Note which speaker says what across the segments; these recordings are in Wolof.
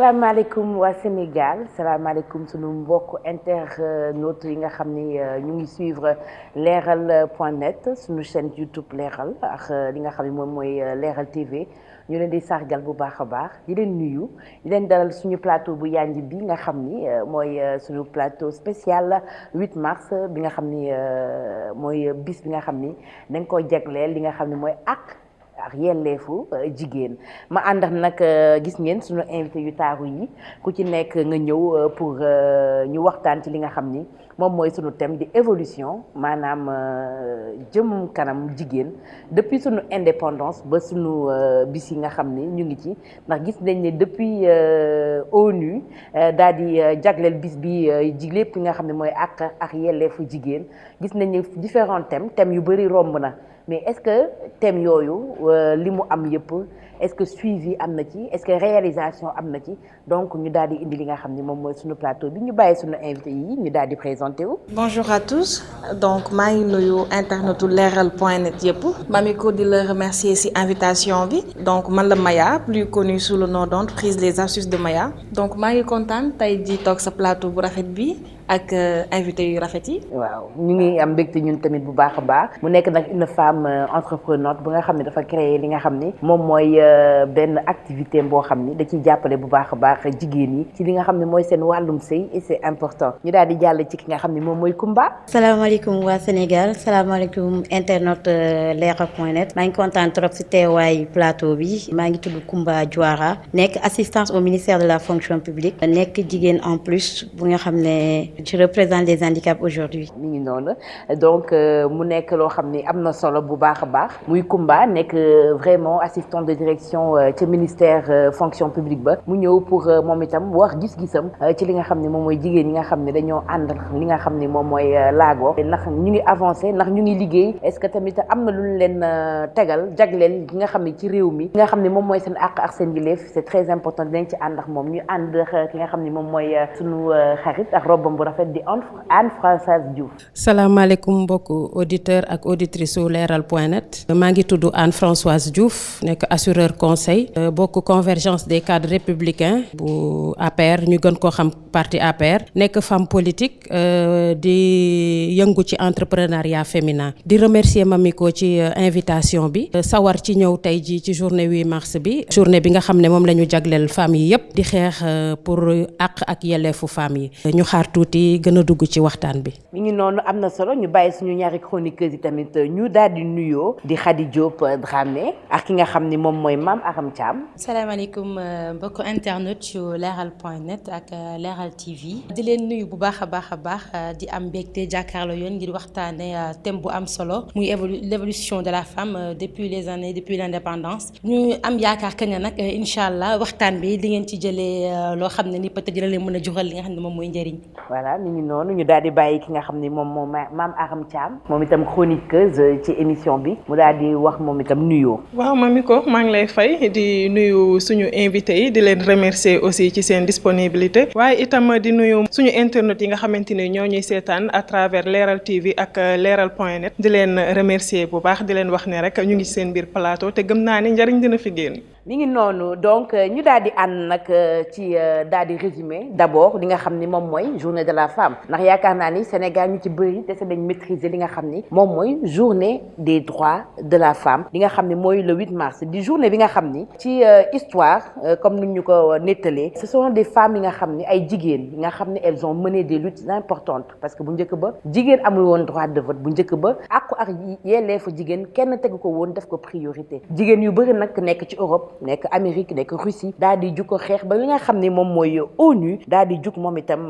Speaker 1: salaamaaleykum waa Sénégal salaamaaleykum sunu mbokk internautes yi nga xam ni ñu ngi suivre leral.net sunu chaîne YouTube leral ak li nga xam ne moom mooy leral TV ñu leen di sargal bu baax a baax di leen nuyu di leen dalal suñu plateau bu yanj bi nga xam ni mooy suñu plateau spécial 8 mars bi nga xam ni mooy bis bi nga xam ni dañ ko jagleel li nga xam ne mooy ak yelleefu jigéen ma ànd ak nag gis ngeen suñu invité yu taaru yi ku ci nekk nga ñëw pour ñu waxtaan ci li nga xam ni moom mooy suñu thème di évolution maanaam jëm kanam jigéen depuis suñu indépendance ba suñu bis yi nga xam ni ñu ngi ci ndax gis nañ ne depuis ONU daal di jagleel bis bi lépp li nga xam ne mooy ak yelleefu jigéen gis nañ ne différents thèmes yu bëri romb na mais est-ce que thème yooyu li mu am yëpp est-ce que suivi am na ci est-ce que réalisation am na ci donc ñu daal di indi li nga xam ni moom mooy suñu plateau bi ñu bàyyi suñu invité yi ñu daal di présenté wu.
Speaker 2: Bonjour à tous donc maa ngi nuyu internetu leral.net yëpp Mamiko di la remercier ci invitation bi donc man la Maya plus connue sous le nom d'entreprise les astuces de Maya donc maa ngi kontaan tey ji toog sa plateau bu rafet bi ak invité yu rafet yi.
Speaker 1: waaw ñu ngi am mbégte ñun tamit bu baax a baax mu nekk nag une femme entreprenante bu nga xam ne dafa créer li nga xam ni moom mooy benn activité boo xam ni da ciy jàppale bu baax a baax jigéen yi ci li nga xam ne mooy seen wàllum sëy et c'est important ñu daal di jàll ci ki nga xam ne moom mooy Kumba.
Speaker 3: salaamaaleykum waa Sénégal salaamaaleykum internet leral.net maa ngi kontaan trop ci teewaay plateau bi maa ngi tudd Kumba Diouara nekk assistance au ministère de la fonction publique nekk jigéen en plus bu nga xam ne je représente les handicaps aujourd'hui.
Speaker 1: mi ngi noonu donc mu nekk loo xam ni am na solo bu baax a baax muy Kumba nekk vraiment assistant de direction ci ministère fonction publique ba mu ñëw pour moom itam wax gis-gisam ci li nga xam ne moom mooy jigéen ñi nga xam ne dañoo ànd li nga xam ne moom mooy laago ndax ñu ngi avancé ndax ñu ngi liggéey est-ce que tamit am na lu ñu leen tegal jagleel gi nga xam ne ci réew mi nga xam ne moom mooy seen àq ak seen yelleef c'est très important dinañ ci ànd ak moom ñu ànd ki nga xam ne moom mooy sunu xarit ak robam bu rafet di Anne-Françoise Diouf.
Speaker 4: salaamaaleykum mbokku auditeur ak auditrice su leral.net maa ngi tudd Anne-Françoise Diouf nekk assureur conseil bokk convergence des cadres républicains bu APR ñu gën koo xam parti APR nekk femme politique di yëngu ci entrepreneuriat féminin di remercier Mamiko ci invitation bi sawar ci ñëw tey jii ci journée 8 mars bi journée bi nga xam ne moom la ñu jagleel femmes yi yépp di xeex pour àq ak yelleefu femmes yi ñu xaar tuuti gën a dugg ci waxtaan bi.
Speaker 1: mi ngi noonu am na solo ñu bàyyi suñu ñaari chroniqueuses yi tamit ñu daal di nuyoo di Khady Diop Dramé ak ki nga xam ni moom mooy Mame Aram Thiam.
Speaker 5: salaamaaleykum mbokku internet yu leral.net ak leral TV di leen nuyu bu baax a baax di am mbégte jàkkaarloo yoon ngir waxtaane thème bu am solo muy l'évolution de la femme depuis l'indépendance ñu am yaakaar que ne nag incha allah waxtaan bi di ngeen ci jëlee loo xam ne ni peut-être dina leen mën a jural li nga xam ne moom mooy njëriñ.
Speaker 1: voilà mi ngi noonu ñu daal di bàyyi ki nga xam ni moom Mame Aram Thiam moom itam chroniqueuse ci émission bi mu daal di wax moom itam nuyoo.
Speaker 6: waaw Mamiko maa ngi lay fay di nuyu suñu invité yi di leen remercier aussi ci seen disponibilité waaye itam di nuyu suñu internet yi nga xamante ni ñoo ñuy seetaan à travers Leral TV ak Leral.net di leen remercier bu baax di leen wax ne rek ñu ngi seen biir plateau te gëm naa ni njariñ dina fi génn.
Speaker 1: mi ngi noonu donc ñu daal di ànd nag ci daal di résumé d'abord li nga xam ni moom mooy journée de la femme ndax yaakaar naa ni Sénégal ñu ci bëri dese dañ maîtriser li nga xam ni moom mooy journée des droits de la femme li nga xam ni mooy le 8 mars di journée bi nga xam ni ci histoire comme ni ñu ko nettalee ce sont des femmes yi nga xam ni ay jigéen yi nga xam ni elles ont mené des luttes importantes parce que bu njëkk ba jigéen amul woon droit de vote bu njëkk ba àqu ak yelleefu jigéen kenn tegu ko woon def ko priorité jigéen yu bëri nag nekk ci Europe nekk Amérique nekk Russie daal di jug ko xeex ba li nga xam ne moom mooy ONU daal di jug moom itam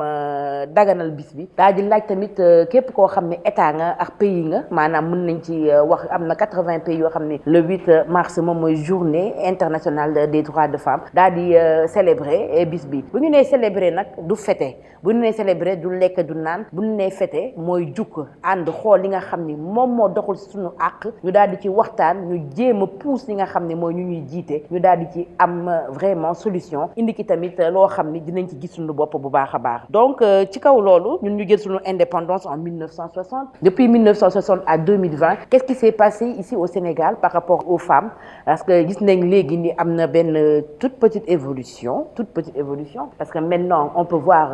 Speaker 1: daganal bis bi daal di laaj tamit képp koo xam ne état nga ak pays nga maanaam mën nañ ci wax am na 80 pays yoo xam ne le 8 mars moom mooy journée internationale des droits de femmes daal di célébrer bis bi bu ñu nee célébrer nag du fête bu ñu nee célébrer du lekk du naan bu ñu nee fête mooy jug ànd xool li nga xam ni moom moo doxul suñu àq ñu daal di ci waxtaan ñu jéem a pousse li nga xam ne mooy ñu ñuy jiite ñu daal di ci am vraiment solution indi ki tamit loo xam ni dinañ ci gis suñu bopp bu baax a baax donc ci kaw loolu ñun ñu jël suñu indépendance en 1960 depuis 1960 à 2020 qu'est-ce qui s'est passé ici au Sénégal par rapport aux femmes parce que gis nañ léegi ni am na benn toute petite évolution parce que maintenant on peut voir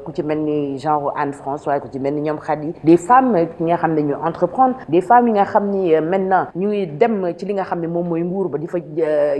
Speaker 1: ku ci mel ni genre Anne-Françoise ku ci mel ni ñoom Khady des femmes yi nga xam ne ñu entreprendre des femmes yi nga xam ni maintenant ñu ngi dem ci li nga xam ne moom mooy nguur ba di fa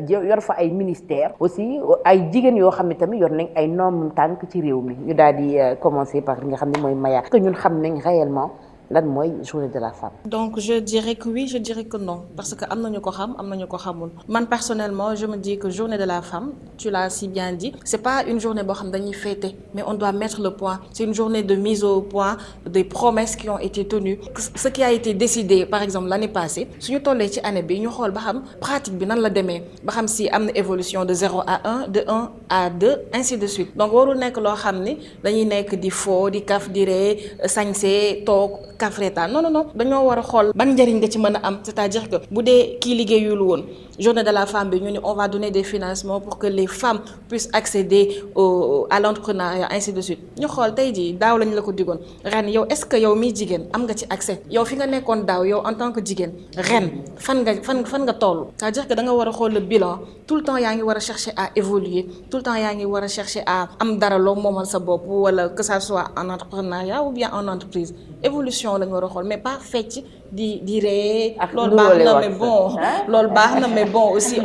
Speaker 1: yor fa ay ministères aussi ay jigéen yoo xam ne tamit yor nañ ay normes tànk ci réew mi ñu daal di commencer par li nga xam ne mooy Maya que ñun xam nañ réellement lan mooy journée de la femme.
Speaker 2: Donc je dirais que oui, je dirais que non parce que am nañu ko xam am nañu ko xamul man personnellement je me dis que journée de la femme tu l'as si bien dit c'est pas une journée boo xam dañuy fêter mais on doit mettre le point c'est une journée de mise au point des promesses qui ont été tenues ce qui a été décidé par exemple l'année passée suñu tollee ci année bi ñu xool ba xam pratique bi nan la demee ba xam si am na évolution de 0 à 1 de 1 à 2 ainsi de suite donc warul nekk loo xam ni dañuy nekk di fo di kaf di ree sañse toog kafretaan non dañoo war a xool ban njëriñ nga ci mën a am c'est-à-dire que bu dee kii liggéeyul woon journée de la femme bi ñu ni on va donner des financements pour que les femmes puissent accéder à l'entrepreneuriat ainsi de suite ñu xool tey jii daaw lañ la ko digoon ren yow est-ce que yow miy jigéen am nga ci accès yow fi nga nekkoon daaw yow en tant que jigéen ren fan nga toll c'est-à-dire que da nga war a xool le bilan tout le temps yaa ngi war a chercher à évoluer tout le temps yaa ngi war a chercher à am dara loo moomal sa bopp wala que ça soit en entrepreneuriat ou bien en entreprise évolution lañ war a xool mais pas fecc di ree loolu baax na mais bon loolu baax na mais bon aussi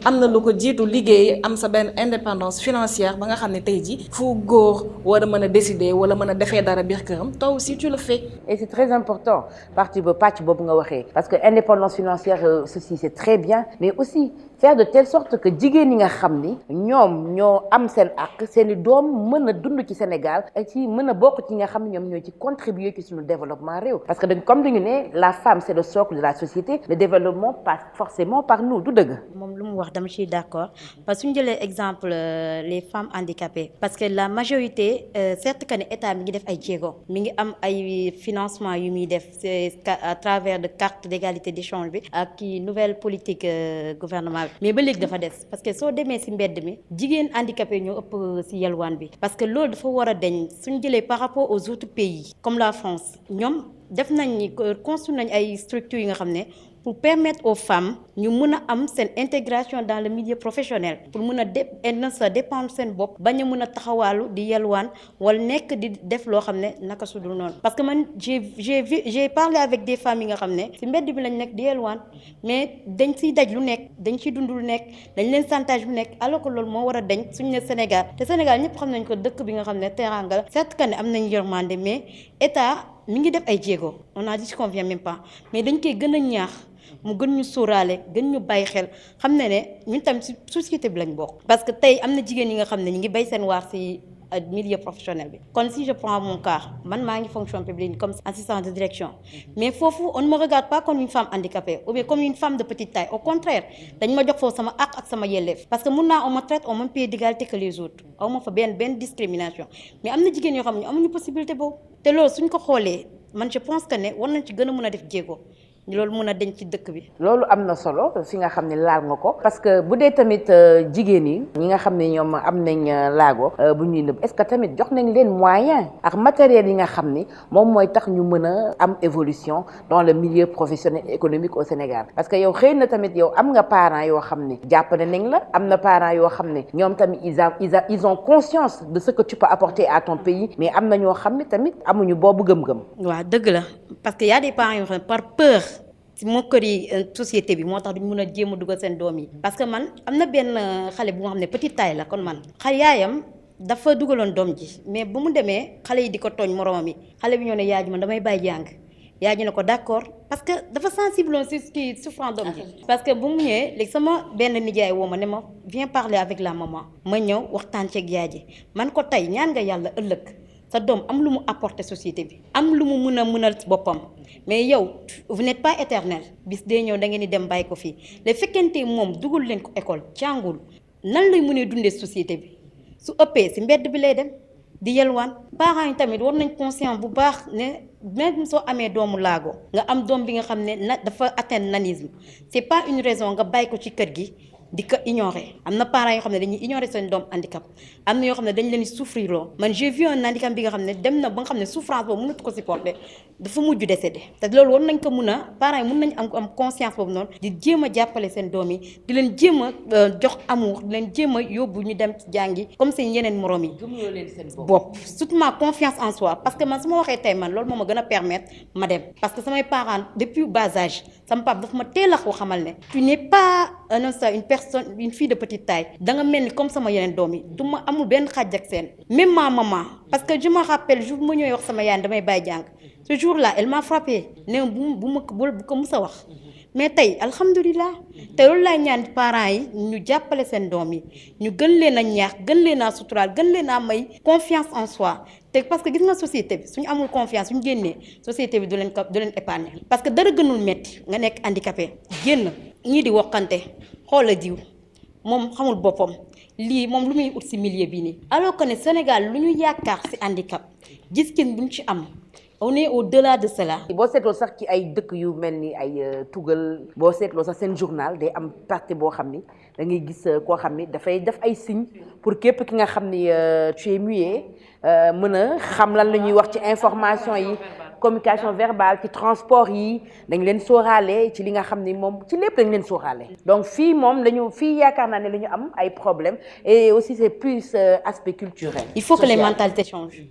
Speaker 2: am na lu ko jiitu liggéey am sa benn indépendance financière ba nga xam ne tey jii fu góor war a mën a décider wala mën a defee dara biir këram toi aussi tu le fais.
Speaker 1: Et c'est très important pàcc boobu nga waxee parce que indépendance financière ceci c'est très bien mais aussi faire de telle sorte que jigéen ñi nga xam ni ñoom ñoo am seen ak seen i doom mën a dund ci Sénégal ak ci mën a bokk ci nga xam ne ñoom ñoo ci contribuer ci suñu développement réew parce que comme dañu ne la femme c'est le socle de la société le développement passe forcément par nous du dëgg.
Speaker 3: moom lu mu wax dama ciy d'accord parce que suñu jëlee exemple les femmes handicapées parce que la majorité certes que ne état mi ngi def ay jéego mi ngi am ay financement yu muy def c'est à travers de carte d'égalité d'échange bi ak nouvelle politique gouvernement bi mais ba léegi dafa des parce que soo demee ci mbedd mi jigéen handicapé ñoo ëpp ci yalwaan bi parce que loolu dafa war a deñ suñu jëlee par rapport aux autres pays comme la France ñoom def nañ ni construire nañ ay structures yi nga xam ne pour permettre aux femmes ñu mën a am seen intégration dans le milieu professionnel pour mën a sa dépendre seen bopp bañ a mën a taxawaalu di yelwaan wala nekk di def loo xam ne naka su dul noonu parce que man j'ai parlé avec des femmes yi nga xam ne ci mbedd bi lañ nekk di yelwaan mais dañ ciy daj lu nekk dañ ciy dund lu nekk dañ leen chantage lu nekk alors que loolu moo war a dañ suñu ne Sénégal te Sénégal ñëpp xam nañ ko dëkk bi nga xam ne teranga la certes que ne am nañ yërmande mais état mi ngi def ay jéego on a dit qu'on vient même pas mais dañ koy gën a ñaax mu gën ñu sóoraale gën ñu bàyyi xel xam ne ñun tam ci société bi lañ bokk. parce que tey am na jigéen yi nga xam ne ñu ngi bay seen waar ci milieu professionnel bi kon si je prends mon cas man maa ngi fonction publique comme assistante de direction mais foofu on ne me regarde pas comme une femme handicapée ou bien comme une femme de petite taille au contraire dañ ma jox foofu sama àq ak sama yelleef parce que mun naa on me traite au même pied d'égalité que les autres aw ma fa benn discrimination mais am na jigéen yoo xam ne amuñu possibilité boobu te loolu suñ ko xoolee man je pense que ne war nañ ci gën a mën a def jéego loolu mën a denc ci dëkk bi.
Speaker 1: loolu am na solo fi nga xam ne laal nga ko parce que bu dee tamit jigéen yi ñi nga xam ne ñoom am nañ laago bu ñuy nëbb est-ce que tamit jox nañ leen moyen ak matériel yi nga xam ni moom mooy tax ñu mën a am évolution dans le milieu professionnel et économique au Sénégal parce que yow xëy na tamit yow am nga parents yoo xam ne jàppale nañ la am na parents yoo xam ne ñoom tamit ils ont conscience de ce que tu peux apporter à ton pays mais am na ñoo xam ne tamit amuñu boobu gëm-gëm.
Speaker 3: waaw dëgg la parce que y a des parents yoo xam ne par peur. ci moo kër yi société bi moo tax duñ mën a jéem a dugal seen doom yi parce que man am na benn xale bu nga xam ne petite taille la kon man xale yaayam dafa dugaloon doom ji mais ba mu demee xale yi di ko tooñ moromam yi xale bi ñoo ne yaay ji man damay bàyyi jàng yaay ji ne ko d'accord parce que dafa sensible si kii souffrant doom ji parce que bu mu ñëwee léegi sama benn nijaay woo ma ne ma viens parler avec la maman ma ñëw waxtaan ceeg yaay ji man ko tey ñaan nga yàlla ëllëg sa doom am lu mu apporter société bi am lu mu mën a mënal boppam mais yow vous n'êtes pas éternel bis dee ñëw da ngeen di dem bàyyi ko fii le fekkente moom dugal leen ko école jàngul nan lay mënee dundee société bi su ëppee ci mbedd bi lay dem di yelwaan parents yi tamit war nañ conscient bu baax ne même soo amee doomu laago nga am doom bi nga xam ne dafa atteindre nanisme c'est pas une raison nga bàyyi ko ci kër gi di ko ignorer am na parents yoo xam ne dañuy ignorer seen doom handicap am na yoo xam ne dañ leen di souffrir loo man j'ai vu un handicap bi nga xam ne dem na ba nga xam ne souffrance boobu mënatu ko supporter dafa mujj décédé te loolu war nañ ko mun a parents yi mun nañ am conscience boobu noonu di jéem a jàppale seen doom yi di leen jéem a jox amour di leen jéem a yóbbu ñu dem ci jàngi comme seen yeneen morom yi bopp surtout ma confiance en soi parce que man su ma waxee tey man loolu moo ma gën a permettre ma dem parce que samay parents depuis bas âge sama papa dafa ma teel a ko xamal ne tu n'es pas une personne une fille de petite taille da nga mel ni comme sama yeneen doom yi du ma amul benn xàjj ak seen même ma maman parce que je me rappelle jour bu ma ñëwee wax sama yaay damay bàyyi jàng ce jour là elle m'a frappé ne bu ko mus a wax mais tey alhamdulilah te loolu laay ñaan parents yi ñu jàppale seen doom yi ñu gën leen a ñaax gën leen a suturaal gën leen a may confiance en soi te parce que gis nga société bi suñu amul confiance suñu génnee société bi du leen épargner parce que dara gënul metti nga nekk handicapé génn ñii di wokkante xoola diw moom xamul boppam lii moom lu muy ut si milieu bi nii alors que ne Sénégal lu ñu yaakaar si handicap gis-gis bu ñu ci am on est au-delà de cela.
Speaker 1: boo seetloo sax ci ay dëkk yu mel ni ay tugal boo seetloo sax seen journal day am partie boo xam ni da ngay gis koo xam ni dafay def ay signes pour képp ki nga xam ni tu es muet mën a xam lan la ñuy wax ci information yi communication verbale ci transport yi dañ leen sóoraale ci li nga xam ni moom ci lépp dañ leen sóoraale. donc fii moom lañu fii yaakaar naa ne la ñu am ay problèmes et aussi c'est plus aspect culturel.
Speaker 3: il faut que les mentalités changent.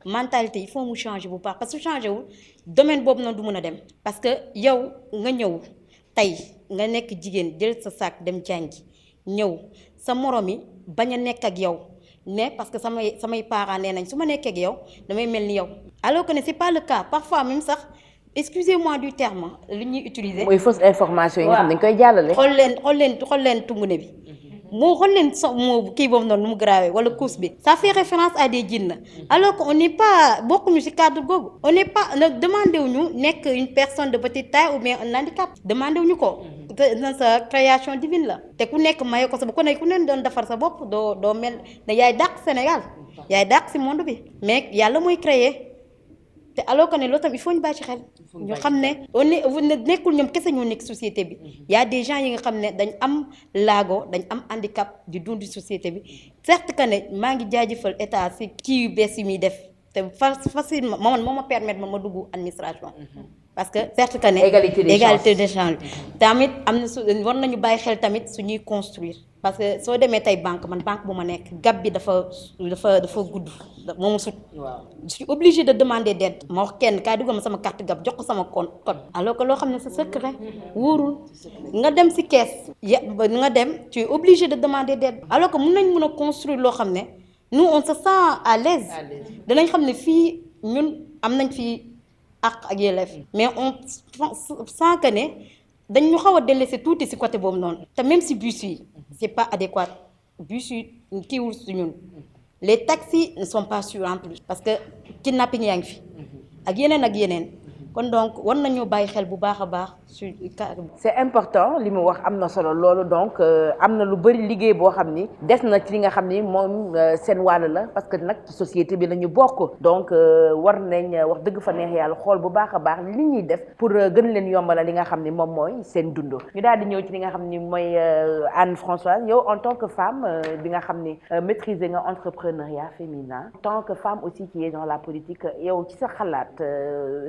Speaker 3: mentalité il faut mu changer bu baax parce que changer wul domaine boobu noonu du mën a dem parce que yow nga ñëw tey nga nekk jigéen jël sa sac dem jàngi ñëw sa morom yi bañ a nekk ak yow ne parce que samay parents nee nañ su ma nekkee ak yow damay mel ni yow alors que ne c'est pas le cas parfois même sax excusez-moi du terme lu ñuy utiliser.
Speaker 1: mooy fausse information yi nga xam ne dañ koy jàllale.
Speaker 3: xool leen tungune bi. moo xool leen moo kii boobu noonu nu mu grave wala couche bi ça fait référence à des djinns alors que on n'est pas bokkuñu ci cadre googu on n'est pas nag demandé wuñu nekk une personne de petite taille ou bien un handicap demandé wuñu ko na sa création divine la te ku nekk maye ko sa ku nekk ku neen doon defar sa bopp doo mel ne yaay dàq Sénégal yaay dàq ci monde bi mais yàlla mooy créer te alors que ne loolu tam il faut ñu bàyyi ci xel ñu xam ne on est nekkul ñoom kese ñoo nekk société bi y a des gens yi nga xam ne dañ am laago dañ am handicap di dund société bi certes que ne maa ngi jaajëfal état si kii yu bees yi muy def te facilement moo ma permettre ma dugg administration parce que certes que ne égalité des chances tamit am na war nañu bàyyi xel tamit suñuy construire parce que soo demee tey banque bu ma nekk gab bi dafa gudd moomu sut je suis obligée de demander d'aide ma wax kenn kaay dugal ma sama carte gab jox ko sama code alors que loo xam ne c'est secret wóorul nga dem ci caisse nga dem tu es obligé de demander d'aide alors que mën a construire loo xam ne nous on se sent à l'aise danañ xam ne fii ñun am nañ fii ak yelleef mais on sent que ne dañ ñu xaw a délaissé tuuti ci côté boobu noonu te même ci bus yi c'est pas adéquat bus yi kiiwul ci ñun les taxis ne sont pas sûrs en plus parce que kidnapping yaa ngi fi ak yeneen kon donc war nañoo bàyyi xel bu baax a baax sur
Speaker 1: c'est important li mu wax am na solo loolu donc am na lu bari liggéey boo xam ni des na ci li nga xam ni moom seen wàll la parce que nag société bi la ñu bokk donc war nañ wax dëgg fa neex yàlla xool bu baax a baax li ñuy def pour gën leen yombala li nga xam ni moom mooy seen dund ñu daal di ñëw ci li nga xam ni mooy Anne Françoise yow en tant que femme bi nga xam ni maîtriser nga entrepreneuriat féminin en tant que femme aussi qui est dans la politique yow ci sa xalaat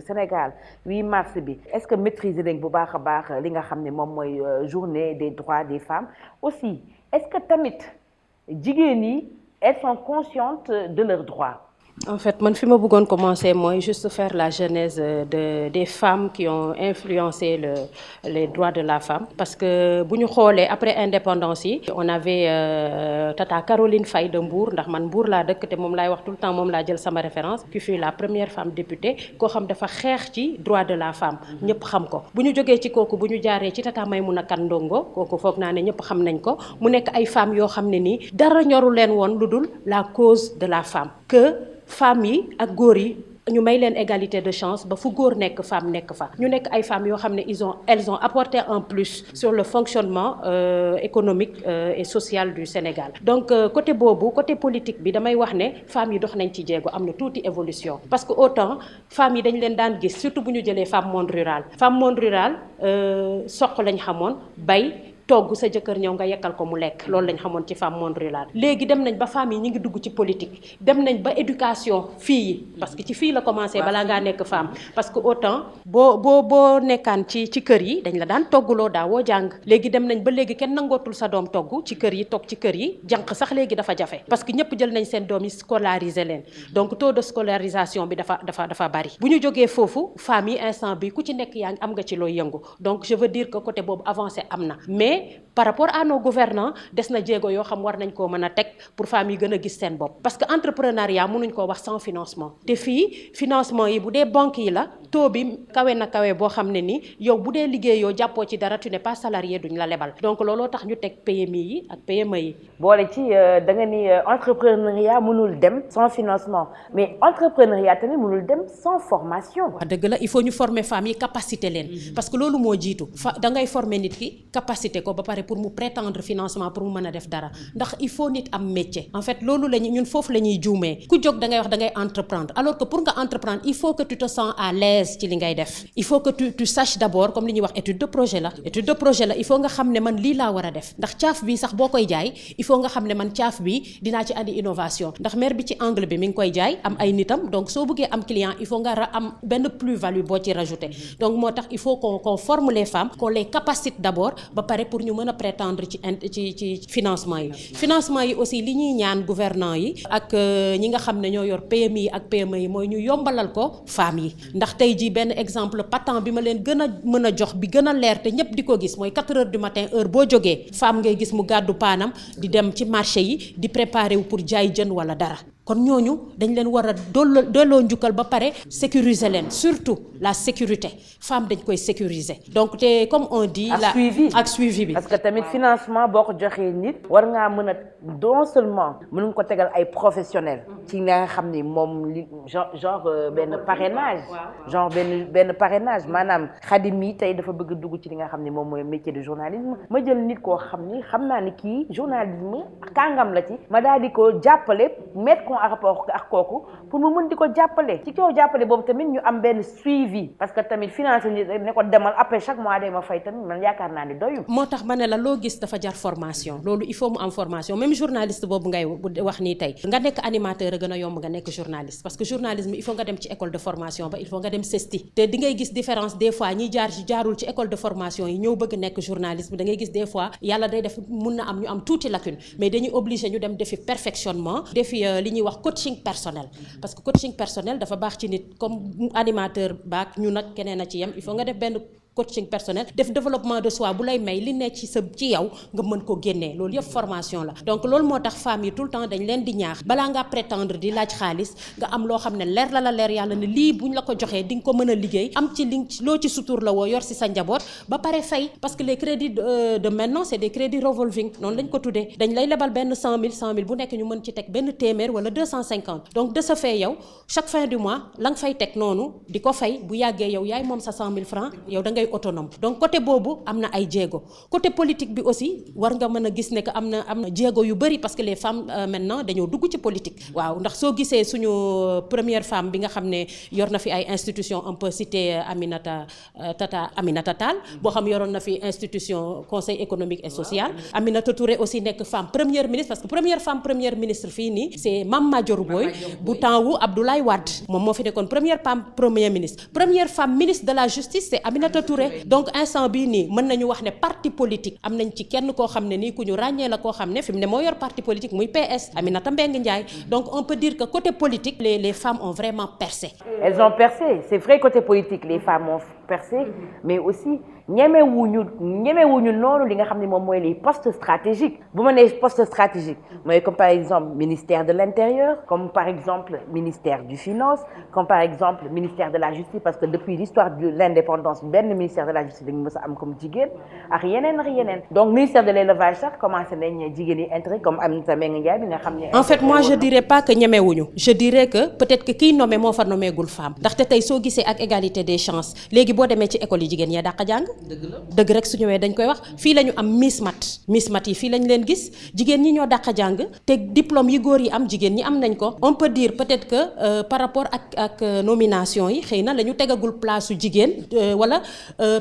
Speaker 1: Sénégal 8 mars bi est-ce que maîtriser nañ bu baax a baax li nga xam ne moom mooy journée des droits des femmes aussi est-ce que tamit jigéen yi elles sont conscientes de leurs droits.
Speaker 4: En fait man fi ma bëggoon commencer mooy juste faire la genèse des femmes qui ont influencé les droits de la femme parce que bu ñu xoolee après indépendance yi on avait Tata Caroline Faye de Mbour ndax man Mbour laa dëkk te moom laay wax tout le temps moom laa jël sama référence qui fut la première femme députée koo xam dafa xeex ci droit de la femme ñëpp xam ko bu ñu jógee ci kooku bu ñu jaaree ci Tata Maïmouna Kane Ndongo kooku foog naa ne ñëpp xam nañ ko mu nekk ay femmes yoo xam ne nii dara ñoru leen woon lu dul la cause de la femme femmes yi ak góor yi ñu may leen égalité de chance ba fu góor nekk femme nekk fa ñu nekk ay femmes yoo xam ne elles ont apporté un plus sur le fonctionnement économique et social du Sénégal donc côté boobu côté politique bi damay wax ne femmes yi dox nañ ci jéego am na tuuti évolution parce que autant femmes yi dañ leen daan gis surtout bu ñu jëlee femme monde rural soq lañ xamoon bay togg sa jëkkër ñëw nga yekkal ko mu lekk loolu lañ xamoon ci femme monde rural. léegi dem nañ ba femmes yi ñu ngi dugg ci politique dem nañ ba éducation fii yi parce que ci fii la commencé balaa ngaa nekk femme parce que autant boo nekkaan ci kër yi dañ la daan togguloo daawoo jàng léegi dem nañ ba léegi kenn nangootul sa doom togg ci kër yi toog ci kër yi jànq sax léegi dafa jafe parce que ñëpp jël nañ seen doom yi scolariser leen donc taux de scolarisation bi dafa bari bu ñu jógee foofu femmes yi instant bi ku ci nekk yaa ngi am nga ci looy yëngu donc je veux dire que côté boobu avancé am na mais par rapport à nos gouvernants des na jéego yoo xam war nañ koo mën a teg pour femmes yi gën a gis seen bopp parce que entrepreneuriat mënuñ koo wax sans financement te fii financement yi bu dee banque yi la taux bi kawe na kawe boo xam ne ni yow bu dee liggéeyoo jàppoo ci dara tu n'es pas salarié duñ la lebal donc looloo tax ñu teg PMI yi ak PME yi.
Speaker 1: boole ci da nga ni entrepreneuriat mënul dem sans financement mais entrepreneuriat tamit mënul dem sans formation.
Speaker 4: wax dëgg la il faut ñu former femmes yi capacité leen parce que loolu moo jiitu da ngay former nit ki capacité ko ba pare pour mu prétendre financement pour mu mën a def dara ndax il faut nit am métier en fait loolu la ñun foofu la ñuy juumee ku jóg da ngay wax da ngay entreprendre alors que pour nga entreprendre il faut que tu te sens à l'aise ci li ngay def il faut que tu saches d'abord comme li ñuy wax étude de projet la il faut nga xam ne man lii laa war a def ndax caaf bi sax boo koy jaay il faut nga xam ne man caaf bi dinaa ci andi innovation ndax maire bi ci angle bi mi ngi koy jaay am ay nitam donc soo bëggee am client il faut nga am benn plus-value boo ci rajouter donc moo tax il faut qu'on forme les femmes qu'on les capacite d'abord ba pare pour ñu mën a prétendre ci financement yi aussi li ñuy ñaan gouvernants yi ak ñi nga xam ne ñoo yor PMI yi ak PME yi mooy ñu yombalal ko femmes yi ndax tey jii benn exemple patent bi ma leen gën a mën a jox bi gën a leer te ñëpp di ko gis mooy 4 heures du matin heure boo jógee femme ngay gis mu gàddu paanam di dem ci marché yi di préparer wu pour jaay jën wala dara kon ñooñu dañ leen war a delloo njukkal ba pare sécuriser leen surtout la sécurité femme dañ koy sécuriser donc te comme on dit ak suivi bi
Speaker 1: parce que tamit financement boo ko joxee nit war ngaa mën a non seulement mën nga ko tegal ay professionnels ci nga xam ni moom li genre benn parrainage benn parrainage maanaam Xadim yi tey dafa bëgg dugg ci li nga xam ni moom mooy métier de journalisme ma jël nit koo xam ni xam naa ni kii journalisme kàngam la ci ma daal di ko jàppale mettre ko en rapport ak kooku pour mu mën di ko jàppale ci kaw jàppale boobu tamit ñu am benn suivi parce que tamit financé nit ne ko demal après chaque mois day ma fay tamit man yaakaar naa ni doyul.
Speaker 4: moo tax ma ne la loo gis dafa jar formation loolu il faut mu am formation même journaliste boobu ngay wax nii tey nga nekk animateur a gën a yomb nga nekk journaliste parce que journalisme il faut nga dem ci école de formation ba il faut nga dem CESTI te di ngay gis différence des fois ñiy jaarul ci école de formation yi ñëw bëgg nekk journalisme da ngay gis des fois yàlla day def mun na am ñu am tuuti lacune mais dañuy obligé ñu dem defi perfectionnement defi li ñuy wax coaching personnel parce que coaching personnel dafa baax ci nit comme animateur baak ñu nag keneen a ci yem il faut nga def benn coaching personnel def développement de soi bu lay may li nekk ci yow nga mën ko génnee loolu yëpp formation la donc loolu moo tax femmes yi tout le temps dañ leen di ñaax balaa ngaa prétendre di laaj xaalis nga am loo xam ne leer la leer yàlla ne lii buñ la ko joxee di nga ko mën a liggéey am ci li loo ci sutur la woo yor si sa njaboot ba pare fay parce que les crédits de maintenant c'est des crédits revolving noonu lañ ko tuddee dañ lay lebal benn 100 000 bu nekk ñu mën ci teg benn téeméer wala 250 donc de ce fait yow chaque fin du mois la nga fay teg noonu di ko fay bu yàggee yow yaay moom sa 100 000 francs yow da ngay autonome donc côté boobu am na ay jéego côté politique bi aussi war nga mën a gis ne que am na jéego yu bëri parce que les femmes maintenant dañoo dugg ci politique waaw ndax soo gisee suñu première femme bi nga xam ne yor na fi ay institution un peu cité Aminata Tall boo xam yoroon na fi institution conseil économique et social Aminata Touré aussi nekk femme première ministre parce que première femme première ministre fii nii c'est Mame Madior Boye bu temps wu Abdoulaye Wade moom moo fi nekkoon première femme premier ministre première femme ministre de la justice c'est Aminata Touré donc instant bii nii mën nañu wax ne parti politique am nañ ci kenn koo xam ne nii ku ñu ràññee la koo xam ne fi mu ne moo yor parti politique muy PS Aminata Mbengue Ndiaye donc on peut dire que côté politique les femmes ont vraiment percé.
Speaker 1: Elles ont percé c'est vrai côté politique les femmes ont percé mais aussi ñemewuñu noonu li nga xam ne moom mooy les postes stratégiques bu ma nee postes stratégiques mooy comme par exemple ministère de l'intérieur comme par exemple ministère du finance comme par exemple ministère de la justice parce que depuis l'histoire de l'indépendance benn ministère de la justice dañu mës a am comme jigéen ak yeneen donc ministère de l'élevage sax commencé nañ jigéen yi intérêt comme Aminata Mbengue Ndiaye bi nga xam ne.
Speaker 4: en fait moi je dirais pas que ñemewuñu je dirais que peut-être que kiy nommé moo fa nommé gul femme ndaxte tey soo gisee ak égalité des chances léegi boo demee ci école yi jigéen ñee dàq jàng dëgg rek su ñëwee dañ koy wax fii la ñu am Miss Mat yi fii lañ leen gis jigéen ñi ñoo dàq jàng te diplôme yi góor yi am jigéen ñi am nañ ko on peut dire peut-être que par rapport ak nomination yi xëy na la ñu tegagul place su jigéen wala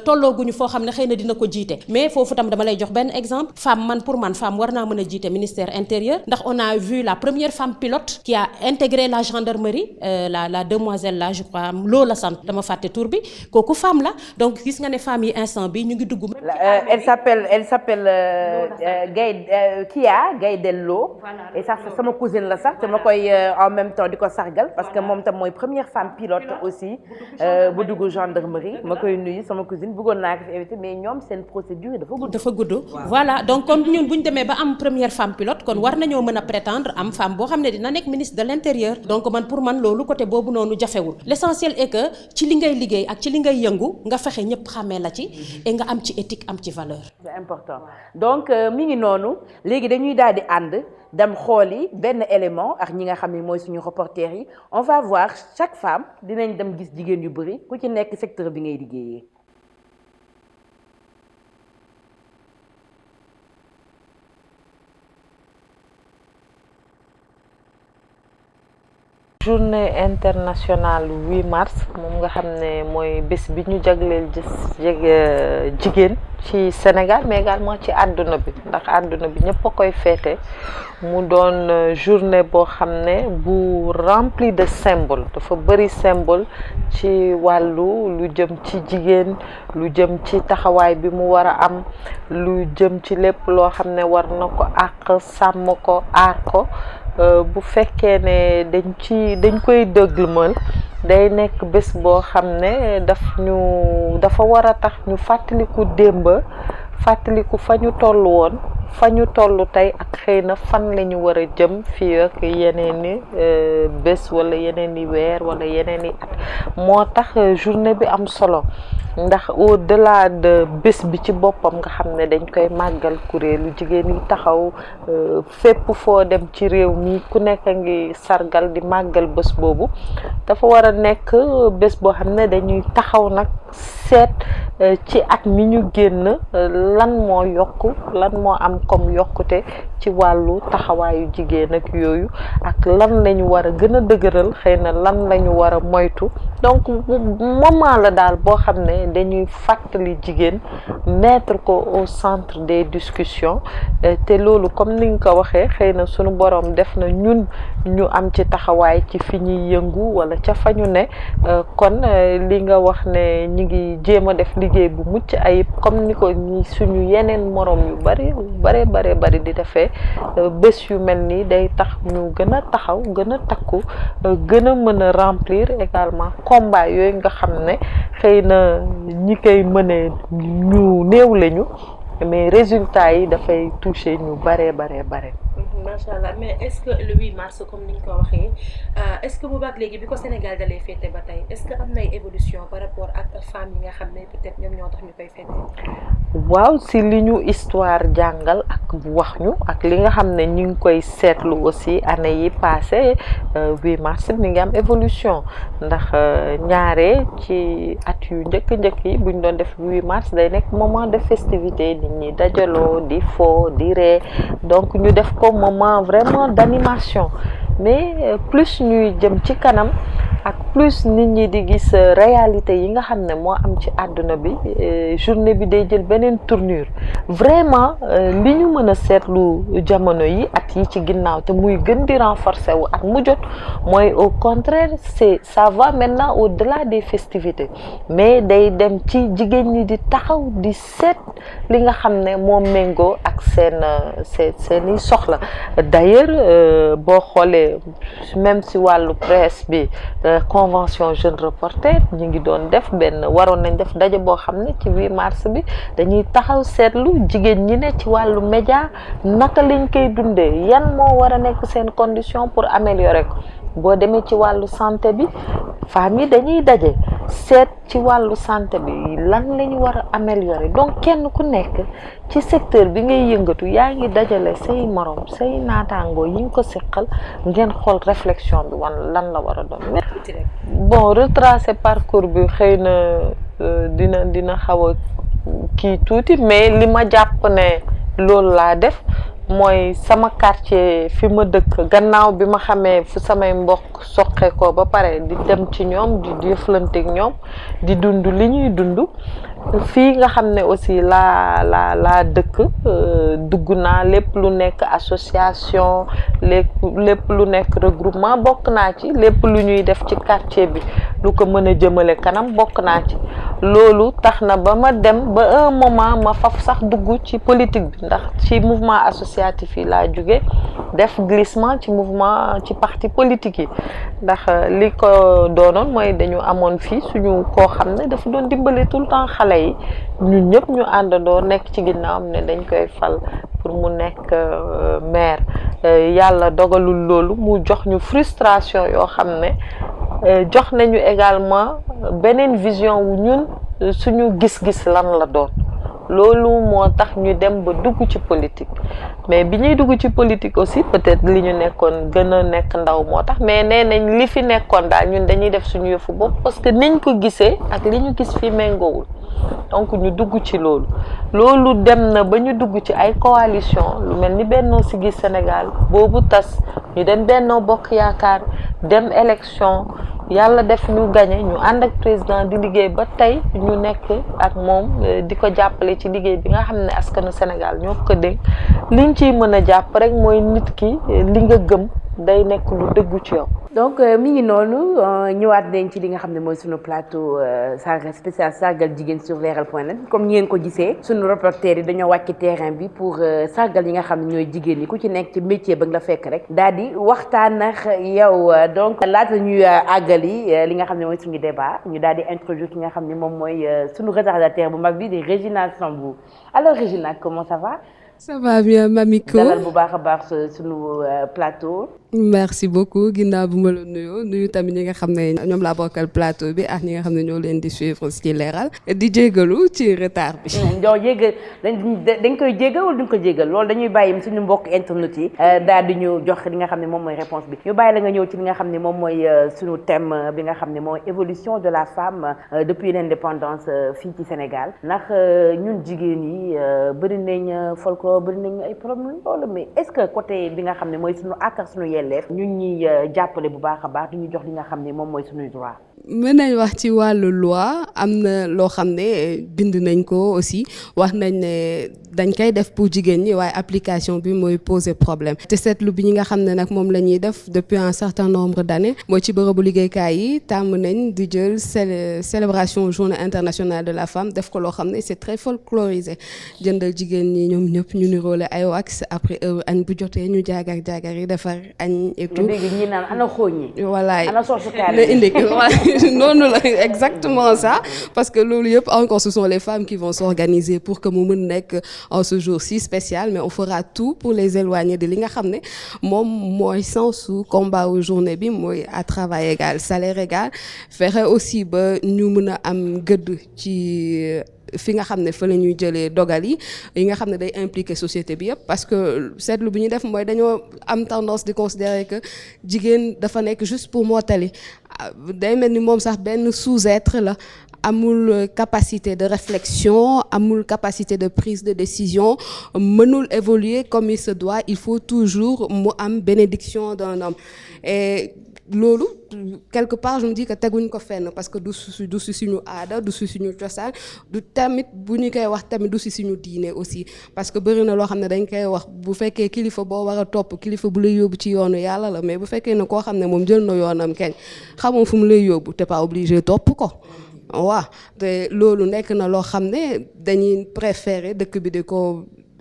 Speaker 4: tollooguñu foo xam ne xëy na dina ko jiite mais foofu tam dama lay jox benn exemple femme femme war naa mën a jiite ministère intérieur ndax on a vu la première femme pilote qui a intégré la gendarmerie la demoiselle là je crois loola sant dama fàtte tur bi kooku femme la donc gis nga ne femme yi instant bi ñu ngi dugg.
Speaker 1: elle s'appelle Gaye Dello et ça sama cousine la sax te ma koy en même temps di ko sargal parce que moom tam mooy première femme pilote aussi bu dugg gendarmerie ma koy nuyu sama cousine bëggoon naa ko fi invité mais ñoom seen procédure dafa gudd.
Speaker 4: voilà donc comme ñun bu ñu demee ba am première femme pilote kon war nañoo mën a prétendre am femme boo xam ne dina nekk ministre de l'intérieur donc pour man loolu côté boobu noonu jafewul l'essentiel est que ci li ngay liggéey ak ci li ngay yëngu nga fexe ñëpp xàmmee la ci et nga am ci éthique am ci valeur.
Speaker 1: c'est important donc mi ngi noonu léegi dañuy daal di ànd dem xooli benn élément ak ñi nga xam ne mooy suñu reporter yi on va voir chaque femme dinañ dem gis jigéen yu bëri ku ci nekk secteur bi ngay liggéeyee.
Speaker 7: journée internationale 8 mars moom nga xam ne mooy bés bi ñu jagleel jigéen ci Sénégal mais également ci àdduna bi ndax àdduna bi ñëpp a koy féete mu doon journée boo xam ne bu rempli de symbole dafa bëri symbole ci wàllu lu jëm ci jigéen lu jëm ci taxawaay bi mu war a am lu jëm ci lépp loo xam ne war na ko àq sàmm ko aar ko bu fekkee ne dañ koy dëgmal day nekk bés boo xam ne dafa war a tax ñu fàttaliku démb fàttaliku fa ñu toll woon fa ñu toll tey ak xëy na fan la ñu war a jëm fii ak yeneen i bés wala yeneen i weer wala yeneen i at moo tax journée bi am solo ndax au-delà de bés bi ci boppam nga xam ne dañ koy màggal kuréelu jigéen yi taxaw fépp foo dem ci réew mi ku nekk a ngi sargal di màggal bés boobu dafa war a nekk bés boo xam ne dañuy taxaw nag seet ci at mi ñu génn lan moo yokku lan moo am comme yokkute ci wàllu taxawaayu jigéen ak yooyu ak lan la ñu war a gën a dëgëral xëy na lan la ñu war a moytu donc moment la daal boo xam ne dañuy fàttali jigéen mettre ko au centre des discussions te loolu comme ni nga ko waxee xëy na sunu borom def na ñun ñu am ci taxawaay ci fi ñuy yëngu wala ca fa ñu ne kon li nga wax ne ñi ngi jéem a def liggéey bu mucc ayib comme ni ko ñi suñu yeneen morom yu bari di defee bés yu mel nii day tax ñu gën a taxaw gën a takku gën a mën a remplir également combat yooyu nga xam ne xëy na ñi koy mënee ñu néew lañu mais résultats yi dafay toucher ñu bare.
Speaker 5: macha allah mais est-ce que le 8 mars comme ni ñu ko waxee est-ce que boobaak léegi bi ko Sénégal dalee féete ba tey est-ce que am na ay évolution par rapport ak femmes yi nga xam ne peut-être ñoom ñoo tax ñu koy féete.
Speaker 7: waaw si li ñu histoire jàngal ak wax ñu ak li nga xam ne ñu ngi koy seetlu aussi année yi passé 8 mars mi ngi am évolution ndax ñaare ci at yu njëkk yi buñ doon def 8 mars day nekk moment de festivité nit ñi dajaloo di fo di ree donc ñu def ko moment vraiment d'animation mais plus ñuy jëm ci kanam ak plus nit ñi di gis réalité yi nga xam ne moo am ci àdduna bi journée bi day jël beneen tournure vraiment li ñu mën a seetlu jamono yi at yi ci ginnaaw te muy gën di renforcer wu at mu jot mooy au contraire ça va maintenant au-delà des festivités mais day dem ci jigéen ñi di taxaw di seet li nga xam ne moo méngoo ak seeni soxla d'ailleurs boo xoolee même si wàllu presse bi convention jeune reporter ñu ngi doon def waroon nañ def daje boo xam ne ci 8 mars bi dañuy taxaw seetlu jigéen ñi ne ci wàllu média naka lañ koy dundee yan moo war a nekk seen condition pour améliorer ko boo demee ci wàllu santé bi femmes yi dañuy daje seet ci wàllu santé bi lan la ñu war a améliorer donc kenn ku nekk ci secteur bi ngay yëngatu yaa ngi dajale say morom say naataangoo yi nga ko seqal ngeen xool réflexion bi lan la war a doon. bon retracer parcours bi xëy na dina xaw a kii tuuti mais li ma jàpp ne loolu laa def mooy sama quartier fi ma dëkk gannaaw bi ma xamee fu samay mbokk soqe ko ba pare di dem ci ñoom di jëflanteeg ñoom di dund li ñuy dund fii nga xam ne aussi laa dëkk dugg naa lépp lu nekk association lépp lu nekk regroupement bokk naa ci lépp lu ñuy def ci quartier bi lu ko mën a jëmale kanam bokk naa ci loolu tax na ba ma dem ba un moment ma faf sax dugg ci politique bi ndax ci mouvement associatif yi laa jóge def glissement ci mouvement ci parti politique yi ndax li ko doonoon mooy dañu amoon fii suñu koo xam ne dafa doon dimbale tout le temps xale yi ñun ñëpp ñu àndandoo nekk ci ginnaawam ne dañ koy fal pour mu nekk maire yàlla dogalul loolu mu jox ñu frustration yoo xam ne jox nañu également beneen vision wu ñun suñu gis-gis lan la doon loolu moo tax ñu dem ba dugg ci politique mais bi ñuy dugg ci politique aussi peut-être li ñu nekkoon gën a nekk ndaw moo tax mais nee nañ li fi nekkoon daal ñun dañuy def suñu yëfu bopp parce que niñ ko gisee ak li ñu gis fii méngoowul donc ñu dugg ci loolu dem na ba ñu dugg ci ay coalition lu mel ni Benno Siggil Sénégal boobu tas ñu dem Benno Bokk Yaakaar dem élection yàlla def ñu gagné ñu ànd ak président di liggéey ba tey ñu nekk ak moom di ko jàppale ci liggéey bi nga xam ne askanu Sénégal ñoo ko dénk liñ ciy mën a jàpp rek mooy nit ki li nga gëm day nekk lu dëggu ci yow.
Speaker 1: donc mi ngi noonu ñëwaat nañ ci li nga xam ne mooy sunu plateau sargal spécial sargal jigéen sur leral.net comme ni ngeen ko gisee sunu reporter yi dañoo wàcc terrain bi pour sargal yi nga xam ne ñooy jigéen ñi ku ci nekk ci métier ba nga la fekk rek daal di waxtaan ak yow donc laata ñuy àggali li nga xam ne mooy suñu débat ñu daal di introduire ki nga xam ne moom mooy sunu retardataire bu mag bi di Régina Sambou. Alors Régina, comment ça va?
Speaker 8: Ça va bien Mamiko.
Speaker 1: dalal bu baax a baax sunu plateau.
Speaker 8: merci beaucoup ginnaaw bu ma la nuyu tamit ñi nga xam ne ñoom laa bokkal plateau bi ak ñi nga xam ne ñoo leen di suivre ci leeral di jégalu ci retard bi.
Speaker 1: yow jégal dañ koy jégal wala duñ ko jégal loolu dañuy bàyyi suñu mbokk internet yi daal di ñu jox li nga xam ne moom mooy réponse bi ñu bàyyi la nga ñëw ci li nga xam ne moom mooy suñu thème bi nga xam ne mooy évolution de la femme depuis l'indépendance fii ci Sénégal ndax ñun jigéen yi bëri nañ folklore bëri nañ ay problème loolu mais est-ce que côté bi nga xam ne mooy suñu àq ak suñu ñun ñi jàppale bu baax a baax di ñu jox li nga xam ne moom mooy suñuy droit.
Speaker 8: mën nañ wax ci wàllu loi am na loo xam ne bind nañ ko aussi wax nañ ne dañ koy def pour jigéen ñi waaye application bi mooy poser problème te seetlu bi ñi nga xam ne nag moom la ñuy def depuis un certain nombre d'années mooy ci bërëbu liggéeykaay yi tàmm nañ di jël célébration journée internationale de la femme def ko loo xam ne c'est très folklorisé jëndal jigéen ñi ñoom ñëpp ñu niroole ay wax après añ bu jotee ñu jaagar yi defar añ et tout.
Speaker 1: ñi naan ana xooñ ñi.
Speaker 8: voilà
Speaker 1: ana soosu kaar
Speaker 8: la indi noonu la exactement ça parce que loolu yëpp encore ce sont les femmes qui vont s'organiser pour que mu mën nekk en ce jour si spécial mais on fera tout pour les éloigner de li nga xam ne moom mooy sensu combat wu journée bi mooy à travail égal salaire égal fexe aussi ba ñu mën a am gëdd ci fi nga xam ne fa la ñuy jëlee dogal yi nga xam ne day impliquer société bi yëpp parce que seetlu bi ñu def mooy dañoo am tendance di considérer que jigéen dafa nekk juste pour mottali day mel ni moom sax benn sous-être la amul capacité de réflexion amul capacité de prise de décision mënul évoluer comme il se doit il faut toujours mu am bénédiction d'un homme et loolu quelque part je me dis que teguñ ko fenn parce que du si suñu aada du si suñu cosaan du tamit bu ñu koy wax tamit du si suñu diine aussi parce que bëri na loo xam ne dañ koy wax bu fekkee kilifa boo war a topp kilifa bu lay yóbbu ci yoonu yàlla la mais bu fekkee ne koo xam ne moom jël na yoonam kenn xamoo fu mu lay yóbbu t'es pas obligé topp ko waaw te loolu nekk na loo xam ne dañuy préférer dëkk bi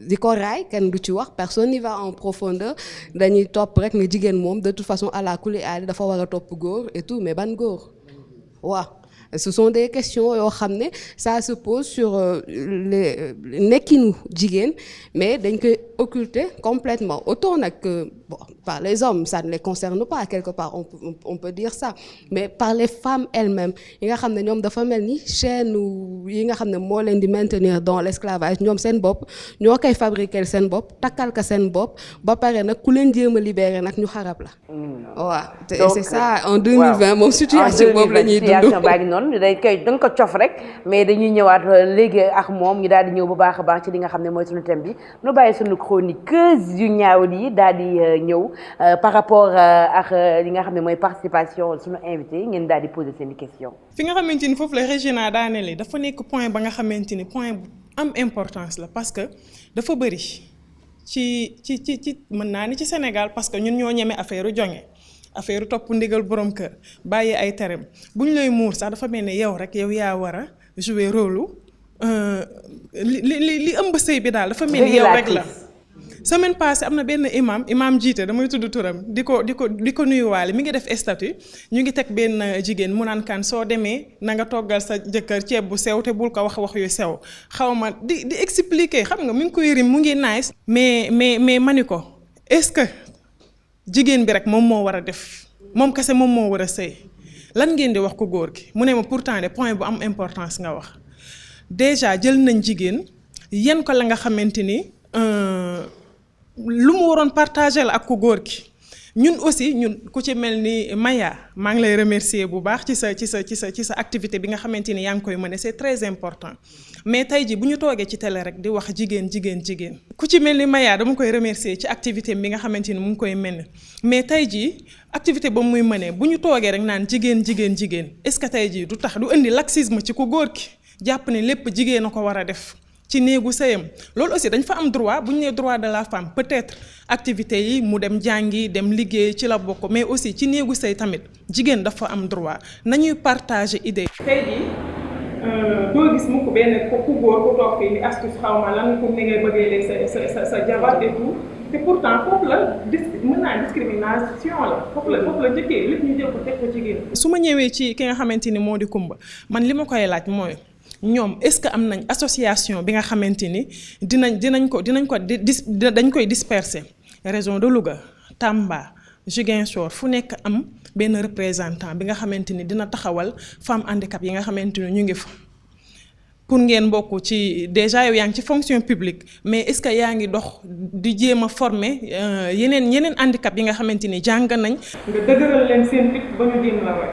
Speaker 8: di ko raay kenn du ci wax personne n'y va en profondeur dañuy topp rek ne jigéen moom de toute façon àla kulli aali dafa war a topp góor et tout mais ban góor waaw ce sont des questions yoo xam ne ça se pose sur les nekkinu jigéen mais dañ koy occulter complètement autant nag bon par les hommes ça ne les concerne pas quelque part on peut dire ça mais par les femmes elles-mêmes yi nga xam ne ñoom dafa mel ni chaîne yi nga xam ne moo leen di maintenir dans l'esclavage ñoom seen bopp ñoo koy fabriquer seen bopp takkal ka seen bopp ba pare nag ku leen jéem a libérer nag ñu xarab la waaw c'est ça en 2020 moom situation boobu la ñuy dund
Speaker 1: noonu da nga ko cof rek mais dañuy ñëwaat léegi ak moom ñu daal di ñëw bu baax a baax ci li nga xam ne mooy suñu thème bi nu bàyyi suñu chroniqueuse yu ñaaw yi daal di ñëw par rapport ak li nga xam ne mooy participation suñu invité yi ngeen daal di poser seen i question
Speaker 6: fi nga xamante ni foofu la Régina daanele dafa nekk point ba nga xamante ni point bu am importance la parce que dafa bëri ci mën naa ni ci Sénégal parce que ñun ñoo ñeme affaire jonge affaire topp ndigal borom kër bàyyi ay terem bu ñu lay muur sax dafa mel ne yow rek yow yaa war a jouer rôle li ëmb sëy bi daal dafa mel ni yow rek la. semaine passée am na benn imam jiite damay tudd turam di ko nuyuwaale mi ngi def statut ñu ngi teg benn jigéen mu naan kan soo demee na nga toggal sa jëkkër ceeb bu sew te bul ko wax yu sew xaw ma di expliquer xam nga mi ngi koy rim mu ngi nice. mais mani ko est-ce que jigéen bi rek moom moo war a def moom kese moom moo war a sëy lan ngeen di wax ko góor gi mu ne ma pourtant de point bu am importance nga wax déjà jël nañ jigéen yen ko la nga xamante ni lu mu waroon partager la ak ku góor gi ñun aussi ñun ku ci mel ni Maya maa ngi lay remercier bu baax ci sa activité bi nga xamante ni yaa ngi koy mener c'est très important mais tey ji bu ñu toogee ci télé rek di wax jigéen ku ci mel ni Maya dama koy remercier ci activité bi nga xamante ni mu ngi koy mener mais tey ji activité ba muy mënee bu ñu toogee rek naan jigéen est-ce que tey ji du tax du indi laxisme ci ku góor gi jàpp ne lépp jigéen a ko war a def ci néegu sëyam loolu aussi dañ fa am droit bu ñu nee droit de la femme peut-être activités yi mu dem jàngi dem liggéey ci la bokk mais aussi ci néegu sëy tamit jigéen dafa am droit nañuy partager idée. tey jii doo gis mukk benn ku góor ku toog fii ni astuce xaw ma lan pour ni ngay bëggee sa jabar et tout te pourtant foofu la mën naa discrimination la foofu la njëkkee lépp ñu jël ko teg ko jigéen. su ma ñëwee ci ki nga xamante ni moo di Kumba man li ma koy laaj mooy. ñoom est-ce que am nañ association bi nga xamante ni dañ koy disperser région de Louga Tamba Ziguinchor fu nekk am benn représentant bi nga xamante ni dina taxawal femme handicap yi nga xamante ni ñu ngi fa pour ngeen bokk ci déjà yow yaa ngi ci fonction publique mais est-ce que yaa ngi dox di jéem a former yeneen handicap yi nga xamante ni jàng nañ. nga dëgëral leen seen fit ba ñu jéem la way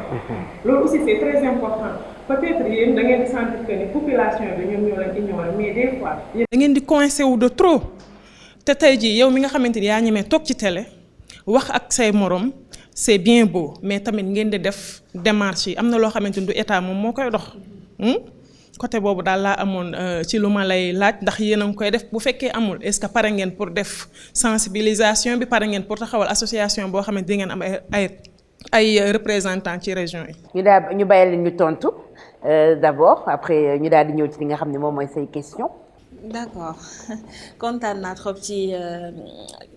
Speaker 6: loolu aussi c'est très important. peut-être yéen da ngeen di sentir que ni population bi ñoom ñoo leen ignorer mais des fois. da ngeen di coincé wu de trop te tey jii yow mi nga xamante ni yaa ñemee toog ci télé wax ak say morom c'est bien beau mais tamit ngeen di def démarche yi am na loo xamante ni du état moom moo koy dox. côté boobu daal laa amoon ci lu ma lay laaj ndax yéen a ngi koy def bu fekkee amul est-ce que pare ngeen pour def sensibilisation bi pare ngeen pour taxawal association boo xamante di ngeen am ay représentants ci région yi.
Speaker 1: ñu bàyyi leen ñu tontu d'abord après ñu daal di ñëw ci li nga xam ne moom mooy say question.
Speaker 2: D'accord kontaan naa trop ci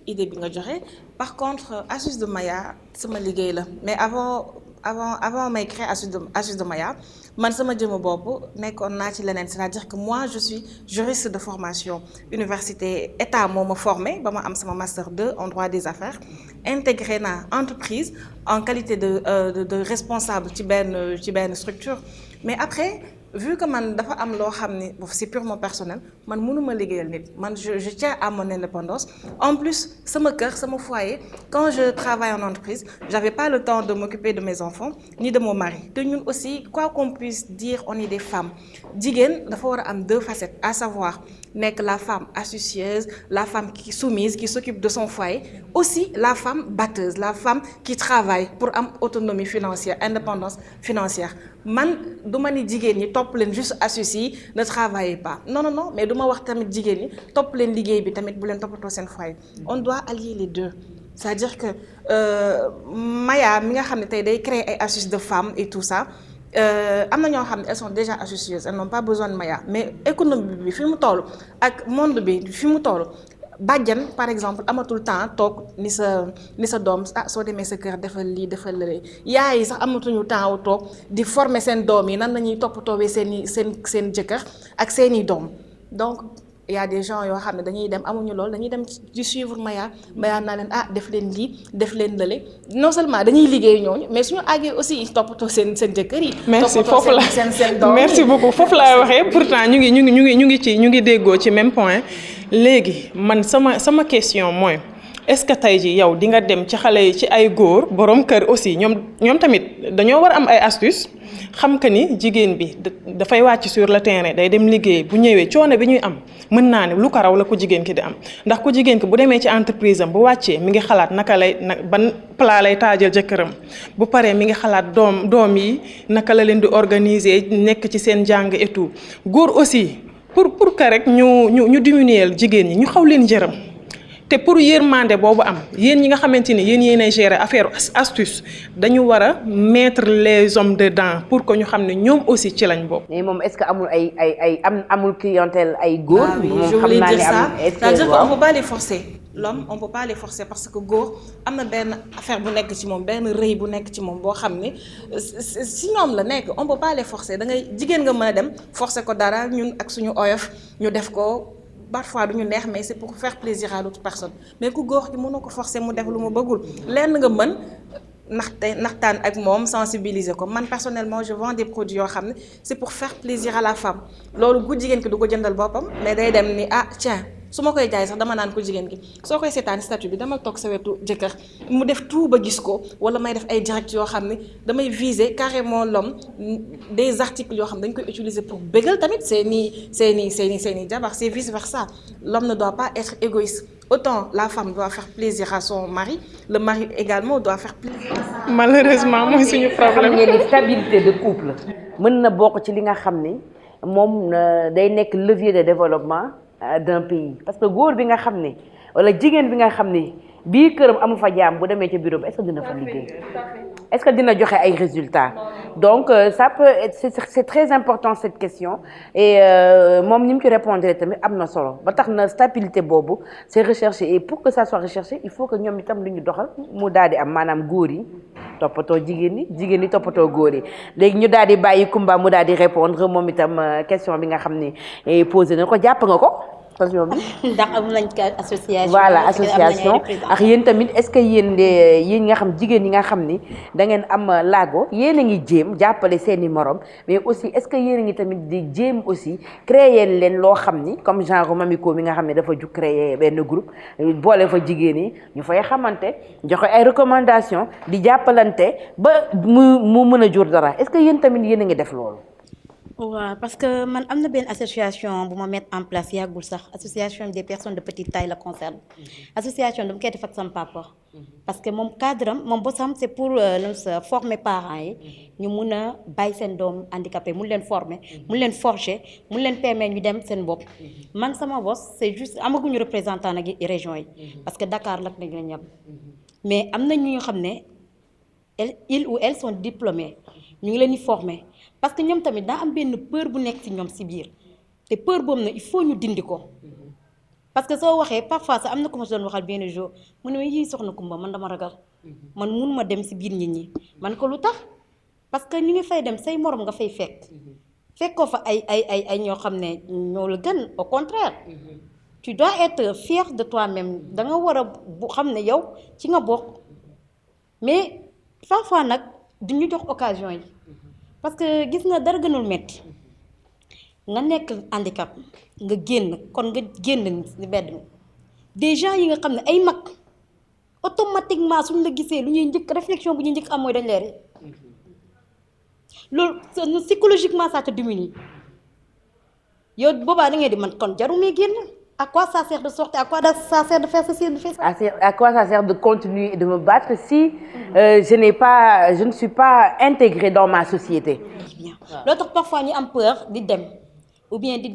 Speaker 2: idée bi nga joxe par contre Astuces de Maya sama liggéey la mais avant may créer Astuces de Maya man sama jëmm bopp nekkoon naa ci leneen c'est-à-dire que moi je suis juriste de formation université état moo ma formé ba ma am sama master 2 en droit des affaires intégré naa entreprise en qualité de responsable ci benn structure mais après vu que man dafa am loo xam ni c'est purement personnel man mënuma liggéeyal nit man je tiens à mon indépendance en plus sama kër sama foyer quand je travaille en entreprise j'avais pas le temps de m'occuper de mes enfants ni de mon mari te ñun aussi quoi qu'on puisse dire on est des femmes jigéen dafa war a am deux facettes à savoir nekk la femme astucieuse la femme qui soumise qui s'occupe de son foyer aussi la femme batteuse la femme qui travaille pour am autonomie financière indépendance financière man du ma ni jigéen ñi topp leen juste astuce yi ne travaillez pas non mais du ma wax tamit jigéen ñi topp leen liggéey bi tamit bu leen toppatoo seen foyer on doit allier les deux c'est-à-dire que Maya mi nga xam ne tey day créer ay astuces de femmes et tout ça am na ñoo xam ne elles sont déjà astucieuses elles n'ont pas besoin de Maya mais économie bi fi mu toll ak monde bi fi mu toll bàjjan par exemple amatul temps toog ni sa doom soo demee sa kër defal lii defal lële yaay yi sax amatuñu temps wu toog di former seen doom yi nan la ñuy toppatoowee seen jëkkër ak seeni doom donc il y a des gens yoo xam ne dañuy dem amuñu lool dañuy dem di suivre Maya naa leen def leen lii def leen lële non seulement dañuy liggéey ñooñu mais suñu àggee aussi toppatoo seen jëkkër yi.
Speaker 6: merci foofu la
Speaker 2: seen doom
Speaker 6: merci beaucoup foofu laa waxee pourtant ñu ngi déggoo ci même point léegi man sama question mooy est-ce que tey ji yow di nga dem ci xale yi ci ay góor borom kër aussi ñoom tamit dañoo war a am ay astuces xam que ni jigéen bi dafay wàcc sur le terrain day dem liggéey bu ñëwee coono bi ñuy am mën naa ne lu ko raw la ko jigéen ki di am ndax ko jigéen ki bu demee ci entreprise am bu wàccee mi ngi xalaat naka lay ban plat lay taajal jëkkëram bu paree mi ngi xalaat doom yi naka la leen di organiser nekk ci seen jàng et tout góor aussi pour que rek ñu diminuer jigéen ñi ñu xaw leen jërëm te pour yërmande boobu am yéen ñi nga xamante ni yéenay gérer affaire astuce dañu war a mettre les hommes dedans pour que ñu xam ne ñoom aussi ci lañ bokk.
Speaker 1: mais moom est-ce que amul amul clientèle ay góor.
Speaker 2: oui
Speaker 1: moom
Speaker 2: je voulais dire ça
Speaker 1: c'est-à-dire
Speaker 2: qu'on peut pas les forcer. L'homme on peut pas les forcer parce que góor am na benn affaire bu nekk ci moom benn rëy bu nekk ci moom boo xam ne si ñoom la nekk on peut pas les forcer da ngay jigéen nga mën a dem forcer ko dara ñun ak suñu oyof ñu def ko. Parfois duñu neex mais c'est pour faire plaisir à l'autre personne mais ku góor gi mënoo ko forcer mu def lu mu bëggul lenn nga mën naxtaan ak moom sensibiliser ko man personnellement je vends des produits yoo xam ne c'est pour faire plaisir à la femme loolu ku jigéen ki du ko jëndal boppam mais day dem ni ah tiens su ma koy jaay sax dama naan ko jigéen gi soo koy seetaan statut bi dama toog sa wetu jëkkër mu def tout ba gis ko wala may def ay direct yoo xam ne damay viser carrément l'homme des articles yoo xam ne dañ koy utiliser pour bégal tamit seeni jabar c'est vice versa l'homme ne doit pas être égoïste autant la femme doit faire plaisir à son mari le mari également doit faire plaisir à sa
Speaker 6: malheureusement mooy suñu problème.
Speaker 1: xam ngeen ni stabilité de couple mën na bokk ci li nga xam ni moom day nekk levier de développement d'un pays parce que góor bi nga xam ne wala jigéen bi nga xam ne bii këram amu fa jaam bu demee ca bureau bi est-ce que dina fa liggéey est-ce que dina joxe ay résultats donc ça peut être c'est très important cette question et moom ni mu ci répondre tamit am na solo ba tax na stabilité boobu c'est recherché et pour que ça soit recherché il faut que ñoom itam lu ñu doxal mu daal di am maanaam góor yi toppatoo jigéen ñi toppatoo góor yi léegi ñu daal di bàyyi Kumba mu daal di répondre moom itam question bi nga xam ne posé na ko jàpp nga ko question bi.
Speaker 3: ndax am nañ ko association.
Speaker 1: voilà association ak yéen tamit est-ce que yéen nga xam jigéen ñi nga xam ni da ngeen am laago yéen a ngi jéem jàppale seeni morom mais aussi est-ce que yéen a ngi tamit di jéem aussi créer leen loo xam ni comme genre Mamiko mi nga xam ne dafa jug créer benn groupe boole fa jigéen ñi ñu fay xamante joxe ay recommandations di jàppalante ba mu mën a jur dara est-ce que yéen tamit yéen a ngi def loolu.
Speaker 3: waaw parce que man am na benn association bu ma mettre en place yàggul sax association des personnes de petite taille la concerne association dama koy def ak sama papa parce que moom cadre am moom bosam c'est pour former parents yi ñu mun a bàyyi seen doom handicapé mun leen former mun leen forger mun leen permettre ñu dem seen bopp man sama bos c'est juste amaguñu représentant nag région yi parce que Dakar lak nañ lañ yem mais am na ñu xam ne ils ou elles sont diplômés ñu ngi leen di former parce que ñoom tamit daa am benn peur bu nekk ci ñoom ci biir te peur boobu nag il faut ñu dindi ko parce que soo waxee parfois sax am na ko ma doon waxal benn jour mu ne ma yii soxna Kumba man dama ragal man munuma dem ci biir nit ñi man ko lu tax parce que ñu ngi fay dem say morom nga fay fekkoo fa ay ñoo xam ne ñoo la gën au contraire tu dois être fier de toi-même da nga war a bu xam ne yow ci nga bokk mais parfois nag duñu jox occasion yi parce que gis nga dara gënul metti nga nekk handicap nga génn kon nga génn ci mbedd mi des gens yi nga xam ne ay mag automatiquement suñ la gisee lu ñuy njëkk réflexion bu ñuy njëkk am mooy dañ leer loolu psychologiquement ça te diminue yow boobaa da ngay di man kon jarumee génn à quoi ça sert de sortir à quoi ça sert de faire ceci de faire ça.
Speaker 1: À quoi ça sert de continuer et de me battre si je ne suis pas intégrée dans ma société.
Speaker 3: bien loolu tax parfois ñu am peur di dem ou bien di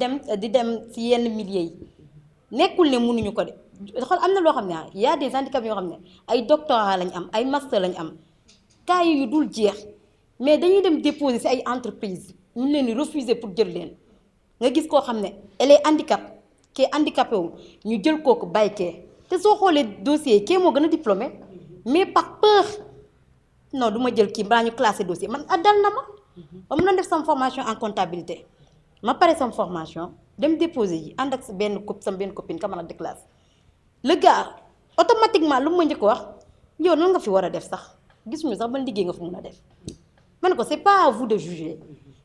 Speaker 3: dem ci yenn milieux yi nekkul ne mënuñu ko de xool am na loo xam ne y a des handicaps yoo xam ne ay doctorat lañ am ay master lañ am cas yu dul jeex mais dañuy dem déposer ci ay entreprises ñu leen di refuser pour jël leen nga gis koo xam ne elle est handicapé wu ñu jël kooku bàyyi kee te soo xoolee dossier yi kee moo gën a diplômé mais par peur non du ma jël kii balaa ñu classé dossier man dal na ma ba mu doon def sama formation en comptabilité ma pare sama formation dem déposer yi ànd ak sama benn copine camarade de classe le gars automatiquement lu ma njëkk wax yow nan nga fi war a def sax gisuñu sax ban liggéey nga fi mun a def ma ne ko c'est pas à vous de juger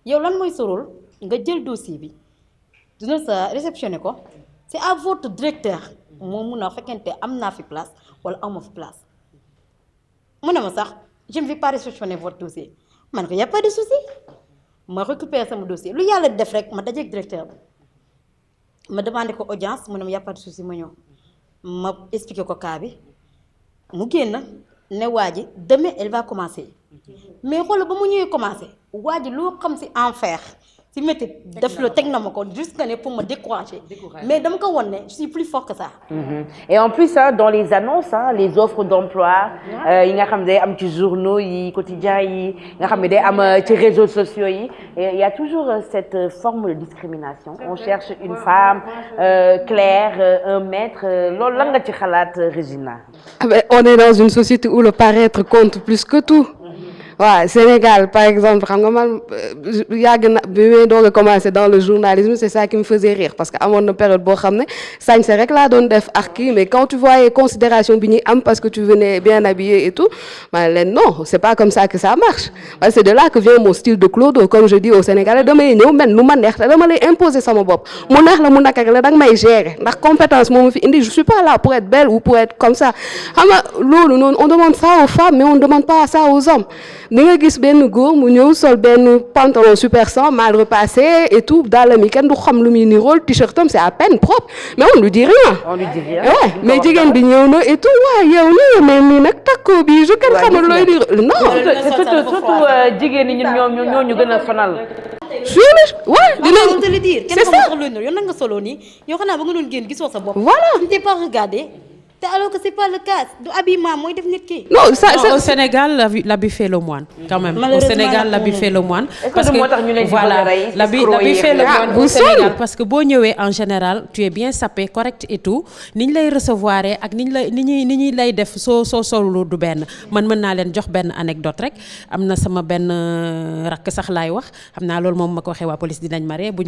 Speaker 3: yow lan mooy sa rôle nga jël dossier bi dina sa réceptionné ko c'est à votre directeur moo mun a fekkente am naa fi place wala amoo fi place mu ne ma sax je ne vais pas réceptionner votre dossier man ko y a pas de souci ma récupérer sama dossier lu yàlla def rek ma dajeeg directeur bi ma demandé ko audience mu ne ma y a pas de souci ma ñëw ma expliqué ko cas bi mu génn ne waa ji demain elle va commencer mais xoolal ba mu ñëwee commencer waa ji loo xam si enfer si métti def la teg na ma ko jusqu'à ne pour me décourager mais dama ko won ne je suis plus fort que ça.
Speaker 1: Et en plus dans les annonces les offres d'emploi yi nga xam ne day am ci journaux yi quotidiens yi nga xam ne day am ci réseaux sociaux yi il y a toujours cette forme de discrimination on cherche une femme claire un maître loolu lan nga ci xalaat Régina.
Speaker 8: On est dans une société où le paraître compte plus que tout. waaw Sénégal par exemple xam nga man yàgg na bi may doog a commencer dans le journalisme c'est ça qui me faisait rire parce que amoon na période boo xam ne sañse rek laa doon def ak kii mais quand tu voyais considération bi ñuy am parce que tu venais bien habillé et tout ma leen non c'est pas comme ça que ça marche parce que c'est de là que vient mon style de clodo comme je dis aux Sénégalais damay ñëw mel nu ma neex te dama lay imposer sama bopp mu neex la mu nakak la danga may gérer ndax compétence moo ma fi indi je suis pas là pour être belle ou pour être comme ça xam nga loolu noonu on demande ça aux femmes mais on ne demande pas ça aux hommes di nga gis benn góor mu ñëw sol benn pantalon super sang mal repassé et tout daal mi kenn du xam lu muy nirool t-shirtam c'est à peine propre mais on lui dit rien.
Speaker 1: On lui dit rien.
Speaker 8: Ouais, mais jigéen bi ñëw na et tout waaw yow nii mais nii nag takko bi je kenn xamul looy nirool non.
Speaker 1: surtout jigéen ñi ñoo ñu gën a sonal.
Speaker 3: dinañ te le dire kenn xamul sax looy nirool yow nag nga solo nii yow xanaa ba nga doon génn gisoo sa bopp.
Speaker 8: voilà
Speaker 3: tu t'es pas regardé. alors que c'est pas le cas du habillement mooy def nit ki.
Speaker 4: non au Sénégal l'habit fait le moine. quand même au Sénégal l'habit fait le moine.
Speaker 1: parce que
Speaker 4: voilà l'habit fait le moine au Sénégal parce que boo ñëwee en général tu es bien sapé correct et tout ni ñu lay recevoir ak ni ñuy lay def soo solu du benn man mën naa leen jox benn anecdote rek am na sama benn rakk sax laay wax xam naa loolu moom ma ko waxee waa police dinañ ma ree bu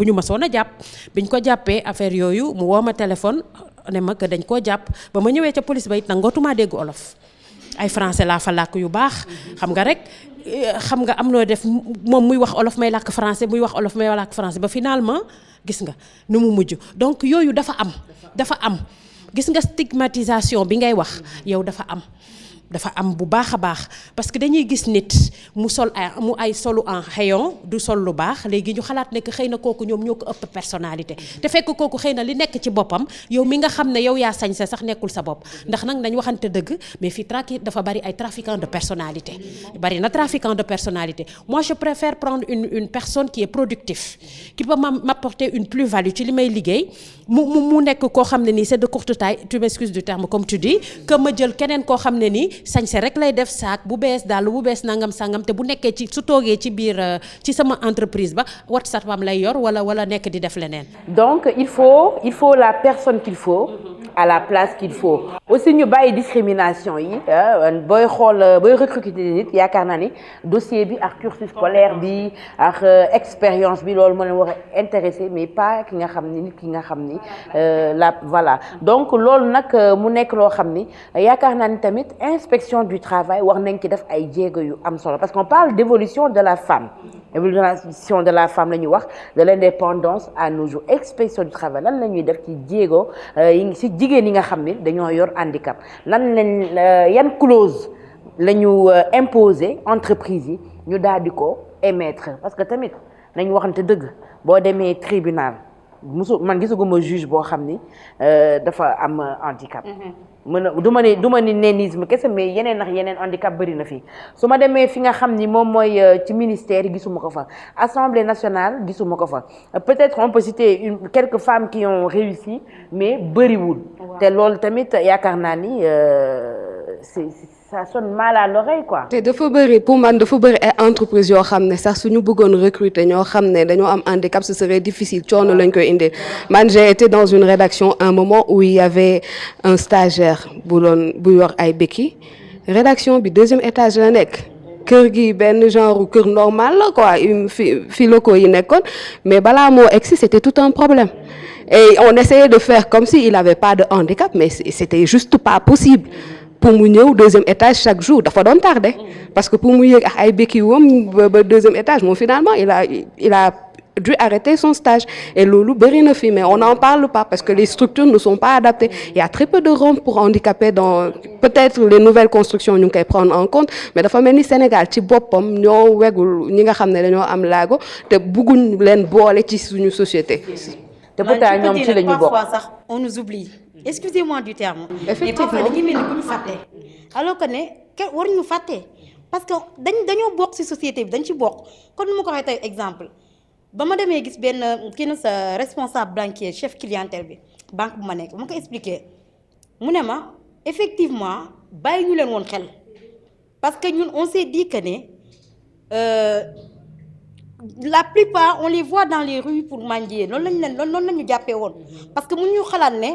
Speaker 4: ñu masoon a jàpp biñ ko jàppee affaire yooyu mu woo ma téléphone. ne ma que dañ koo jàpp ba ma ñëwee ca police ba it nangootuma dégg olof ay français laa fa làkk yu baax xam nga rek xam nga am noo def moom muy wax olof may làkk français muy wax olof may làkk français ba finalement gis nga nu mu mujj donc yooyu dafa am gis nga stigmatisation bi ngay wax yow dafa am bu baax a baax parce que dañuy gis nit mu ay solu en rayon du sol lu baax léegi ñu xalaat ne que xëy na kooku ñoom ñoo ko ëpp personnalité te fekk kooku xëy na li nekk ci boppam yow mi nga xam ne yow yaa sañse sax nekkul sa bopp ndax nag nañ waxante dëgg mais fii dafa bari ay trafiquants de personnalité bari na trafiquant de personnalité moi je préfère prendre une personne qui est productif qui peut m'apporter une plus-value ci li may liggéey mu nekk koo xam ne nii c'est de courte taille tu m'excuses du terme comme tu dis que ma jël keneen koo xam ne nii sañse rek lay def saak bu bees daal bu bees nangam sangam te bu nekkee ci su toogee ci biir ci sama entreprise ba WhatsApp am lay yor wala nekk di def leneen.
Speaker 1: donc il faut la personne qu'il faut à la place qu'il faut aussi ñu bàyyi discrimination yi booy recruter nit yaakaar naa ni dossier bi ak cursus scolaire bi ak expérience bi loolu moo leen war a intéressé mais pas ki nga xam ni nit ki nga xam ni voilà donc loolu nag mu nekk loo xam ni yaakaar naa ni tamit inspection du travail war nañ ci def ay jéego yu am solo parce qu'on parle d'évolution de la femme évolution de la femme la ñuy wax de l'indépendance à nos jours inspection du travail lan la ñuy def ci jéego ci jigéen yi nga xam ni dañoo yor handicap lan lañ yan clause la ñu imposer entreprise yi ñu daal di ko émettre parce que tamit nañ waxante dëgg boo demee tribunal man gisaguma juge boo xam ni dafa am handicap. du ma ni nénisme kese mais yeneen ak yeneen handicap bëri na fii su ma demee fi nga xam ni moom mooy ci ministère yi gisuma ko fa assemblée nationale gisuma ko fa peut-être on peut citer quelques femmes qui ont réussi mais bëriwul te loolu tamit yaakaar naa ni ça sonne mal à l'oreille quoi.
Speaker 8: te dafa bëri pour man dafa bëri ay entreprises yoo xam ne sax suñu bëggoon recruter ñoo xam ne dañoo am handicap ce serait difficile coono lañ koy indee man j'ai été dans une rédaction un moment où il y avait un stagiaire bu yor ay béquilles rédaction bi 2e étage la nekk kër gi benn genre kër normal la quoi fi locaux yi nekkoon mais balaa moo egsi c'était tout un problème et on essayait de faire comme si il avait pas de handicap mais c'était juste pas possible. pour mu ñëw 2e étage chaque jour dafa doon tardé parce que pour mu yéeg ak ay béquilles wam ba 2e étage moom finalement il a dû arrêter son stage et loolu bëri na fi mais on n'en parle pas parce que les structures ne sont pas adaptées. Il y a très peu de rampes pour handicapés dans peut-être les nouvelles constructions ñu ngi koy prendre en compte mais dafa mel ni Sénégal ci boppam ñoo wegul ñi nga xam ne dañoo am laago te bëgguñ leen boole ci suñu société.
Speaker 1: te pourtant ñoom ci la ñu bokk
Speaker 3: parfois sax on nous oublie excusez-moi du terme.
Speaker 8: Effectivement.
Speaker 3: mais parfois dañuy mel ni bu ñu fàttee alors que ne kenn waruñu fàttee parce que dañoo bokk ci société bi dañ ci bokk kon nu ma ko waxee tey exemple ba ma demee gis benn kii na sa responsable banquier chef clientèle bi banque bu ma nekk ba ma ko expliqué mu ne ma effectivement bàyyi ñu leen woon xel parce que ñun on s'est dit que ne la plupart on les voit dans les rues pour mendier loolu lañ ñu jàppee woon parce que mu ñu xalaat ne.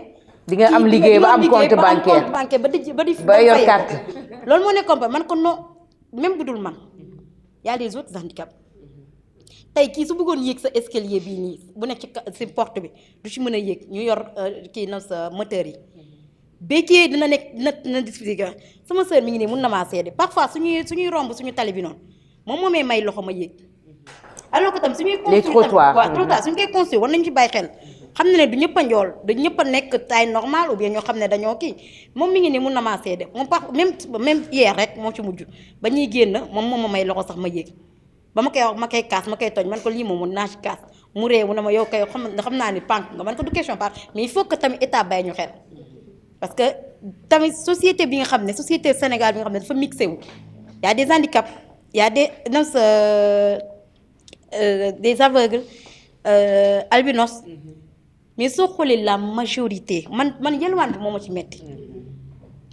Speaker 1: di nga am liggéey ba am compte bancaire ba yor carte.
Speaker 3: loolu moo nekkoon ba man ko non même bu dul man y a les autres handicaps tey kii su bëggoon yéeg sa escalier bii nii bu nekk ci porte bi du ci mën a yéeg ñu yor kii na sa moteur yi béykee dina displiqué sama sœur mi ngi nii mun na maa seede parfois suñuy romb suñu tali bi noonu moom moomee may loxo ma yéeg alors que tam suñuy construire
Speaker 1: trottoirs
Speaker 3: waaw trottoir suñu koy construire war nañu ci bàyyi xel xam ne du ñëpp a njool du ñëpp a nekk taille normale ou bien ñoo xam ne dañoo kii moom mi ngi nii mun na maa seede moom par même hier rek moo ci mujj ba ñuy génn moom ma may loxo sax ma yéeg ba ma koy wax ma koy kaas ma koy tooñ man ko lii moom mun naa ci kaas mu réew mu ne ma yow kay xam naa ni pànk nga man ko du question par mais il faut que tamit état bàyyi ñu xel parce que tamit société bi nga xam ne société Sénégal bi nga xam ne dafa mixé wu y a des handicaps y a des aveugles albinos mais soo xoolee la majorité man yelwaan bi moo ma ci metti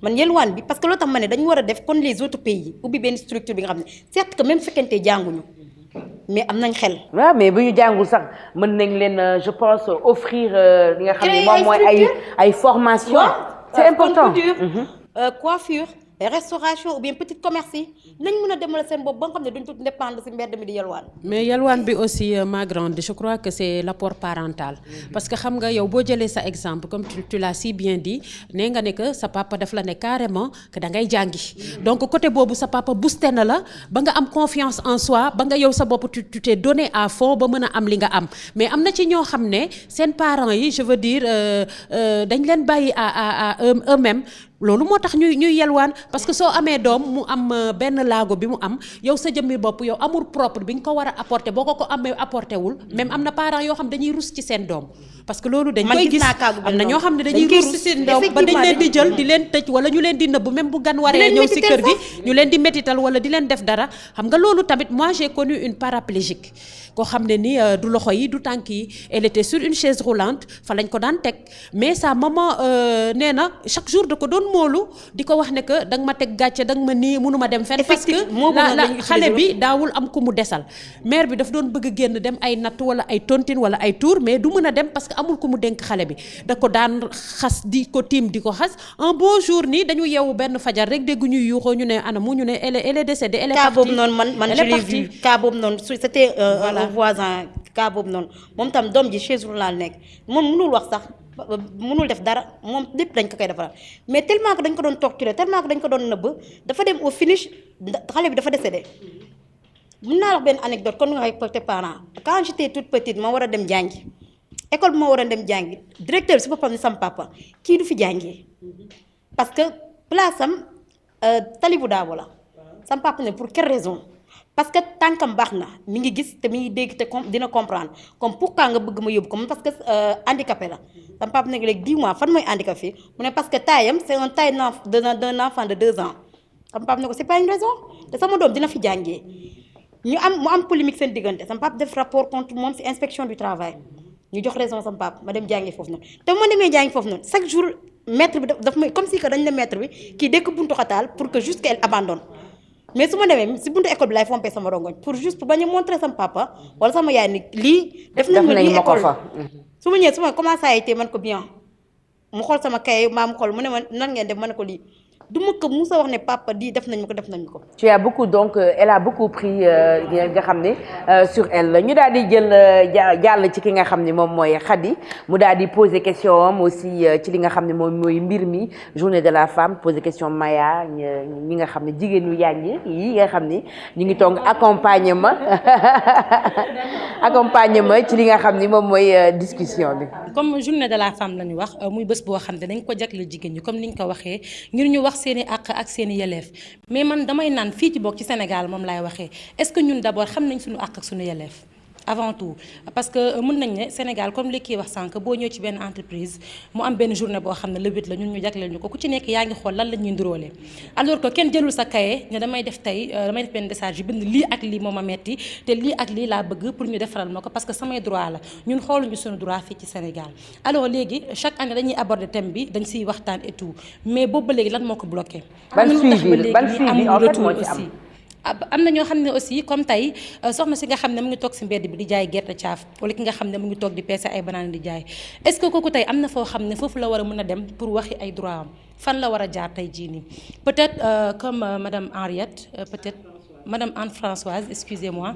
Speaker 3: man yelwaan bi parce que loo tax ma ne dañu war a def kon les autres pays ubbi benn structure bi nga xam ne certes que même fekkente jànguñu mais am nañ xel.
Speaker 1: waaw mais bu ñu jàngul sax mën nañ leen je pense offrir li nga xam ne moom mooy ay formation c'est important
Speaker 3: coiffure restauration ou bien petite commerce yi nañ mën a demal seen bopp ba nga xam ne duñ tout dépendre ci mbedd mi di yalwaan.
Speaker 4: mais yalwaan bi aussi ma grande je crois que c'est l'apport parental parce que xam nga yow boo jëlee sa exemple comme tu l'as si bien dit nee nga ne que sa papa daf la ne carrément que da ngay jàngi donc côté boobu sa papa boosté na la ba nga am confiance en soi ba nga yow sa bopp tu t'es donné à fond ba mën a am li nga am mais am na ci ñoo xam ne seen parents yi je veux dire dañ leen bàyyi à eux-mêmes. loolu moo tax ñuy yelwaan parce que soo amee doom mu am benn laago bi mu am yow sa jëmmi bopp yow amour propre bi nga ko war a apporter boo ko amee apporter wul même am na parents yoo xam dañuy rus ci seen doom parce que loolu dañ koy gis am na ñoo xam ne dañuy rus ci seen doom ba dañ leen di jël di leen tëj wala ñu leen di nëbb même bu gan waree ñëw ci kër gi ñu leen di métital wala di leen def dara xam nga loolu tamit moi j'ai connu une paraplégique koo xam ne ni du loxo yi du tànk yi elle était sur une chaise roulante fa lañ ko daan teg mais sa maman nee na chaque jour da ko doon moolu di ko wax ne que danga ma teg gàcce danga ma nii mënuma dem fenn parce que la xale bi daawul am ku mu desal mère bi daf doon bëgg a génn dem ay natt wala ay tontine wala ay tour mais du mën a dem parce que amul ku mu dénk xale bi da ko daan xas di ko tiim di ko xas un beau jour nii dañu yeewu benn fajar rek dégg ñuy yuuxoo ñu ne anamu ñu ne elle est décédée elle est partie.
Speaker 3: cas boobu noonu man je l'ai vu cas boobu noonu c'était un voisin cas boobu noonu moom tam doom ji chaise roulante nekk moom mënul wax sax mënul def dara moom lépp dañ ko koy defaral mais tellement que dañ ko doon torturer tellement que dañ ko doon nëbb dafa dem au finish xale bi dafa décédé. mën naa wax benn anecdote kon nga xam tes parents quand j'étais toute petite ma war a dem jàngi école bi ma war a dem jàngi directeur bi si boppam ni sama papa kii du fi jàngee parce que place am Talibou Dabo la sama papa ne pour quelle raison. parce que tànkam baax na mi ngi gis te mi ngi dégg te dina comprendre comme pourquoi nga bëgg ma yóbbu ko parce que handicapé la sama papa nag léegi 10 mois fan mooy handicapé mu ne parce que taayam c'est un taille d'un enfant de 2 ans sama papa ne ko c'est pas une raison te sama doom dina fi jàngee mu am polémique seen diggante sama papa def rapport contre moom ci inspection du travail ñu jox raison sama papa ma dem jàngee foofu noonu te ma demee jàngi foofu noonu chaque jour maître bi daf may comme si que dañ ne maître bi kii dëkk buntu xataal pour que juste qu'elle abandonne mais su ma demee si buntu école bi laay fompee sama rongoñ pour juste pour bañ a montrer sama papa wala sama yaay ni lii def nañ ma lii école su ma ñëwee su ma comment ça a été man ko bien mu xool sama cahier maa mu xool mu ne ma nan ngeen def ma ne ko lii du ma ko musa wax ne papa di def nañ ko.
Speaker 1: tu as beaucoup donc elle a beaucoup pris nga xam ne sur elle ñu daal di jël jàll ci ki nga xam ne moom mooy Khady mu daal di poser question am aussi ci li nga xam ne moom mooy mbir mi journée de la femme poser question Maya ñi nga xam ne jigéen ñu yànji yi nga xam ni ñu ngi toog accompagnement ci li nga xam ni moom mooy discussion bi.
Speaker 5: comme journée de la femme la ñu wax muy bés boo xam ne dañ ko jagleel jigéen ñi comme ni ñu ko waxee ngir ñu wax seen i àq ak seen i yelleef mais man damay naan fii ci bokk ci Sénégal moom laay waxee est-ce que ñun d'abord xam nañ suñu àq ak suñu yelleef avant tout parce que mën nañ ne Sénégal comme li kii wax sànq boo ñëw ci benn entreprise mu am benn journée boo xam ne le 8 la ñun ñu jagleel ñu ko ku ci nekk yaa ngi xool lan la ñuy nduróole alors que kenn jëlul sa cahier ne damay def benn message yu bind lii ak lii moo ma metti te lii ak lii laa bëgg pour ñu defaral ma ko parce que samay droit la ñun xooluñu suñu droit fii ci Sénégal alors léegi chaque année dañuy aborder thème bi dañ siy waxtaan et tout mais boobu ba léegi lan moo ko bloqué
Speaker 1: ban suivi en fait moo ci am
Speaker 5: am na ñoo xam ne aussi comme tey soxna si nga xam ne mu ngi toog si mbedd bi di jaay gerte caaf wala ki nga xam ne mu ngi toog di peese ay banaan di jaay est-ce que kooku tey am na foo xam ne foofu la war a mën a dem pour waxi ay droit am fan la war a jaar tey jii nii peut-être comme madame Henriette peut-être madame Anne-Françoise excusez-moi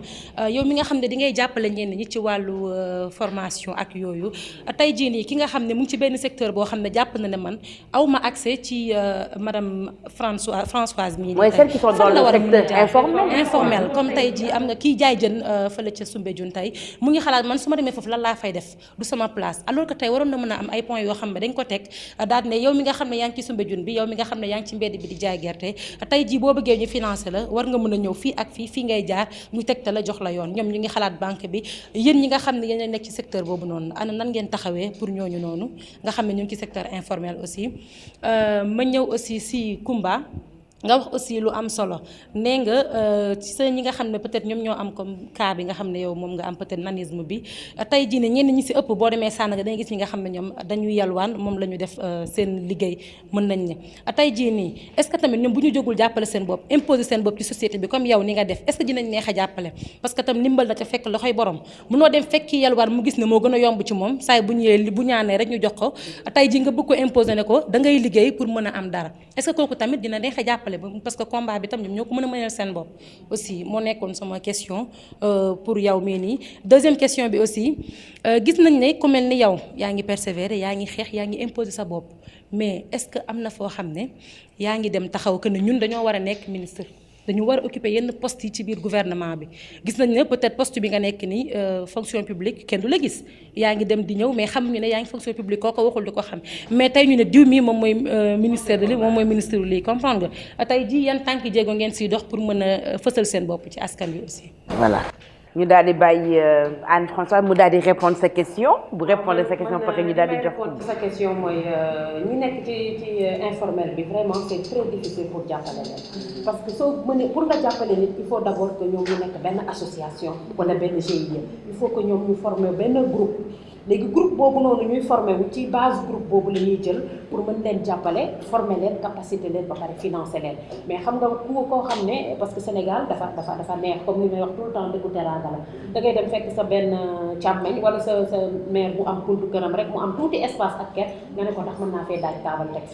Speaker 5: yow mi nga xam ne di ngay jàppale ñenn ñi ci wàllu formation ak yooyu tey jii nii ki nga xam ne mu ngi ci benn secteur boo xam ne jàpp na ne man aw ma accès ci madame Françoise mii.
Speaker 1: mooy celles qui sont dans le secteur
Speaker 5: informel comme tey jii am nga kii jaay jën fële ca Soumbédioune tey mu ngi xalaat man su ma demee foofu lan laa fay def du sama place alors que tey waroon na mën a am ay points yoo xam ne dañ ko teg daal ne yow mi nga xam ne yaa ngi ci Soumbédioune bi yow mi nga xam ne yaa ngi ci mbedd bi di jaay gerte tey jii boo bëggee ñu financer la war nga mën a ñëw fii ak fii ngay jaar ñu tegte la jox la yoon ñoom ñu ngi xalaat banque bi yéen ñi nga xam ne yéen nekk ci secteur boobu noonu ana nan ngeen taxawee pour ñooñu noonu nga xam ne ñu ngi ci secteur informel aussi ma ñëw aussi si Kumba nga wax aussi lu am solo nee nga ci sa ñi nga xam ne peut-être ñoom ñoo am comme cas bi nga xam ne yow moom nga am peut-être nanisme bi tey jii ne ñenn ñi ci ëpp boo demee Sandaga dangay gis ñi nga xam ne ñoom dañuy yalwaan moom la ñu def seen liggéey mën nañ ne tey jii nii est-ce que tamit ñoom bu ñu jógul jàppale seen bopp imposer seen bopp ci société bi comme yow ni nga def est-ce que dinañ neex a jàppale parce que tam ndimbal na ca fekk loxoy borom munoo dem fekki yalwaan mu gis ne moo gën a yomb ci moom saay bu ñëwee bu ñaanee rek ñu jox ko tey jii nga bëgg ko imposer ne ko da ngay liggéey pour mën a am dara est-ce que kooku tamit dina neex a jàppale parce que combat bi tam ñoom ñoo ko mën a mënal seen bopp aussi moo nekkoon sama question pour yow mii nii deuxième question bi aussi gis nañ ne ku mel ni yow yaa ngi persévérer yaa ngi xeex yaa ngi imposer sa bopp mais est-ce que am na foo xam ne yaa ngi dem taxaw que ne ñun dañoo war a nekk ministre dañu war a occuper yenn poste yi ci biir gouvernement bi gis nañ ne peut-être poste bi nga nekk nii fonction publique kenn du la gis yaa ngi dem di ñëw mais xamuñu ne yaa ngi fonction publique koo ko waxul di ko xam mais tey ñu ne diw mii moom mooy ministère de lii moom mooy ministre de lii comprendre nga tey ji yan tànki jéego ngeen siy dox pour mën a fësal seen bopp ci askan wi aussi.
Speaker 1: voilà ñu daal di bàyyi Anne-Françoise mu daal di répondre sa question bu répondre sa question parce que ñu daal di jox.
Speaker 4: sa question mooy ñi nekk ci informel bi vraiment c'est très difficile pour jàppale leen parce que soo mënee pour nga jàppale nit il faut d'abord que ñoom ñu nekk benn association wala benn GIE il faut que ñoom ñu former benn groupe. léegi groupe boobu noonu ñuy formé wu ci base groupe boobu la ñuy jël pour mën leen jàppale former leen capacité leen ba pare financer leen mais xam nga ku koo xam ne parce que Sénégal dafa neex comme li may wax tout le temps dëggu teraanga la da ngay dem fekk sa benn càmmeñ wala sa mère bu am buntu këram rek mu am tuuti espace ak kër nga ne ko ndax mën naa fee daaj taabal teg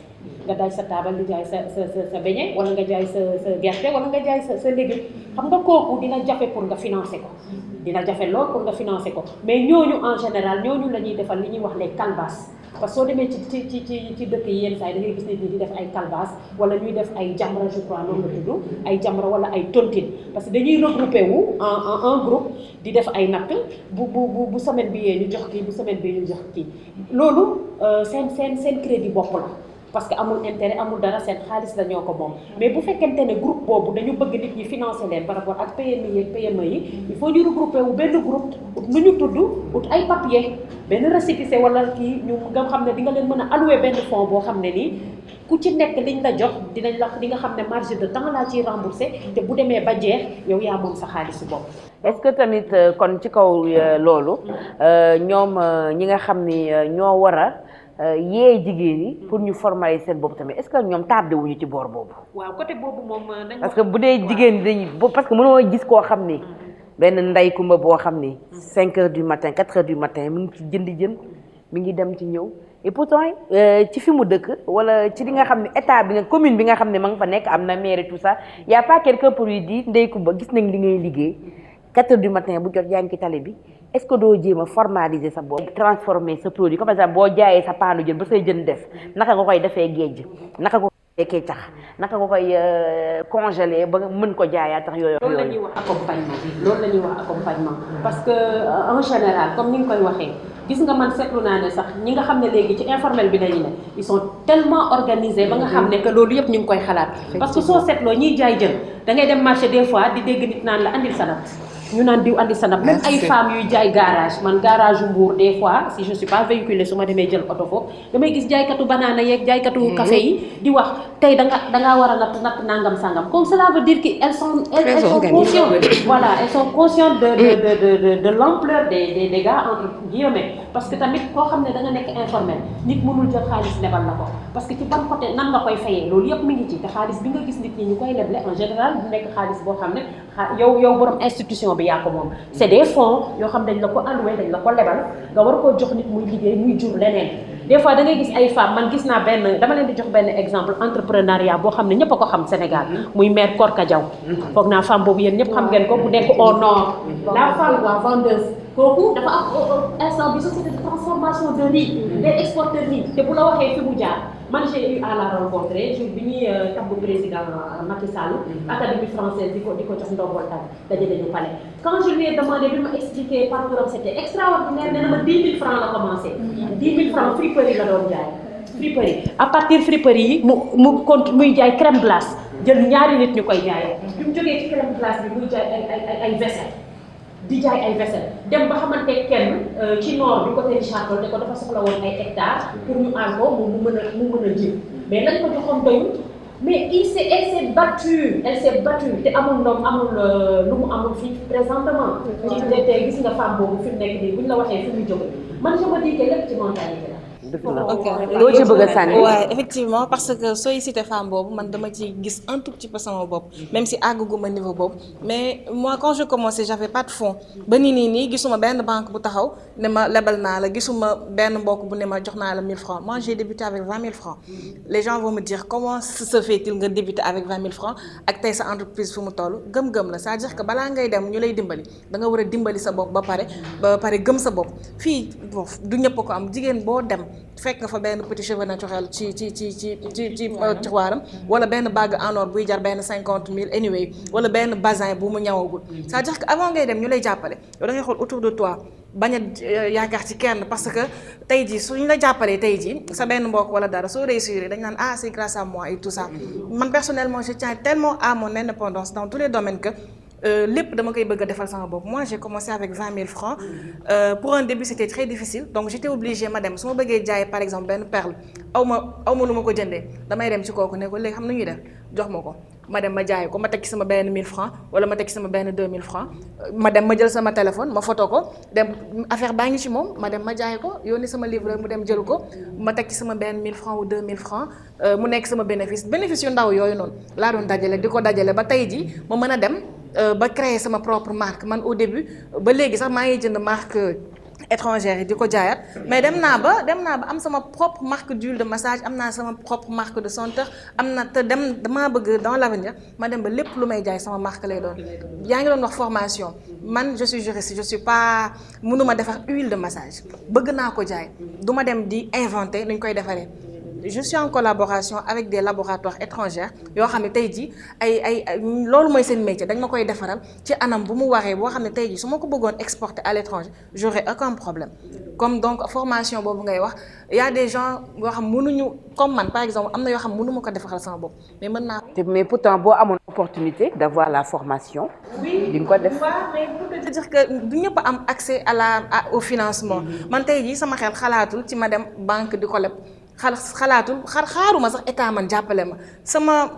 Speaker 4: nga daaj sa taabal di jaay sa beñe wala nga jaay sa gerte wala nga jaay sa légume xam nga kooku dina jafe pour nga financer ko dina jafe lool pour nga financer ko mais ñooñu en général ñooñu la ñuy defal li ñuy wax les calebasses parce que soo demee ci dëkk yi yenn saa yi da ngay gis nit ñi di def ay calebasses wala ñuy def ay jamra je crois noonu la tudd ay jamra wala ay tontine parce que dañuy regrouper wu en groupe di def ay natt bu semaine bi yee ñu jox kii bu semaine bi ñu jox kii loolu seen crédit bopp la parce que amul intérêt amul dara seen xaalis la ñoo ko moom mais bu fekkente ne groupe boobu dañu bëgg nit ñi financer leen par rapport ak PMI yi ak PME yi il faut ñu regrouper wu benn groupe lu ñu tudd ut ay papier benn récépissé wala kii ñu nga xam ne di nga leen mën a allouer benn fonds boo xam ne nii ku ci nekk liñ la jox dinañ la di nga xam ne marge de temps laa ciy rembourser te bu demee ba jeex yow yaa moom sa xaalisu bopp.
Speaker 1: est-ce que tamit kon ci kaw loolu ñoom ñi nga xam ni ñoo war a yee jigéen yi pour ñu formaliser seen bopp tamit est-ce que ñoom tardé wuñu ci boor boobu.
Speaker 4: waaw côté boobu moom
Speaker 1: parce que bu dee jigéen dañuy parce que mënoo gis koo xam ni benn ndey kumba boo xam ni 5 heures du matin 4 heures du matin mi ngi ci jënd jën mi ngi dem ci ñëw et pourtant ci fi mu dëkk wala ci li nga xam ne état bi nga commune bi nga xam ne ma nga fa nekk am na maire et tout ça y a pas quelqu'un pour lui dire Ndeye Coumba gis nañ li ngay liggéey 4 heures du matin bu jot yaa ngi ci tali bi est-ce que doo jéem a formaliser sa bopp transformer sa produit comme par exemple boo jaayee sa paanu jën ba say jën def naka nga koy defee géej naka nga koy defee tax naka nga koy congeler ba mën ko jaayaa tax yooyu.
Speaker 4: loolu la ñuy wax accompagnement bi loolu la ñuy wax accompagnement parce que en général comme ni nga koy waxee gis nga man seetlu naa ne sax ñi nga xam ne léegi ci informel bi nañu ne ils sont tellement organisés ba nga xam ne que loolu yëpp ñu ngi koy xalaat parce que soo seetloo ñiy jaay jën da ngay dem marché des fois di dégg nit naan la andil sanat ñu naan diw andi sanab même ay femmes yuy jaay garage man garage Mbour des fois si je suis pas véhiculée su ma demee jël oto foofu damay gis jaaykatu banaana yeeg jaaykatu café yi di wax tey dangaa war a natt nangam sangam comme cela veut dire que elles sont conscientes voilà elles sont conscientes de l'ampleur des dégâts entre guillemets parce que tamit koo xam ne da nga nekk informel nit mënul jël xaalis lebal la ko parce que ci ban côté nan nga koy fayee loolu yëpp mi ngi ci te xaalis bi nga gis nit ñi ñu koy leble en général du nekk xaalis boo xam ne yow borom institution bi yaa ko moom c'est des fonds yoo xam dañ la ko alloué dañ la ko lebal nga war koo jox nit muy liggéey muy jur leneen des fois da ngay gis ay femmes man gis naa benn dama leen di jox benn exemple entrepreneuriat boo xam ne ñëpp a ko xam Sénégal muy mère Korka Diaw foog naa femme boobu yéen ñëpp xam ngeen ko bu nekk au nord la femme la vendeuse kooku dafa am instant bi société de transformation de riz des exporteurs riz te bu la waxee fi mu jaar man j'ai eu à la rencontrer jour bi ñuy tabbu président Macky Sall académie française di ko jox ndombol tànk daje nañu palais quand je lui ai demandé bi ma expliqué parcours am c'était extraordinaire nee na ma 10 000 francs la commencé 10 000 francs friperie la doon jaay friperie à partir friperie yi muy jaay crème glace jël ñaari nit ñu koy jaayee bi mu jógee ci crème glace bi muy jaay ay vaisselle di jaay ay vaisselle dem ba xamante kenn ci nord bi côté Richard Toll te ko dafa soxla woon ay hectares pour ñu aar ko mu mën a ji mais lañ ko joxoon doyul mais elle s'est battue te amul ndoom amul lu mu amul fii présentement ci te gis nga femme boobu fi mu nekk nii buñ la waxee fi mu jóge man je me dis que lépp ci mentalité la.
Speaker 1: loo ci bëgg a sànni.
Speaker 2: Ouais, effectivement parce que sooy cité femme boobu man dama ci gis un tout petit peu sama bopp même si àgguma niveau boobu mais moi quand je commençais j'avais pas de fonds ba nii gisuma benn banque bu taxaw ne ma lebal naa la gisuma benn mbokk bu ne ma jox naa la 1000 francs moi j'ai débuté avec 20 000 francs les gens vont me dire comment se fait-il nga débuter avec 20 000 francs ak tey sa entreprise fu mu toll gëm-gëm la c'est-à-dire que balaa ngay dem ñu lay dimbali da nga war a dimbali sa bopp ba pare gëm sa bopp fii du ñëpp ko am jigéen boo dem fekk nga fa benn petit cheveu naturel ci tiroiram wala benn bague en or buy jar benn 50 000 anyway wala benn bazin bu mu ñawagul c'est-à-dire que avant ngay dem ñu lay jàppale yow da ngay xool autour de toi bañ a yaakaar ci kenn parce que tey jii suñu la jàppalee tey jii sa benn mbokk wala dara soo réussir dañ naan ah c'est grâce à moi et tout ça man personnellement je tiens tellement à mon indépendance dans tous les domaines que lépp dama koy bëgg a defal sama bopp moi j'ai commencé avec 20 000 francs pour un début c'était très difficile donc j'étais obligée ma dem su ma bëggee jaay par exemple benn perle aw ma lu ma ko jëndee damay dem ci kooku ne ko léegi xam na ñuy def jox ma ko ma dem ma jaay ko ma teg ci sama benn 1000 francs wala ma teg ci sama benn 2000 francs ma dem ma jël sama téléphone ma photo ko dem affaire baa ngi ci moom ma dem ma jaay ko yónni sama livreur mu dem jël ko ma teg ci sama benn 1000 francs ou 2000 francs mu nekk sama bénéfice yu ndaw yooyu noonu laa doon dajale di ko dajale ba tey ji ma mën a dem ba créer sama propre marque man au début ba léegi sax maa ngi jënd marque étrangère yi di ko jaayaat mais dem naa ba am sama propre marque d'huile de massage am naa sama propre marque de senteur am na te damaa bëgg dans l'avenir ma dem ba lépp lu may jaay sama marque lay doon yaa ngi doon wax formation man je suis juriste je suis pas mënuma defar huile de massage bëgg naa ko jaay du ma dem di inventer nuñ koy defaree je suis en collaboration avec des laboratoires étrangers yoo xam ne tey jii ay loolu mooy seen métier dañ ma koy defaral ci anam bu mu waree boo xam ne tey jii su ma ko bëggoon exporter à l'étranger j'aurais aucun problème comme donc formation boobu ngay wax y a des gens yoo xam mënuñu comme man par exemple am na yoo xam mënuma ko defaral sama bopp mais mën naa.
Speaker 1: mais pourtant boo amoon opportunité d'avoir la formation.
Speaker 2: oui
Speaker 1: di nga ko def.
Speaker 2: mais pour te dire que du ñëpp am accès au financement man tey jii sama xel xalaatul ci ma dem banque di ko leb xaaruma sax état man jàppale ma sama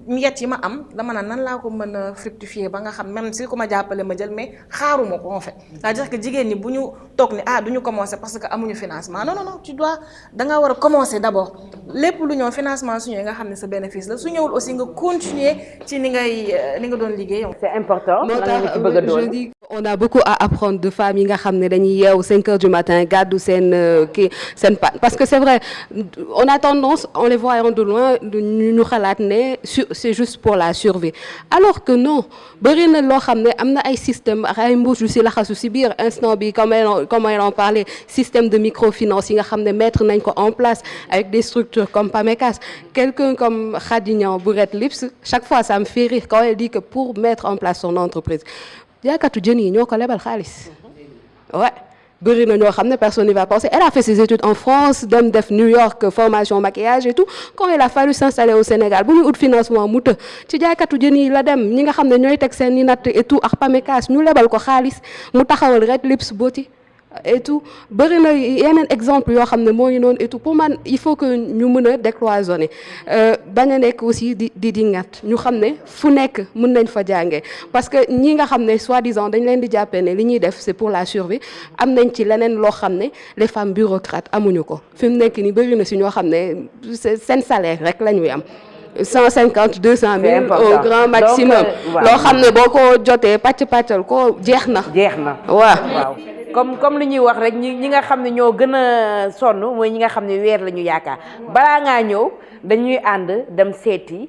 Speaker 2: miette yi ma am dama naan nan laa ko mën a fructifier ba nga xam même si ku ma jàppale ma jël mais xaaruma ko en fait c'est-à-dire que jigéen ñi bu ñu toog ni duñu commencer parce que amuñu financement non tu dois da nga war a commencer d'abord lépp lu ñëw financement su ñëwee nga xam ne sa bénéfice la su ñëwul aussi nga continuer ci ni nga doon liggéey.
Speaker 1: c'est important.
Speaker 8: Je dis on a beaucoup à apprendre de femmes yi nga xam ne dañuy yeewu 5 heures du matin gàddu seen parce que c'est vrai on a tendance on les voit de loin ñu xalaat ne c'est juste pour la survie alors que non bëri na loo xam ne am na ay système ay mbuus yu si laxasu si biir instant bi comme elle en parlait système de microfinance yi nga xam ne mettre nañ ko en place avec des structures comme PAMECAS quelqu'un comme Khady Niang bu Red Lips chaque fois ça me fait rire quand elle dit que pour mettre en place son entreprise jaaykatu jën yi ñoo ko lebal xaalis ouais bëri na ñoo xam ne personne n'y va penser elle a fait ses études en France dem def New York formation maquillage et tout quand il a fallu s'installer au Sénégal bu ñu ut financement mu të ci jaaykatu jën yi la dem ñi nga xam ne ñooy teg seen i natt et tout ak PAMECAS ñu lebal ko xaalis mu taxawal Red Lips Beauty et tout bëri na yeneen exemple yoo xam ne moo ngi noonu et tout pour man il faut que ñu mën a décloisonner bañ a nekk aussi di ngat ñu xam ne fu nekk mën nañ fa jàngee parce que ñi nga xam ne soi-disant dañ leen di jàppee ne li ñuy def c'est pour la survie am nañ ci leneen loo xam ne les femmes bureaucrates amuñu ko fi mu nekk ni bëri na si ñoo xam ne seen salaire rek la ñuy am 150 200 000 au grand maximum loo xam ne boo ko jotee pàccal ko jeex na waaw
Speaker 1: comme li ñuy wax rek ñi nga xam ne ñoo gën a sonn mooy ñi nga xam ne weer la ñu yaakaar balaa ngaa ñëw dañuy ànd dem seeti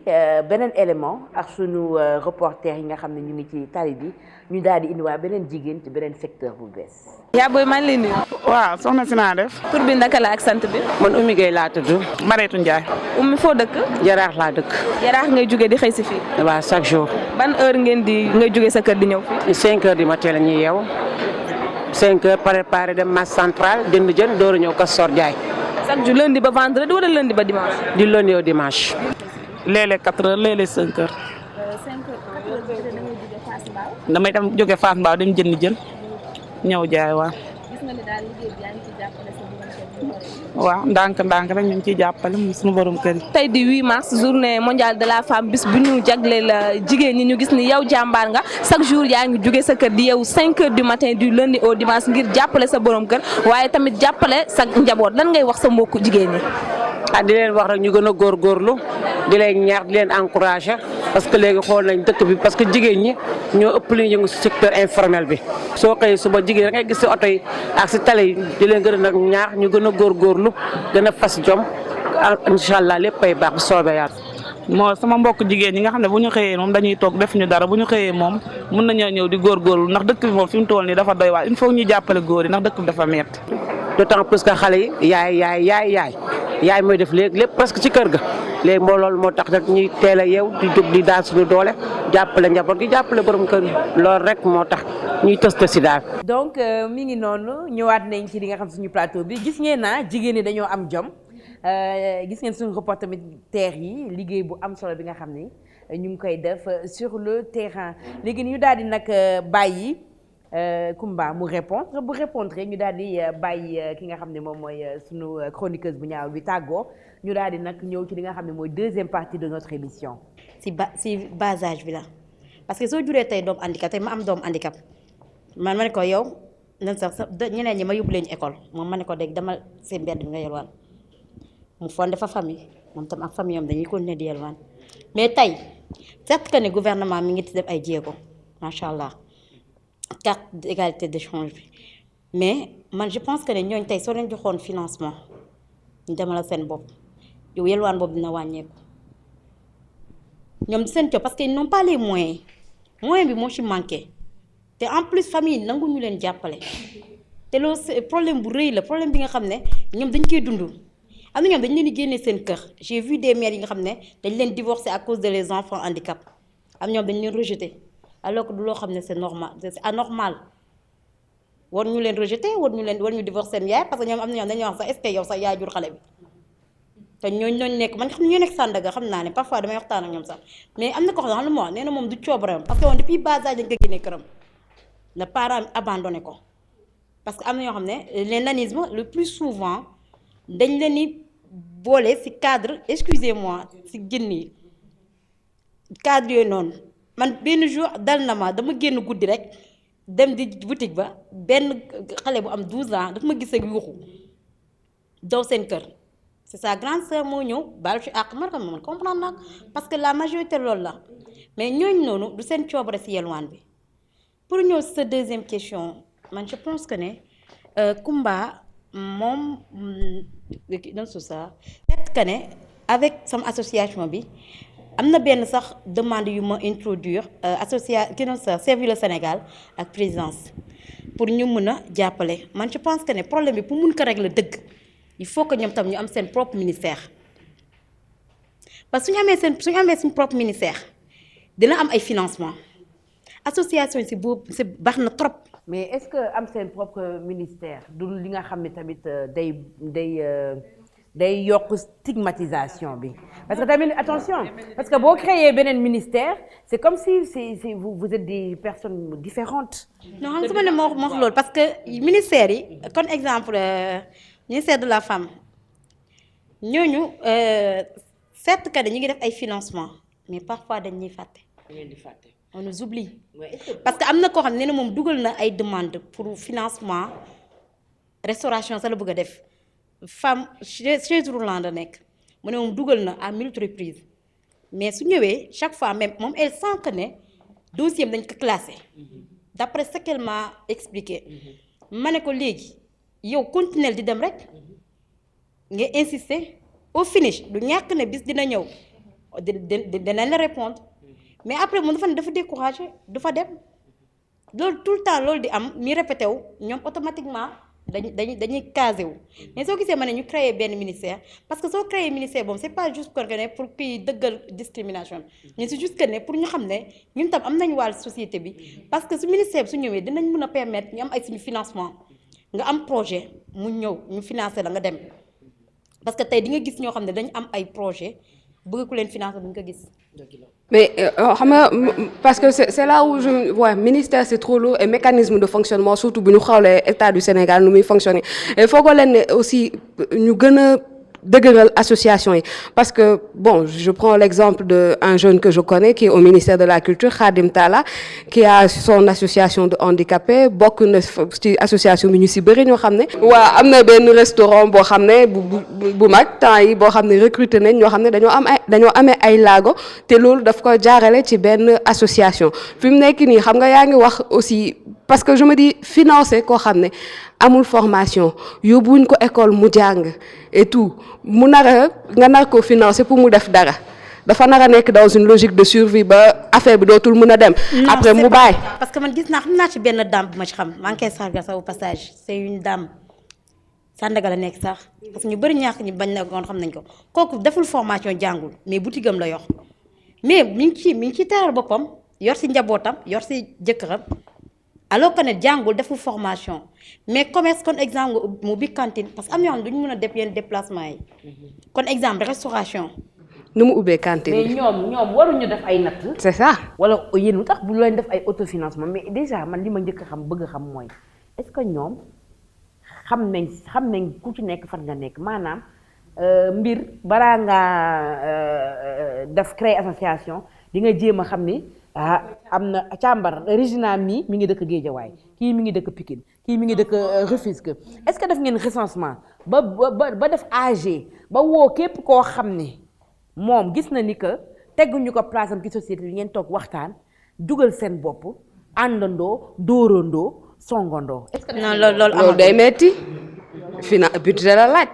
Speaker 1: beneen élément ak sunu reporter yi nga xam ne ñu ngi ci tali bi ñu daal di indiwaat beneen jigéen ci beneen secteur bu bees.
Speaker 9: yaa booy man lay nuyu.
Speaker 10: waaw soxna si naa def.
Speaker 9: tur bi naka la ak sant bi.
Speaker 10: man Oumy Gueye laa tudd. Mareetu Ndiaye.
Speaker 9: Oumy foo dëkk.
Speaker 10: Yaraax laa dëkk.
Speaker 9: Yaraax ngay jóge di xëy si fii.
Speaker 10: waaw chaque jour.
Speaker 9: ban heure ngay jóge sa kër di ñëw fii.
Speaker 10: 5 heures du matin la ñuy yeewu. 5 heures préparé dem marché central jënd door a ñëw Castor Ndiaye.
Speaker 9: chaque jour lundi ba vendredi wala lundi ba dimanche.
Speaker 10: di lundi au dimanche. léeg-léeg 4 heures léeg-léeg 5 heures.
Speaker 9: 5 heures
Speaker 10: damay dem jóge Fass Mbao dem jënd jën ñëw jaay waaw.
Speaker 9: gis nga ni daal liggéey bi yaa ngi ci jàppale sa
Speaker 10: waaw ndànk rek ñu ngi ciy jàppale mu suñu borom kër yi.
Speaker 9: tey di 8 mars journée mondiale de la femme bis bu ñu jagleel jigéen ñi ñu gis ni yow jàmbaar nga chaque jour yaa ngi jóge sa kër di yow 5 heures du matin du lundi au dimanche ngir jàppale sa borom kër waaye tamit jàppale sa njaboot lan ngay wax sa mbokku jigéen ñi.
Speaker 10: di leen wax rek ñu gën a góorgóorlu di leen ñaax di leen encourager parce que léegi xool nañ dëkk bi parce que jigéen ñi ñoo ëpp li ñu yëngu si secteur informel bi soo xëyee suba jigéen ngay gis si oto yi ak si tali yi di leen gën a nag ñaax ñu gën a góorgóorlu gën a fas jom incha allah lépp ay baax bu soobee yàlla. moo sama mbokk jigéen ñi nga xam ne bu ñu xëyee moom dañuy toog def ñu dara bu ñu xëyee moom mën nañoo ñëw di góorgóorlu ndax dëkk bi moom fi mu toll nii dafa doy waar il faut ñu jàppale góor yi ndax dëkk bi dafa metti d'autant plus que xale yi yaay mooy def léegi lépp presque ci kër ga léegi moo loolu moo tax rek ñuy teel a yeew di jóg di daal suñu doole jàppale njaboot gi jàppale borom kër yi loolu rek moo tax ñuy tës si daal.
Speaker 1: donc mi ngi noonu ñëwaat nañ ci li nga xam suñu plateau bi gis ngeen naa jigéen ñi dañoo am jom gis ngeen suñu reporter yi liggéey bu am solo bi nga xam ni ñu ngi koy def sur le terrain léegi ñu daal di nag bàyyi. Kumba mu répondre bu répondre ñu daal di bàyyi ki nga xam ne moom mooy sunu chroniqueuse bu ñaaw bi tàggoo ñu daal di nag ñëw ci li nga xam ne mooy deuxième partie de notre émission.
Speaker 3: si bas âge bi la parce que soo juree tey doom handicap tey ma am doom handicap man ma ne ko yow lan sax ñeneen ñi ma yóbbu leen école moom ma ne ko dégg dama seen mbedd bi nga yelwaan mu fondé fa famille moom tam ak famille am dañuy continuer di yelwaan mais tey certes que ne gouvernement mi ngi ci def ay jéego macha allah. carte d'égalité d'échange bi mais man je pense que ne ñooñ tey soo leen joxoon financement ñu demal seen bopp yow yelwaan boobu dina wàññeeku ñoom di seen coow parce que ils n'ont pas les moyens bi moo ci manqué te en plus famille nangu ñu leen jàppale te loolu c'est problème bu rëy la problème bi nga xam ne ñoom dañ koy dund am na ñoom dañ leen di génne seen kër j'ai vu des mères yi nga xam ne dañ leen divorcer à cause de les enfants handicap am ñoom dañ leen rejeter alors que du loo xam ne c'est normal c'est anormal war ñu leen rejeter war ñu divorcer seen yaay parce que ñoom am na ñoom dañuy wax sax est-ce que yow sax yaay jur xale bi te ñooñu nekk man xam ne ñoo nekk Sandaga xam naa ne parfois damay waxtaan ak ñoom sax mais am na ko xam ne lu ma wax nee na moom du coobareem parce que woon depuis bas âge dañ ko génnee këram le parent abandonné ko parce que am na ñoo xam ne les nanismes le plus souvent dañ leen di boole ci cadre excusez-moi ci jën yi cadre yooyu noonu man benn jour dal na ma dama génn guddi rek dem di boutique ba benn xale bu am 12 ans dafa ma gis ak yuuxu daw seen kër c'est sa grande sœur moo ñëw baal ci àq man comprendre naa parce que la majorité loolu la mais ñooñu noonu du seen coobare si yelwaan bi. pour ñëw sa deuxième question man je pense que ne Kumba moom dans tout ça peut-être que ne avec sama association bi am na benn sax demande yu ma introduire Servir le Sénégal ak présidence pour ñu mën a jàppale man je pense que ne problème bi pour mun ko régler dëgg il faut que ñoom tam ñu am seen propre ministère parce que suñu amee suñu propre ministère dina am ay financement association yi si boobu si baax na trop.
Speaker 1: mais est-ce que am seen propre ministère du li nga xam ne tamit day yokk stigmatisation bi parce que tamit attention parce que boo créer beneen ministère c'est comme si vous êtes des personnes différentes.
Speaker 3: non xam nga su ma ne moo wax loolu parce que ministère yi comme exemple ministère de la femme ñooñu certes que ñu ngi def ay financement mais parfois dañuy fàtte. on nous oublie parce que am na koo xam ne moom dugal na ay demande pour financement restauration sa la bëgg a def femme chaise roulante nekk mu ne moom dugal na à 1000 reprises mais su ñëwee chaque fois même moom elle sent que ne dossier dañ ko classé d'après ce qu'elle m'a expliqué ma ne ko léegi yow continuer di dem rek nga insister au finish du ñàkk ne bis dina ñëw dinañ la répondre mais après mu dafa découragé du fa dem loolu tout le temps loolu di am mi répété wu ñoom automatiquement dañuy casé wu mais soo gisee ma ne ñu créer benn ministère parce que soo créer ministère boobu c'est pas juste pour kii dëggal discrimination mais c'est juste que ne pour ñu xam ne ñun tam am nañu wàll société bi parce que su ministère bi su ñëwee dinañ mën a permettre ñu am ay suñu financement nga am projet mu ñëw ñu financer la nga dem parce que tey di nga gis ñoo xam ne dañu am ay projet bëgg ku leen financer duñ ko gis.
Speaker 8: Mais parce que c'est là où je vois ministère c'est trop lourd et mécanisme de fonctionnement surtout bu ñu xawlee état du Sénégal nu muy fonctionner il faut que leen ne aussi ñu gën a dëgëral association yi parce que bon je prends l'exemple de un jeune que je connais qui est au ministère de la culture Khadim Talla qui a son association de handicapés bokk na ci association bi ñu si bëri ñoo xam ne waa am na benn restaurant boo xam ne bu mag temps yi boo xam ne recruter nañ ñoo xam ne dañoo amee ay laago te loolu daf ko jaarale ci benn association fi mu nekk nii xam nga yaa ngi wax aussi parce que je me dis financer koo xam ne amul formation yóbbuwuñ ko école mu jàng et tout mu nga nar ko financer pour mu def dara dafa nar a nekk dans une logique de survie ba affaire bi dootul mën a dem. après mu bàyyi.
Speaker 3: parce que man xam naa ci benn dame bu ma ci xam maa ngi koy sargal sa au passage c'est une dame Sandaga la nekk sax parce que ñu bëri ñaax ñu bañ na goon xam nañ ko kooku deful formation jàngul mais boutique am la yor mais mi ngi ci teral boppam yor si njabootam yor si jëkkëram. alors que ne jàngul deful formation mais commerce kon exemple mu bi cantine parce que am na yoo xam ne duñu mën a def yenn déplacement yi kon exemple restauration.
Speaker 8: nu mu ubbee cantine
Speaker 1: mais ñoom waruñu def ay natt.
Speaker 8: c'est ça.
Speaker 1: wala yéen lu tax bu leen def ay autofinancement mais déjà man li ma njëkk a bëgg a xam mooy est-ce que ñoom xam nañ ku ci nekk fan nga nekk maanaam mbir balaa ngaa def créer association di nga jéem a xam ni. am na càmbar Régina mi ngi dëkk Guédiawaye kii mi ngi dëkk Pikine kii mi ngi dëkk Rufisque est-ce que def ngeen recensement ba def AG ba woo képp koo xam ne moom gis na ni que teguñu ko place am ci société bi ngeen toog waxtaan dugal seen bopp àndandoo dóorandoo songandoo. est-ce que
Speaker 3: non loolu
Speaker 8: day metti budget la laaj.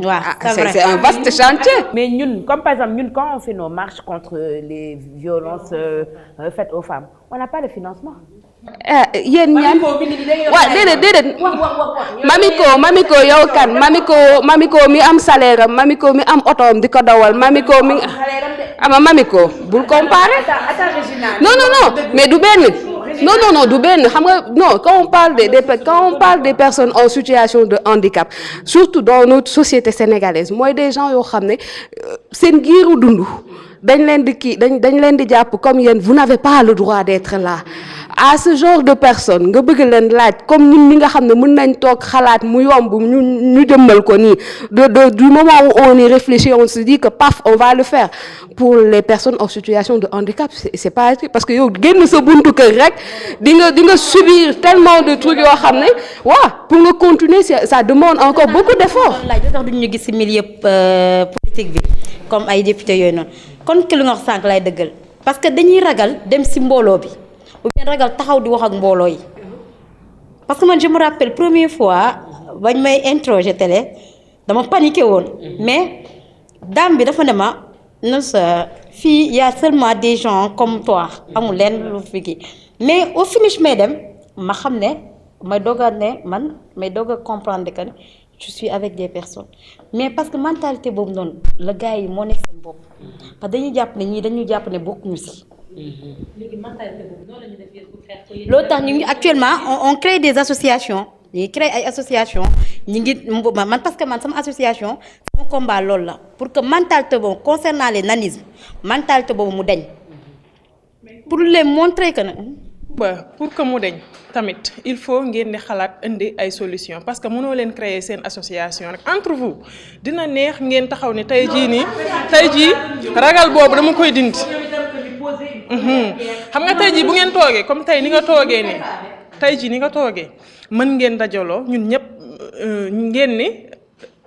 Speaker 3: waaw
Speaker 8: c'est un vaste chantier.
Speaker 1: mais ñun comme par exemple quand on fait nos marches contre les violences faites aux femmes on n'a pas de financement.
Speaker 8: yéen ñaan waaw déedéet mamiko yow kan mamiko mi am salaire am mamiko mi am otoom di ko dawal mamiko mi mamiko bul comparer. non mais du benn. non du benn xam nga non quand on parle des personnes en situation de handicap surtout dans notre société sénégalaise mooy des gens yoo xam ne seen giiru dund dañ leen di jàpp comme yéen vous n'avez pas le droit d'être là à ce genre de personnes nga bëgg leen laaj comme ñun ñi nga xam ne mën nañ toog xalaat mu yomb ñu jëmmal ko nii du moment où on y réfléchit on se dit que paf on va le faire. Pour les personnes en situation de handicap c'est pas parce que yow génn sa buntu kër rek di nga subir tellement de trucs yoo xam ne waaw pour nga continuer ça demande encore beaucoup d'efforts.
Speaker 3: laaj tax duñu gis ci milieu politique bi comme ay député yooyu noonu kon ki lu nga wax sànq lay dëggal parce que dañuy ragal dem ci mbooloo bi ou bien ragal taxaw di wax ak mbooloo yi parce que man je me rappelle première fois bañ may interroger télé dama paniqué woon mais dame bi dafa ne ma non sa fii y a seulement des gens comme toi amul leen lu fi kii mais au finish may dem ma xam ne may doog a comprendre que je suis avec des personnes mais parce que mentalité boobu noonu la gars yi moo nekk seen bopp parce que dañuy jàpp ne ñii dañuy jàpp ne bokkuñu si. léegi mentalité boobu noonu la ñu def pour xeex ko. loolu tax ñu ngi actuellement on crée des associations ñu ngi créé ay associations ñu ngi man parce que man sama association sama combat loolu la pour que mentalité boobu concernant les nanismes mentalité boobu mu dañ pour les montrer que
Speaker 6: pour que mu deñ tamit il faut ngeen di xalaat indi ay solution parce que mënoo leen créer seen association rek entre vous dina neex ngeen taxaw ne tey jii ragal boobu dama koy dindi xam nga tey jii bu ngeen toogee comme tey ni nga toogee nii tey jii ni nga toogee mën ngeen dajaloo ñun ñëpp ngeen ni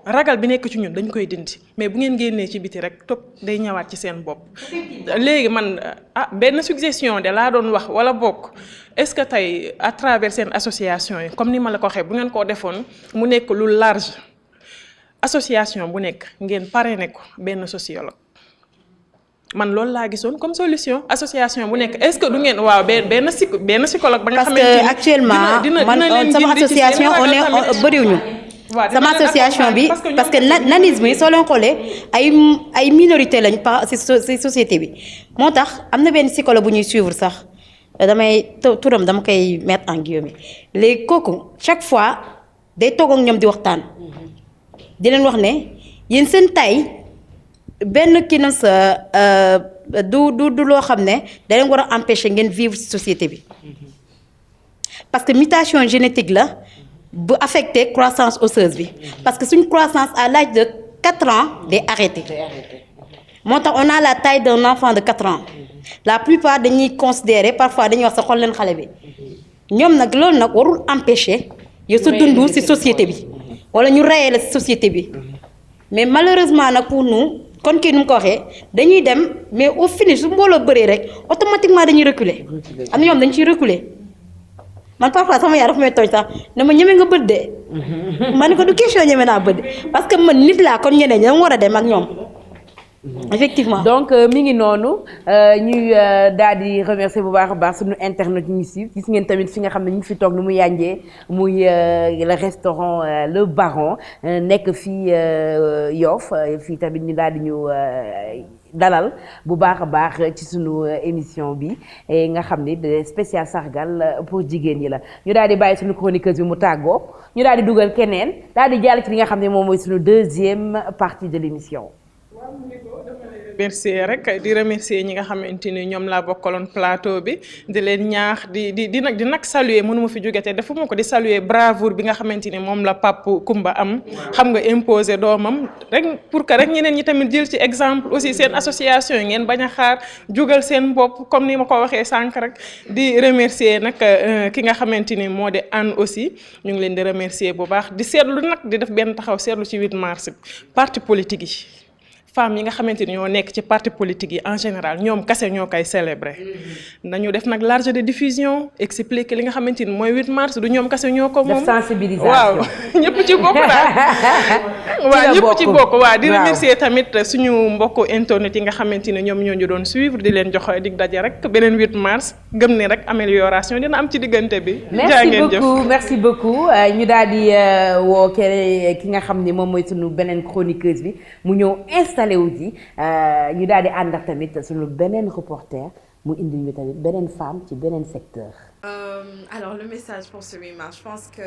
Speaker 6: ragal bi nekk ci ñun dañ koy dindi mais bu ngeen génnee ci biti rek topp day ñëwaat ci seen bopp léegi man benn suggestion de laa doon wax wala bokk est-ce que tey à travers seen association yi comme ni ma la ko waxee bu ngeen koo defoon mu nekk lu large association bu nekk ngeen parrainé ko benn sociologue man loolu laa gisoon comme solution association bu nekk est-ce que du ngeen waaw benn psychologue ba nga xamante ni
Speaker 3: parce que actuellement man sama association on est bëriwuñu sama association bi parce que nanisme yi soo leen xoolee ay minorité lañ par ci société bi moo tax am na benn psychologue bu ñuy suivre sax damay turam dama koy mettre en guillemets léegi kooku chaque fois day toog ak ñoom di waxtaan di leen wax ne yéen seen tay benn kii na sa du loo xam ne da leen war a empêcher ngeen vivre ci société bi parce que mutation génétique la bu affecté croissance osseuse bi parce que suñ croissance à l'âge de 4 ans day arrêté moo tax on a la taille d'un enfant de 4 ans la plupart dañuy considérer parfois dañuy wax sa xool leen xale bi ñoom nag loolu nag warul empêcher yow sa dund ci société bi wala ñu reyee la ci société bi mais malheureusement nag pour nous kon kii nu mu ko waxee dañuy dem mais au finish su mbooloo bëree rek automatiquement dañuy reculer am na ñoom dañ ciy reculer man parfois sama yaay dafa may tooñ sax ne ma ñeme nga bët de ma ne ko du question ñeme naa bët de parce que man nit laa kon ñeneen ñi dama war a dem ak ñoom effectivement.
Speaker 1: donc mi ngi noonu ñuy daal di remercier bu baax a baax suñu internet ñu si gis ngeen tamit fi nga xam ne ñu ngi fi toog nu mu yànjee muy le restaurant Le Baron nekk fii Yoff fii tamit ñu daal di ñu dalal bu baax a baax ci sunu émission bi nga xam ni spécial sargal pour jigéen ñi la ñu daal di bàyyi suñu chroniqueuse bi mu tàggoo ñu daal di dugal keneen daal di jàll ci li nga xam ne moom mooy suñu deuxième partie de l'émission.
Speaker 6: remercier rek di remercier ñi nga xamante ni ñoom laa bokkaloon plateau bi di leen ñaax di nag saluer mënuma fi jóge te defuma ko di saluer bravoure bi nga xamante ni moom la Pape Koumba am xam nga imposer doomam rek pour que rek ñeneen ñi tamit jël ci exemple aussi seen association yi ngeen bañ a xaar jugal seen bopp comme ni ma ko waxee sànq rek di remercier nag ki nga xamante ni moo di Anne aussi ñu ngi leen di remercier bu baax di seetlu nag di def benn taxaw seetlu ci 8 mars bi parti politique yi femmes yi nga xamante ni ñoo nekk ci parti politique yi en général ñoom kase ñoo koy célébrer nañu def nag large de diffusion expliquer li nga xamante ni mooy 8 mars du ñoom kase ñoo ko moom.
Speaker 1: def sensibilisation
Speaker 6: waaw ñëpp ci bokk daal. waaw ñëpp ci bokk waaw di remercier tamit suñu mbokku internet yi nga xamante ni ñoom ñoo ñu doon suivre di leen jox dig daje rek beneen 8 mars gëm ne rek amélioration dina am ci diggante bi.
Speaker 1: merci beaucoup ñu daal di woo ki nga xam ni moom mooy suñu beneen chroniqueuse bi mu ñëw installé wu ji ñu daal di ànd ak tamit suñu beneen reporter mu indi ñu tamit beneen femme ci beneen secteur.
Speaker 11: Alors le message pour ce 8 mars, je pense que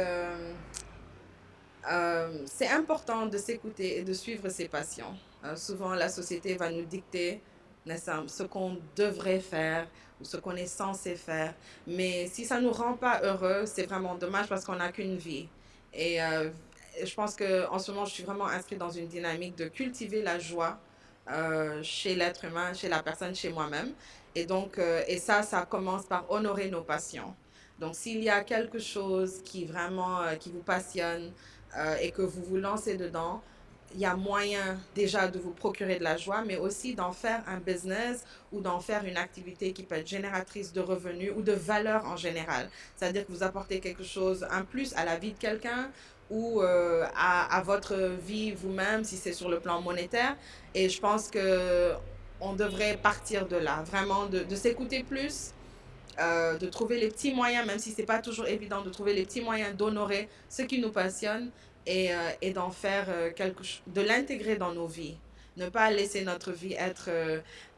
Speaker 11: c'est important de s'écouter et de suivre ses passions. Souvent la société va nous dicter n'est-ce pas, ce qu'on devrait faire ou ce qu'on est censé faire. Mais si ça ne nous rend pas heureux, c'est vraiment dommage parce qu'on n'a qu'une vie. Et je pense qu'en ce moment, je suis vraiment inscrite dans une dynamique de cultiver la joie chez l'être humain, chez la personne, chez moi-même. Et donc, et ça commence par honorer nos passions. Donc, s'il y a quelque chose qui vraiment, qui vous passionne et que vous vous lancez dedans, il y a moyen déjà de vous procurer de la joie, mais aussi d'en faire un business ou d'en faire une activité qui peut être génératrice de revenus ou de valeur en général. C'est-à-dire que vous apportez quelque chose, un plus à la vie de quelqu'un ou à votre vie vous-même, si c'est sur le plan monétaire. Et je pense qu'on devrait partir de là, vraiment de s'écouter plus, de trouver les petits moyens, même si ce n'est pas toujours évident, de trouver les petits moyens d'honorer ce qui nous passionne et d'en faire quelque chose, de l'intégrer dans nos vies. Ne pas laisser notre vie être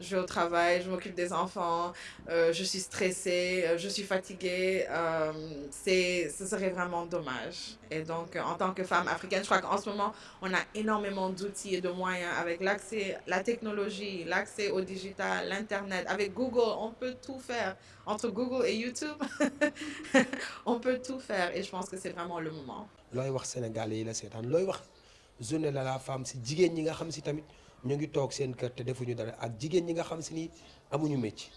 Speaker 11: je vais au travail, je m'occupe des enfants, je suis stressée, je suis fatiguée. Ce serait vraiment dommage. Et donc, en tant que femme africaine, je crois qu'en ce moment, on a énormément d'outils et de moyens avec l'accès, la technologie, l'accès au digital, l'Internet. Avec Google, on peut tout faire. Entre Google et YouTube, on peut tout faire. Et je pense que c'est vraiment le moment.
Speaker 12: looy wax Sénégalais yi la seetaan looy wax journée la femme si jigéen ñi nga xam si tamit ñu ngi toog seen kër te defuñu dara ak jigéen ñi nga xam si ni amuñu métier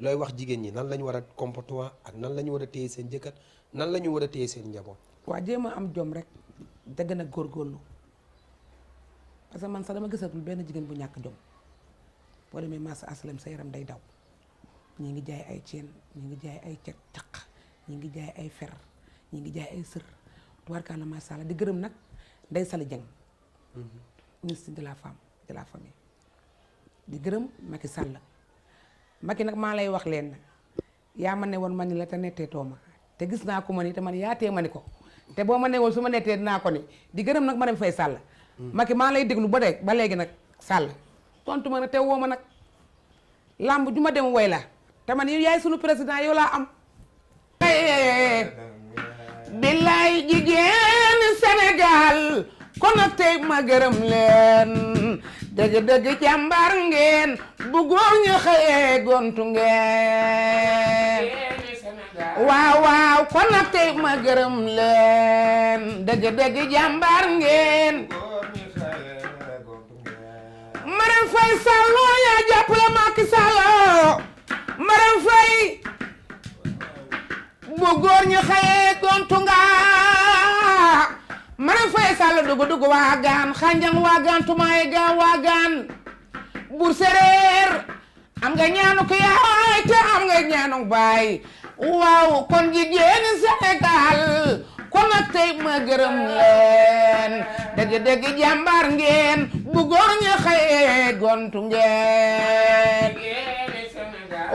Speaker 12: looy wax jigéen ñi nan la ñu war a comportement ak nan la ñu war a téye seen jëkkër nan la ñu war a téye seen njaboot.
Speaker 13: waa jéem a am jom rek te gën a góorgóorlu parce que man sax dama gisatul benn jigéen bu ñàkk jom boo demee marché aslem sa yaram day daw ñi ngi jaay ay ceen ñi ngi jaay ay caq ñi ngi jaay ay fer ñi ngi jaay ay sër tubaarkalla macha allah di gërëm nag Ndeye Saly Dieng ministre de la femme de la famille di gërëm Macky Sall Macky nag maa lay wax leen yaa ma ne woon ma ni la te nettee too ma te gis naa ko ma ni te man yaatee ma ni ko te boo ma ne woon su ma nettee dinaa ko ni di gërëm nag Marème Faye Sall Macky maa lay déglu ba léegi nag Sall tontu ma nag te woo ma nag làmb ju ma dem woy la te man yow yaay sunu président yow laa am billaay jigéen Sénégal kon nag tey ma gërëm leen dëgg-dëgg jàmbaar ngeen bu góor ñu xëyee gontu ngeen waaw waaw kon nag tey ma gërëm leen dëgg-dëgg jàmbaar ngeen Marème Faye Sall yaa jàppale Macky Sall Marème Faye bu góor ñu xëyee gontu nga Marème Faye Sall dugg waagaan xanjang waagaan tumaay ga waagaan bur séréer am nga ñaanu ko yaay te am nga ñaanu baay waaw kon jigéeni Sénégal kon nag tey ma gërëm leen dëgg-dëgg jàmbaar ngeen bu góor ñu xëyee gontu ngeen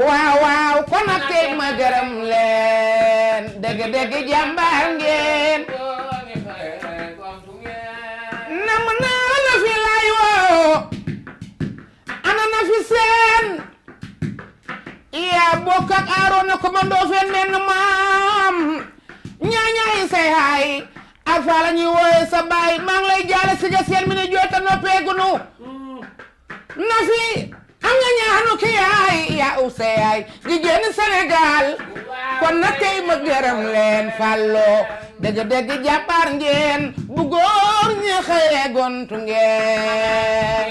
Speaker 13: waaw waaw kon nag tey ma gërëm leen dëgg-dëgg jàmbaar ngeen nam naa la fi laay woo ana na fi seen yaa bokk ak Aroona ko ba Ndofeen menn maam ñaañaayi say haay alfa la ñuy wooye sa baay maa ngi lay jaale si ga seen mi ne joota noppeegunu na fi am nga ñaanu ki yaay yaa u say yaay jigéen Sénégal kon na tey ma gërëm leen Falloo dëgg-dëgg jàppaar ngeen bu góor ñi xëyee gontu ngeen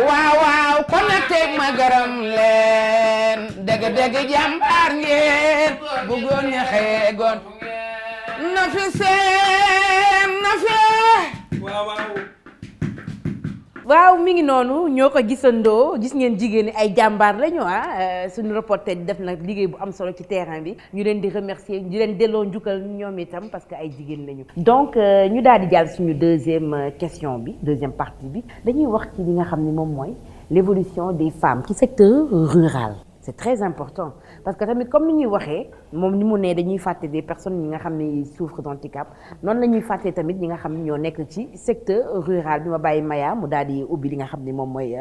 Speaker 13: waaw waaw kon na tey ma gërëm leen dëgg-dëgg jàmbaar ngeen bu góor ñi xëyee gontu ngeen na fi seen na fi
Speaker 1: waaw mi ngi noonu ñoo ko gisandoo gis ngeen jigéen ñi ay jàmbaar lañu suñu reporter di def nag liggéey bu am solo ci terrain bi ñu leen di remercier ñu leen delloo njukkal ñoom itam parce que ay jigéen lañu. donc ñu daal di jàll suñu deuxième question bi deuxième partie bi dañuy wax ci li nga xam ne moom mooy l'évolution des femmes ci secteur rural c'est très important parce que tamit comme ni ñuy waxee moom ni mu ne dañuy fàtte des personnes ñi nga xam ne souffrent d'handicap noonu la ñuy fàtte tamit ñi nga xam ne ñoo nekk ci secteur rural bi ma bàyyi Maya mu daal di ubbi li nga xam ne moom mooy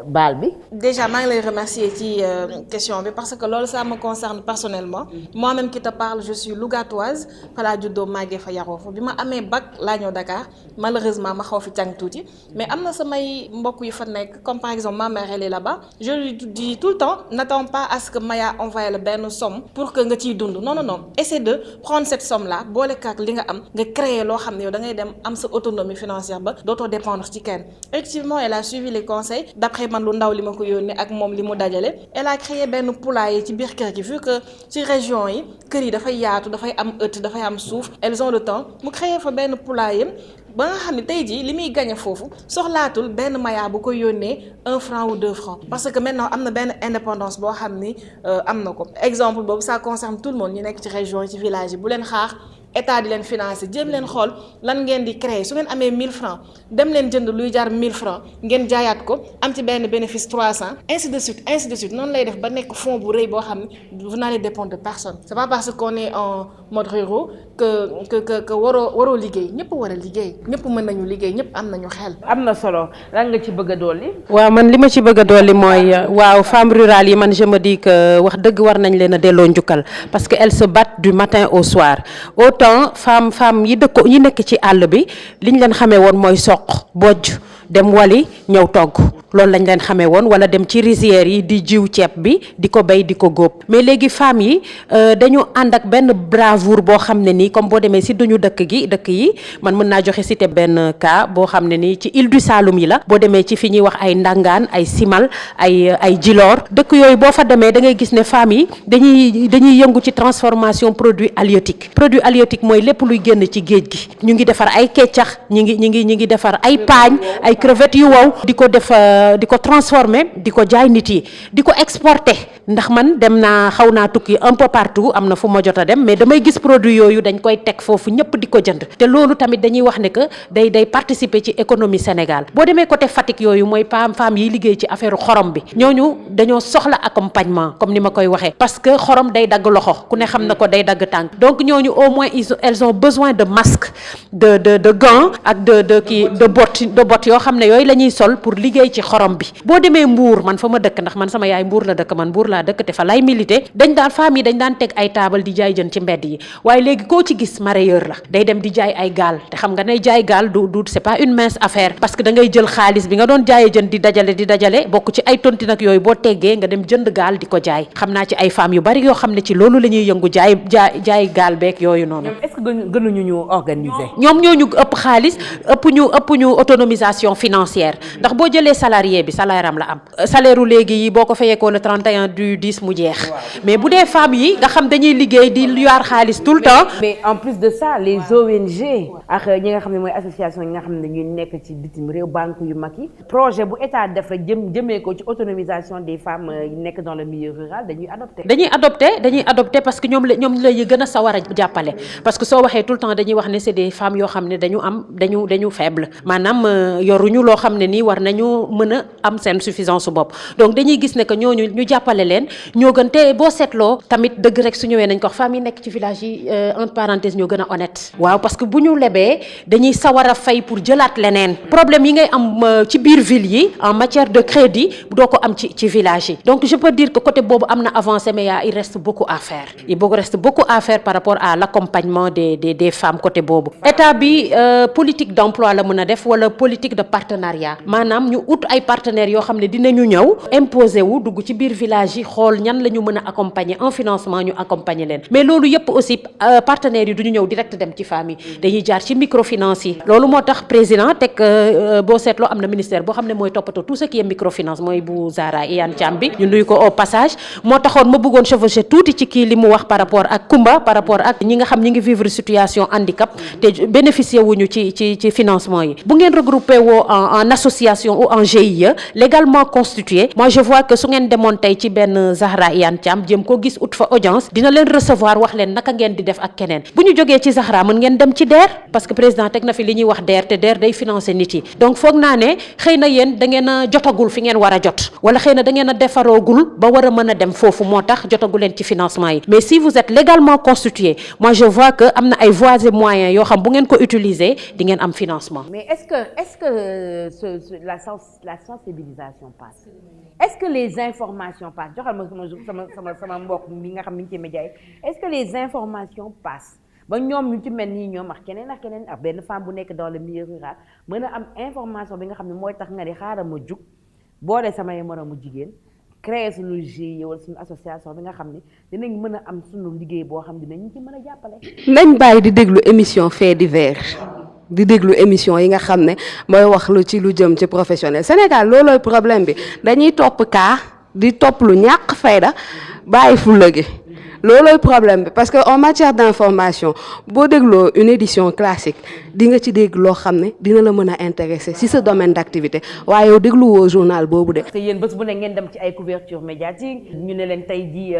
Speaker 1: baal bi.
Speaker 2: Déjà maa ngi lay remercier ci question bi parce que loolu ça me concerne personnellement moi-même qui te parle je suis lougatoise fa laa juddoo màggee fa yaroo fa bi ma amee bac laa ñëw Dakar malheureusement ma xaw fi càng tuuti mais am na samay mbokk yu fa nekk comme par exemple ma mère elle est là-bas je lui dis tout le temps n'attends pas à ce que Maya envoie la benn somme pour que nga ciy dund non essaie de prendre cette somme là boole kaak li nga am nga créer loo xam ne yow da ngay dem am sa autonomie financière ba dootoo dépendre ci kenn. Effectivement elle a suivi les conseils d'après man lu ndaw li ma ko yónnee ak moom li mu dajale elle a créé benn poulailler ci biir kër gi vu que ci région yi kër yi dafay yaatu dafay am ëtt dafay am suuf elles ont le temps mu créé fa benn poulailler ba nga xam ne tey jii li muy gagné foofu soxlaatul benn Maya bu ko yónnee 1 franc ou 2 francs parce que maintenant am na benn indépendance boo xam ni am na ko exemple boobu ça concerne tout le monde ñu nekk ci région yi ci village yi bu leen xaar état di leen financer jéem leen xool lan ngeen di créer su ngeen amee 1000 francs dem leen jënd luy jar 1000 francs ngeen jaayaat ko am ci benn bénéfice 300 ainsi de suite noonu lay def ba nekk fonds bu rëy boo xam ne vous n'allez dépendre de personne c'est pas parce qu'on est en mode rural que waroo liggéey ñëpp war a liggéey ñëpp mën nañu liggéey ñëpp am nañu xel.
Speaker 1: am na solo lan nga ci bëgg a dolli.
Speaker 4: waaw man li ma ci bëgg a dolli mooy waaw femmes rurales yi man je me dis que wax dëgg war nañ leen a delloo njukkal parce que elles se battent du matin au soir autant femme yi nekk ci àll bi liñ leen xamee woon mooy soq bojj dem wali ñëw togg loolu lañ leen xamee woon wala dem ci rizières yi di jiw ceeb bi di ko béy di ko góob mais léegi femmes yi dañu ànd ak benn bravoure boo xam ne nii comme boo demee si duñu dëkk yi man mën naa joxe cité benn cas boo xam ne nii ci île du Saloum yi la boo demee ci fi ñuy wax ay Ndangaan ay Simal ay Djilor dëkk yooyu boo fa demee da ngay gis ne femmes yi dañuy yëngu ci transformation produit halieutique mooy lépp luy génn ci géej gi ñu ngi defar ay keccax ñi ngi defar ay paañ ay crevettes yu wow di ko transformer di ko jaay nit yi di ko exporter ndax man dem naa xaw naa tukki un peu partout am na fu ma jot a dem mais damay gis produit yooyu dañ koy teg foofu ñëpp di ko jënd te loolu tamit dañuy wax ne que day participer ci économie Sénégal boo demee côté Fatick yooyu mooy femmes yi liggéey ci affaire xorom bi ñooñu dañoo soxla accompagnement comme ni ma koy waxee parce que xorom day dagg loxo ku ne xam na ko day dagg tànk donc ñooñu au moins elles ont besoin de masques de gants ak de bottes yoo xam ne yooyu la ñuy sol pour liggéey ci xorom bi boo demee Mbour man fa ma dëkk ndax man sama yaay Mbour la dëkk man Mbour laa dëkk te fa lay milité femmes yi dañ daan teg ay taabal di jaay jën ci mbedd yi waaye léegi koo ci gis mareyeur la day dem di jaay ay gaal te xam nga ne jaay gaal du c'est pas une mince affaire parce que da ngay jël xaalis bi nga doon jaayee jën di dajale bokk ci ay tonti nag yooyu boo teggee nga dem jënd gaal di ko jaay xam naa ci ay femmes yu bari yoo xam ne ci loolu la ñuy yëngu jaay gaal beeg yooyu noonu.
Speaker 1: est-ce que gënuñu ñu organiser.
Speaker 4: ñoom ñoo ñu ëpp xaalis ëpp ñu autonomisation financière ndax boo jëlee salarié bi salaire am la am salaire u léegi yi boo ko fayeekoo le 31 du 10 mu jeex mais bu dee femmes yi nga xam dañuy liggéey di yaar xaalis tout le temps.
Speaker 1: mais en plus de ça les ONG ak ñi nga xam ne mooy association yi nga xam ne dañuy nekk ci bitim réew banque yu mag yi projet bu état def rek jëmee ko ci autonomisation des femmes yi nekk dans le milieu rural dañuy adopté parce que ñoom la ñu gën a sawar a jàppale parce que soo waxee tout le temps dañuy wax ne c'est des femmes yoo xam ne dañu faible maanaam yoruñu loo xam ne nii war nañu mën a am seen suffisance su bopp donc dañuy gis ne que ñooñu ñu jàppale leen ñoo gën te boo seetloo tamit dëgg rek su ñëwee nañ ko wax femmes yi nekk ci village yi entre parenthèses ñoo gën a honnête waaw parce que bu ñu lebee dañuy sawar a fay pour jëlaat leneen problème yi ngay am ci biir ville yi en matière de crédit doo ko am ci village yi donc je peux dire que côté boobu am na avancé mais il reste beaucoup à faire par rapport à l'accompagnement des femmes côté boobu état bi politique d'emploi la mën a def wala politique de partenariat maanaam ñu ut ay partenaires yoo xam ne dinañu ñëw imposer wu dugg ci biir village yi xool ñan la ñu mën a accompagner en financement ñu accompagner leen mais loolu yëpp aussi partenaires yi duñu ñëw direct dem ci femmes yi dañuy jaar ci microfinance yi loolu moo tax président teg boo seetloo am na ministère boo xam ne mooy toppatoo tout ce qui est microfinance mooy bu Zahra Iyane Thiam bi ñu nuyu ko au passage moo taxoon ma bëggoon chevaucher tuuti ci kii li mu wax par rapport ak Kumba par rapport ak ñi nga xam ñi ngi vivre situation handicap te bénéficier wuñu ci financement yi bu ngeen regroupé woo
Speaker 4: en association ou en GIE légalement constitué. Moi je vois que su ngeen demoon tey ci benn Zahra Iyane Thiam jëm ko gis ut fa audience dina leen recevoir wax leen naka ngeen di def ak keneen. Bu ñu jógee ci Zahra mën ngeen dem ci DER parce que président teg na fi li ñuy wax DER te DER day financer nit yi donc foog naa ne xëy na yéen da ngeen a jotagul fi ngeen war a jot wala xëy na da ngeen a defaroogul ba war a mën a dem foofu moo tax jotagu leen ci financement yi mais si vous êtes légalement constitué moi je vois que am na ay voies et moyens yoo xam bu ngeen ko utiliser di ngeen am financement.
Speaker 1: Mais est-ce que la sensibilisation passe? Est-ce que les informations passent? Joxal ma sama mbokk mi nga xam ni ci média yi est-ce que les informations passent ba ñoom ñu ci mel nii ñoom ak keneen ak benn femme bu nekk dans le milieu rural mën a am information bi nga xam ne mooy tax nga di xaaral ma jug boole samay moromu jigéen créer suñu GIE wala suñu association bi nga xam ne dinañ mën a am suñu liggéey boo xam ne dinañ ci mën a jàppale.
Speaker 8: nañ bàyyi di déglu émission fait divers di déglu émission yi nga xam ne mooy wax lu ci lu jëm ci professionnel Sénégal loolooy problème bi dañuy topp kaa di topp lu ñàkk fayda bàyyi fulla gi loolooy problème bi parce que en matière d'information boo dégloo une édition classique di nga ci dégg loo xam ne dina la mën a intéresser ci sa domaine d'activité waaye yow dégluwoo journal boobu de.
Speaker 1: parce que yéen bés bu ne ngeen dem ci ay couverture médiatique ñu ne leen tey jii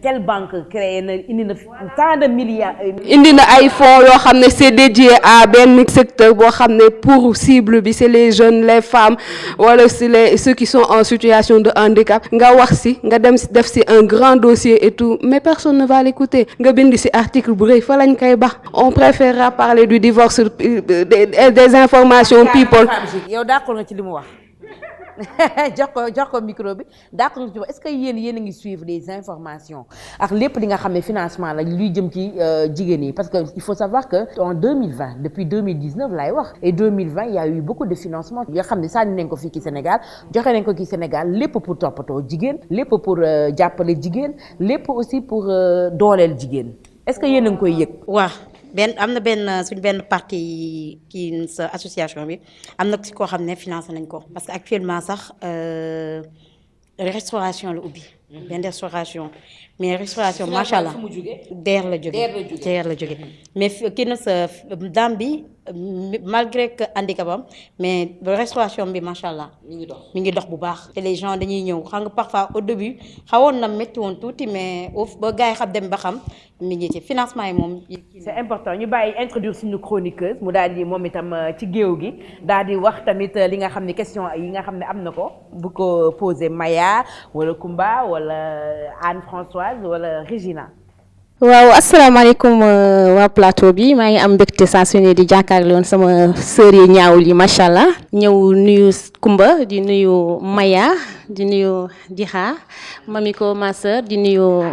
Speaker 1: telle banque créé na indi na tant de milliards.
Speaker 8: indi na ay fonds yoo xam ne c'est dédié à benn secteur boo xam ne pour cible bi c'est les jeunes les femmes wala c'est ceux qui sont en situation de handicap nga wax ci nga dem def ci un grand dossier et tout mais personne ne va l'écouter nga bind ci article bu rëy fa lañ koy bax on préférera parler du divorce des informations people.
Speaker 1: yow d'accord nga ci li mu wax jox ko micro bi d'accord nga ci est-ce que yéen a ngi suivre les informations ak lépp li nga xam ne financement la luy jëm ci jigéen yi parce que il faut savoir que en 2020 depuis 2019 laay wax et 2020 il y a eu beaucoup de financement yoo xam ne sànni nañ ko fii ci Sénégal joxe nañ ko ci Sénégal lépp pour toppatoo jigéen lépp pour jàppale jigéen lépp aussi pour dooleel jigéen est-ce que yéen a ngi koy yëg.
Speaker 3: waaw am na suñ benn partie kii sa association bi am na si koo xam ne financé nañ ko parce que actuellement sax restauration la ubbi. benn restauration mais restauration macha allah DER la jóge mais kii na sa dame bi malgré que handicapam mais restauration bi macha allah mi ngi dox bu baax te les gens dañuy ñëw xam nga parfois au début xawoon na métti woon tuuti mais ba gars yi xam dem ba xam mi ngi ci financement yi moom.
Speaker 1: c'est important ñu bàyyi introduire suñu chroniqueuse mu daal di moom itam ci géew gi daal di wax tamit li nga xam ne question yi nga xam ne am na ko bu ko posé Maya wala Kumba wala Anne-Françoise wala Regina.
Speaker 14: waaw asalaamaaleykum waa plateau bi maa ngi am mbégte saa su ne di jàkkaarloo woon sama sœur yi ñaawul yi macha allah ñëw nuyu Kumba di nuyu Maya di nuyu Dixa Mamiko ma sœur di nuyu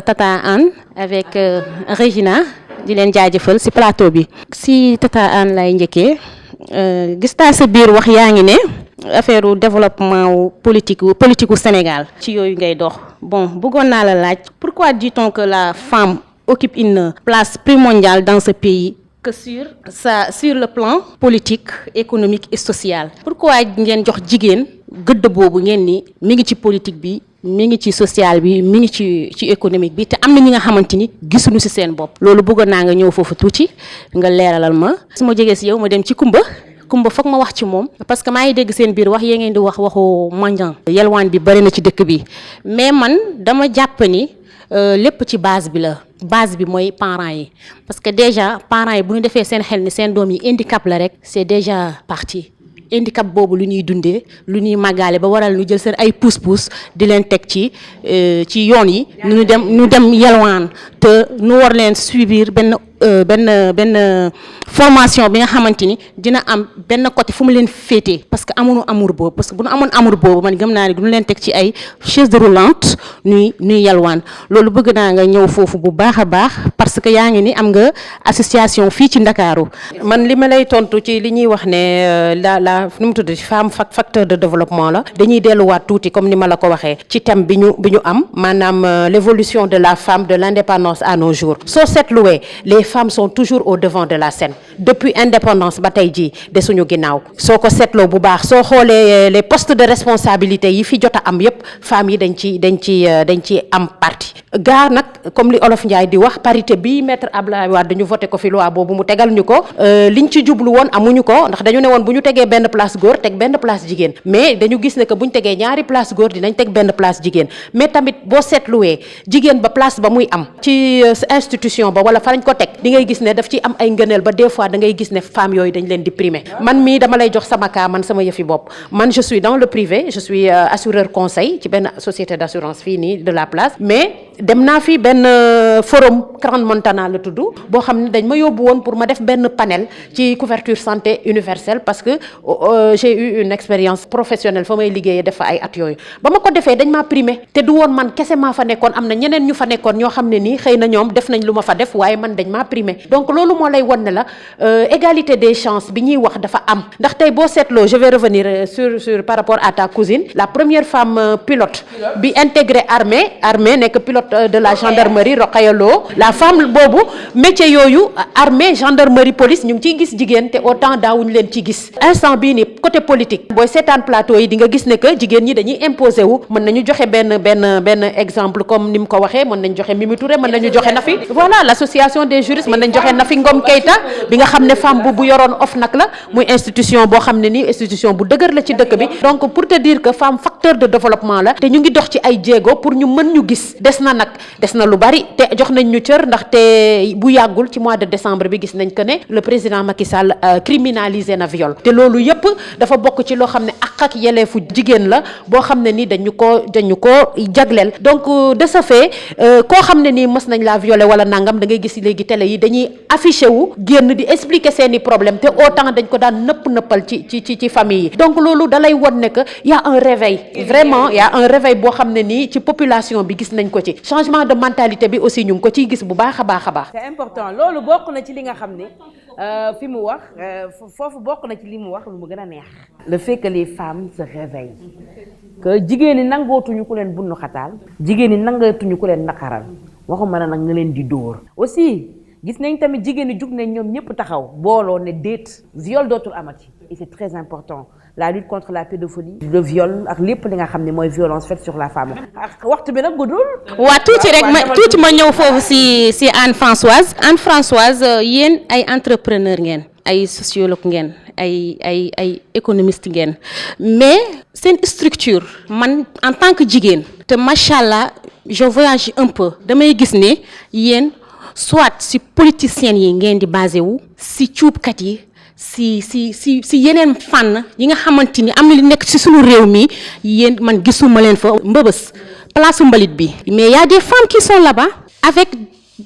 Speaker 14: Tata Anne avec Regina di leen jaajëfal ci plateau bi. ci Tata Anne lay njëkkee gis naa sa biir wax yaa ngi ne affaire développement politique u Sénégal ci yooyu ngay dox. Bon, bëggoon naa la laaj pourquoi dit-on que la femme occupe une place primordiale dans ce pays que sur le plan politique, économique et social? Pourquoi ngeen jox jigéen gëdd boobu ngeen ni mi ngi ci politique bi mi ngi ci social bi mi ngi ci économique bi te am na ñi nga xamante ni gisuñu ci seen bopp loolu bëggoon naa nga ñëw foofu tuuti nga leeralal ma su ma jógee ci yow ma dem ci Kumba foog ma wax ci moom parce que maa ngi dégg seen biir wax yee ngeen di waxu mendiant yelwaan bi bari na ci dëkk bi mais man dama jàpp ni lépp ci base bi la base bi mooy parents yi parce que déjà parents yi bu ñu defee seen xel ni seen doom yi handicap la rek c'est déjà parti handicap boobu lu ñuy dundee lu ñuy màggaale ba waral ñu jël seen ay pousse-pousse di leen teg ci yoon yi ñu dem yelwaan te nu war leen suivre benn formation bi nga xamante ni dina am benn côté fu mu leen féetee parce que amuñu amour boobu parce que bu ñu amoon amour boobu man gëm naa ne du ñu leen teg ci ay chaise roulante ñuy yalwaan loolu bëgg naa nga ñëw foofu bu baax a baax parce que yaa ngi ni am nga association fii ci Ndakaaru.
Speaker 4: man li ma lay tontu ci li ñuy wax ne la nu mu tudd femme facteur de développement la dañuy delluwaat tuuti comme ni ma la ko waxee ci thème bi ñu am maanaam l'évolution de la femme de l'indépendance à nos jours soo seetluwee les femmes sont toujours au devant de la scène depuis indépendance ba tey jii de suñu ginnaaw soo ko seetloo bu baax soo xoolee les postes de responsabilité yi fi jot a am yépp femmes yi dañ ci am partie gaa nag comme li Olof Ndiaye di wax parité bi maître Abdoulaye Wade dañu voté ko fi loi boobu mu tegal ñu ko liñ ci jublu woon amuñu ko ndax dañu ne woon bu ñu tegee benn place góor teg benn place jigéen mais dañu gis ne que bu ñu tegee ñaari place góor dinañ teg benn place jigéen mais tamit boo seetluwee jigéen ba place ba muy am ci institution ba wala fa lañ ko teg di ngay gis ne daf ci am ay ngëneel ba des fois da ngay gis ne femmes yooyu dañ leen di primer man mii dama lay jox sama cas man sama yëfi bopp man je suis dans le privé je suis assureur conseil ci benn société d'assurance fii nii de la place mais dem naa fi benn forum Grande Montana la tudd boo xam ne dañ ma yóbbu woon pour ma def benn panel ci couverture santé universelle parce que j'ai eu une expérience professionnelle fa may liggéeyee def fa ay at yooyu ba ma ko defee dañ maa primé te du woon man kese maa fa nekkoon am na ñeneen ñu fa nekkoon ñoo xam ne nii xëy na ñoom def nañ lu ma fa def waaye man dañ maa primé donc loolu moo lay won ne la égalité des chances bi ñuy wax dafa am ndax tey boo seetloo je vais revenir sur par rapport à ta cousine la première femme pilote bi intégré armée nekk pilote de la gendarmerie Rokhaya Lo la femme boobu métier yooyu armée gendarmerie police ñu ngi ciy gis jigéen te autant daawuñu leen ci gis instant bii ni côté politique booy seetaan plateau yi di nga gis ne que jigéen ñi dañuy imposer wu mën nañu joxe benn exemple comme ni mu ko waxee mën nañu joxe Mimi Touré mën nañu joxe Nafi voilà l'association des juristes mën nañu joxe Nafi Ngom Keïta bi nga xam ne femme bu yoroon OFNAC la muy institution boo xam ne nii institution bu dëgër la ci dëkk bi donc pour te dire que femme facteur de développement la te ñu ngi dox ci ay jéego pour ñu mën ñu gis des na lu bari te jox nañ ñu cër ndaxte bu yàggul ci mois de décembre bi gis nañ que ne le président Macky Sall criminalisé na viol te loolu yëpp dafa bokk ci loo xam ne ak yelleefu jigéen la boo xam ne ni dañu ko jagleel donc de ce fait koo xam ne nii mës nañ la violer wala nangam da ngay gis léegi télé yi dañuy affiché wu génn di expliquer seeni problème te autant dañ ko daan nëppal ci famille yi donc loolu dalay won ne que y a un réveil vraiment y a un réveil boo xam ne nii ci population bi gis nañ ko ci changement de mentalité bi aussi ñu ngi ko ciy gis bu baax a baax a baax.
Speaker 1: c'est important loolu bokk na ci li nga xam ne fi mu wax foofu bokk na ci li mu wax lu mu gën a neex. le fait que les femmes se réveillent que jigéen ñi nangootuñu ku leen bunnu xataal jigéen ñi nangootuñu ku leen naqaral waxuma na nag nga leen di dóor aussi gis nañ tamit jigéen ñi jug nañ ñoom ñëpp taxaw booloo ne déet viol dootul amati et c'est très important. la lutte contre la pédophilie le viol ak lépp li nga xam ne mooy violence faite sur la femme ak waxtu bi nag guddul.
Speaker 14: waa tuuti ma ñëw foofu si Anne Françoise yéen ay entrepreneur ngeen ay sociologue ngeen ay économiste ngeen mais seen structure man en tant que jigéen te machallah je voyage un peu damay gis ne yéen soit si politiciens yi ngeen di basé wu si cuubkat yi si yeneen fànn yi nga xamante ni am na li nekk ci suñu réew mi yéen man gisuma leen fa mbëbës place mbalit bi mais y a des femmes qui sont là-bas avec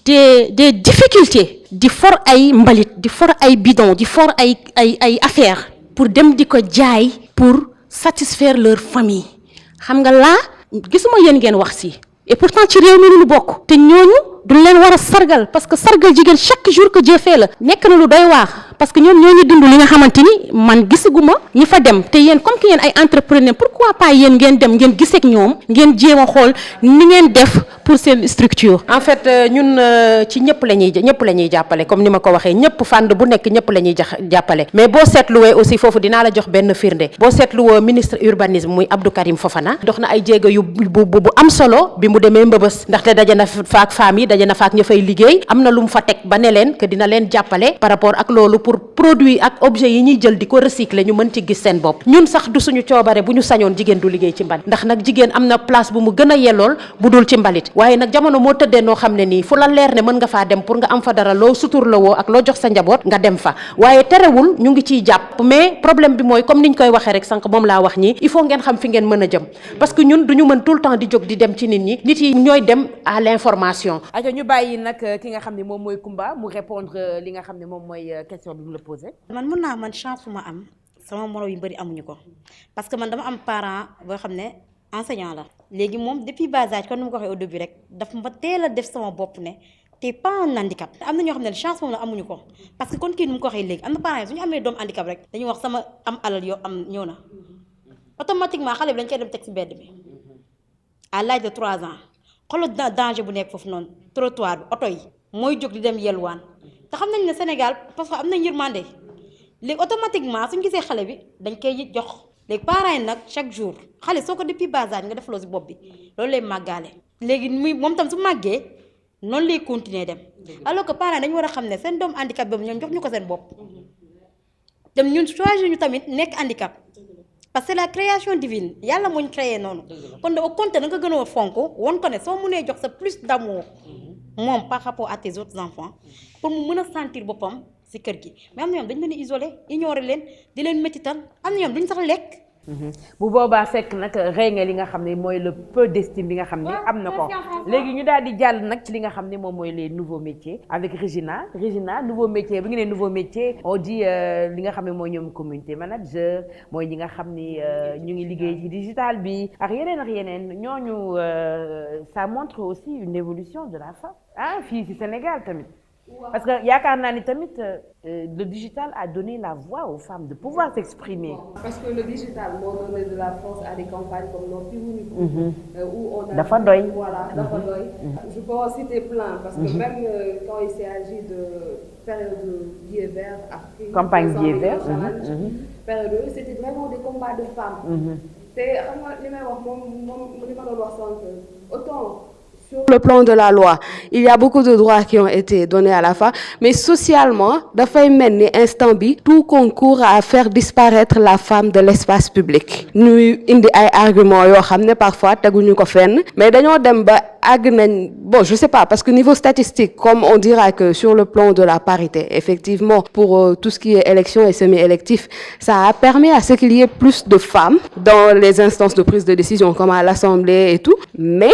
Speaker 14: des difficultés di for ay mbalit di for ay bidon di for ay affaires pour dem di ko jaay pour satisfaire leur famille xam nga laa gisuma yéen ngeen wax si et pourtant ci réew mi lu ñu bokk te ñooñu duñ leen war a sargal parce que sargal jigéen chaque jour que Dieu fait la nekk na lu doy waar parce que ñoom ñoo ñu dund li nga xamante ni man gisaguma ñi fa dem te yéen comme que yéen ay entrepreneur pourquoi pas yéen ngeen dem ngeen gisee ak ñoom ngeen jéem a xool ni ngeen def pour seen structure.
Speaker 4: en fait ñun ci ñëpp la ñuy jàppale comme ni ma ko waxee ñëpp fànn bu nekk ñëpp la ñuy jàppale mais boo seetluwee aussi foofu dinaa la jox benn firnde boo seetluwoo ministre urbanisme muy Abdou Karim Fofana dox na ay jéego yu bu am solo bi mu demee Mbëbës ndaxte daje na fa ak femmes yi daje na fa ak ña fay liggéey am na lu mu fa teg ba ne leen que dina leen jàppale par rapport ak loolu pour produit ak objet yi ñuy jël di ko recycler ñu mën ci gis seen bopp ñun sax du suñu coobare bu ñu sañoon jigéen du liggéey ci mbalit ndax nag jigéen am na place bu mu gën a yellool bu dul ci mbalit waaye nag jamono moo tëddee noo xam ne nii fu la leer ne mën nga faa dem pour nga am fa dara loo sutur la woo ak loo jox sa njaboot nga dem fa waaye terewul ñu ngi ciy jàpp mais problème bi mooy comme niñ koy waxee rek sànq moom laa wax ñi il faut ngeen xam fi ngeen mën a jëm parce que ñun duñu mën tout le temps di jóg di dem ci nit ñi nit yi ñooy dem à l'information.
Speaker 1: ajo ñu bàyyi nag ki nga xam ne moom mooy Kumba mu répondre li nga xam ne moom mooy question bi mu la posé.
Speaker 3: man chance fu ma am sama moroom yu bëri amuñu ko parce que man dama am parent boo xam ne enseignant la léegi moom depuis bas âge kon ni ma ko waxee au début rek daf ma teel a def sama bopp ne t'es pas un handicap am na ñoo xam ne chance moom la amuñu ko parce que kon kii nu mu ko waxee léegi am na parents yi su ñu amee doom handicap rek dañuy wax sama am alal yoo am ñëw na automatiquement xale bi dañ koy dem teg ci mbedd bi à l'âge de 3 ans xoolal danger bu nekk foofu noonu trottoir bi oto yi mooy jóg di dem yelwaan te xam nañ ne Sénégal parce que am nañ yërmande léegi automatiquement suñu gisee xale bi dañ koy jox léegi parents yi nag chaque jour xale soo ko depuis bas âge nga defloo si bopp bi loolu lay màggaale léegi muy moom tam su màggee noonu lay continuer dem alors que parents dañu war a xam ne seen doom handicap boobu ñoom jox ñu ko seen bopp dem ñun choisir ñu tamit nekk handicap parce que c'est la création divine yàlla moo ñu créé noonu kon au contraire da nga gën a fonk won ko ne soo mënee jox sa plus d'amour moom par rapport à tes autres enfants pour mu mën a sentir boppam ci kër gi mais am na ñoom dañu leen isolé ignorer leen di leen métital am na ñoom duñ sax lekk.
Speaker 1: bu boobaa fekk nag rey nga li nga xam ne mooy le peu d'estime bi nga xam ne am na ko léegi ñu daal di jàll nag ci li nga xam ne moom mooy les nouveaux métiers avec Régina nouveau métier bi nga ne nouveau métier on dit li nga xam ne mooy ñoom community manager mooy ñi nga xam ni ñu ngi liggéey ci digital bi ak yeneen ñooñu ça montre aussi une évolution de la femme fii ci Sénégal tamit parce que yaakaar naa ni tamit le digital a donné la voix aux femmes de pouvoir s'exprimer.
Speaker 8: Parce que le digital moo donné de la force à des campagnes comme Noppi Wuñu ko où on a
Speaker 1: dafa doy.
Speaker 8: Voilà, dafa doy. Je peux en citer plein parce que même quand il s'agit de période Billet Vert Afrique,
Speaker 1: campagne Billet Vert,
Speaker 8: période c'était vraiment des combats de femmes. te xam nga li may wax moom li ma doon wax sànq autant. Sur le plan de la loi, il y a beaucoup de droits qui ont été donnés à la femme, mais socialement, dafay mel ni instant bi tout concourt à faire disparaître la femme de l'espace public. ñuy indi ay arguments yoo xam ne parfois teguñu ko fenn, mais dañoo dem ba àgg nañ bon je sais pas parce que niveau statistique comme on dira que sur le plan de la parité effectivement pour tout ce qui est élection et semi-électif, ça a permis à ce qu'il y ait plus de femmes dans les instances de prise de décision comme à l'Assemblée et tout, mais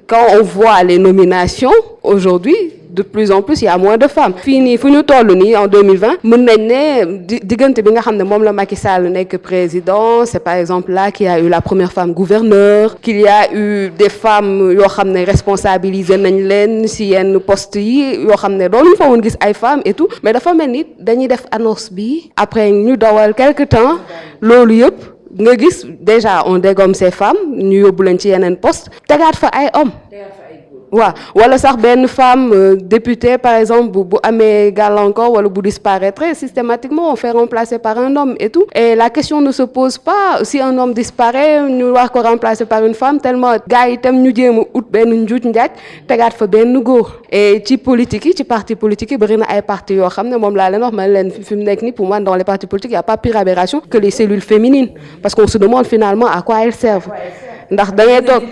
Speaker 8: quand on voit les nominations aujourd'hui de plus en plus il y a moins de femmes fii nii fu ñu toll nii en 2020 mën nañ ne diggante bi nga xam ne moom la Macky Sall nekk président c'est par exemple là qu'il y a eu la première femme gouverneur qu'il y a eu des femmes yoo xam ne responsabilisé nañ leen ci yenn poste yi yoo xam ne doon fa woon gis ay femmes et tout mais dafa mel ni dañuy def annonce bi après ñu dawal quelque temps loolu yëpp nga gis déjà on dégomme ces femmes ñu yóbbu leen ci yeneen poste tegaat fa ay hommes waaw wala sax benn femme députée par exemple bu amee gàllankoor wala bu disparaître systématiquement on fait remplacer par un homme et tout et la question ne se pose pas si un homme disparaît ñu war ko remplacer par une femme tellement gars yi itam ñu jéem a ut benn njuuj njaaj tegaat fa benn góor et ci politique yi ci parti politique yi bëri na ay partis yoo xam ne moom laa leen wax ma leen fi mu nekk nii pour moi dans les partis politiques il y a pas pire aberration que les cellules féminines parce qu'on se demande finalement à quoi elles servent ndax da ngay toog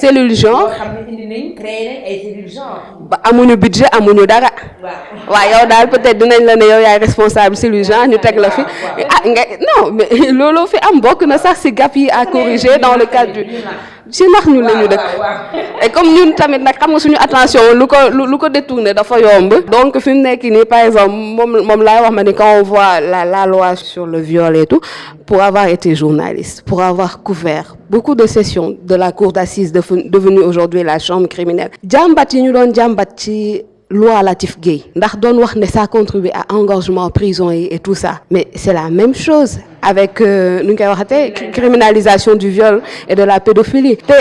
Speaker 8: cellule genre ba amuñu budget amuñu dara waaw yow daal peut-être dinañ la ne yow yaay responsable cellule genre ñu teg la fi non mais looloo fi am bokk na sax ci gap yi à corriger dans le cadre du ci nax ñu la ñu dëkk et comme ñun tamit nag xam nga suñu attention lu ko détourné dafa yomb donc fi mu nekk nii par exemple moom laay wax ma ni quand on voit la loi sur le viol et tout pour avoir été journaliste pour avoir couvert beaucoup de sessions de la cour d'assises devenue aujourd'hui la chambre criminelle jàmbat yi ñu doon jàmbat ci loi Latif Gueye ndax doon wax ne ça contribue à engorgement prison yi et tout ça mais c'est la même chose avec nu ñu koy waxatee criminalisation du viol et de la pédophilie te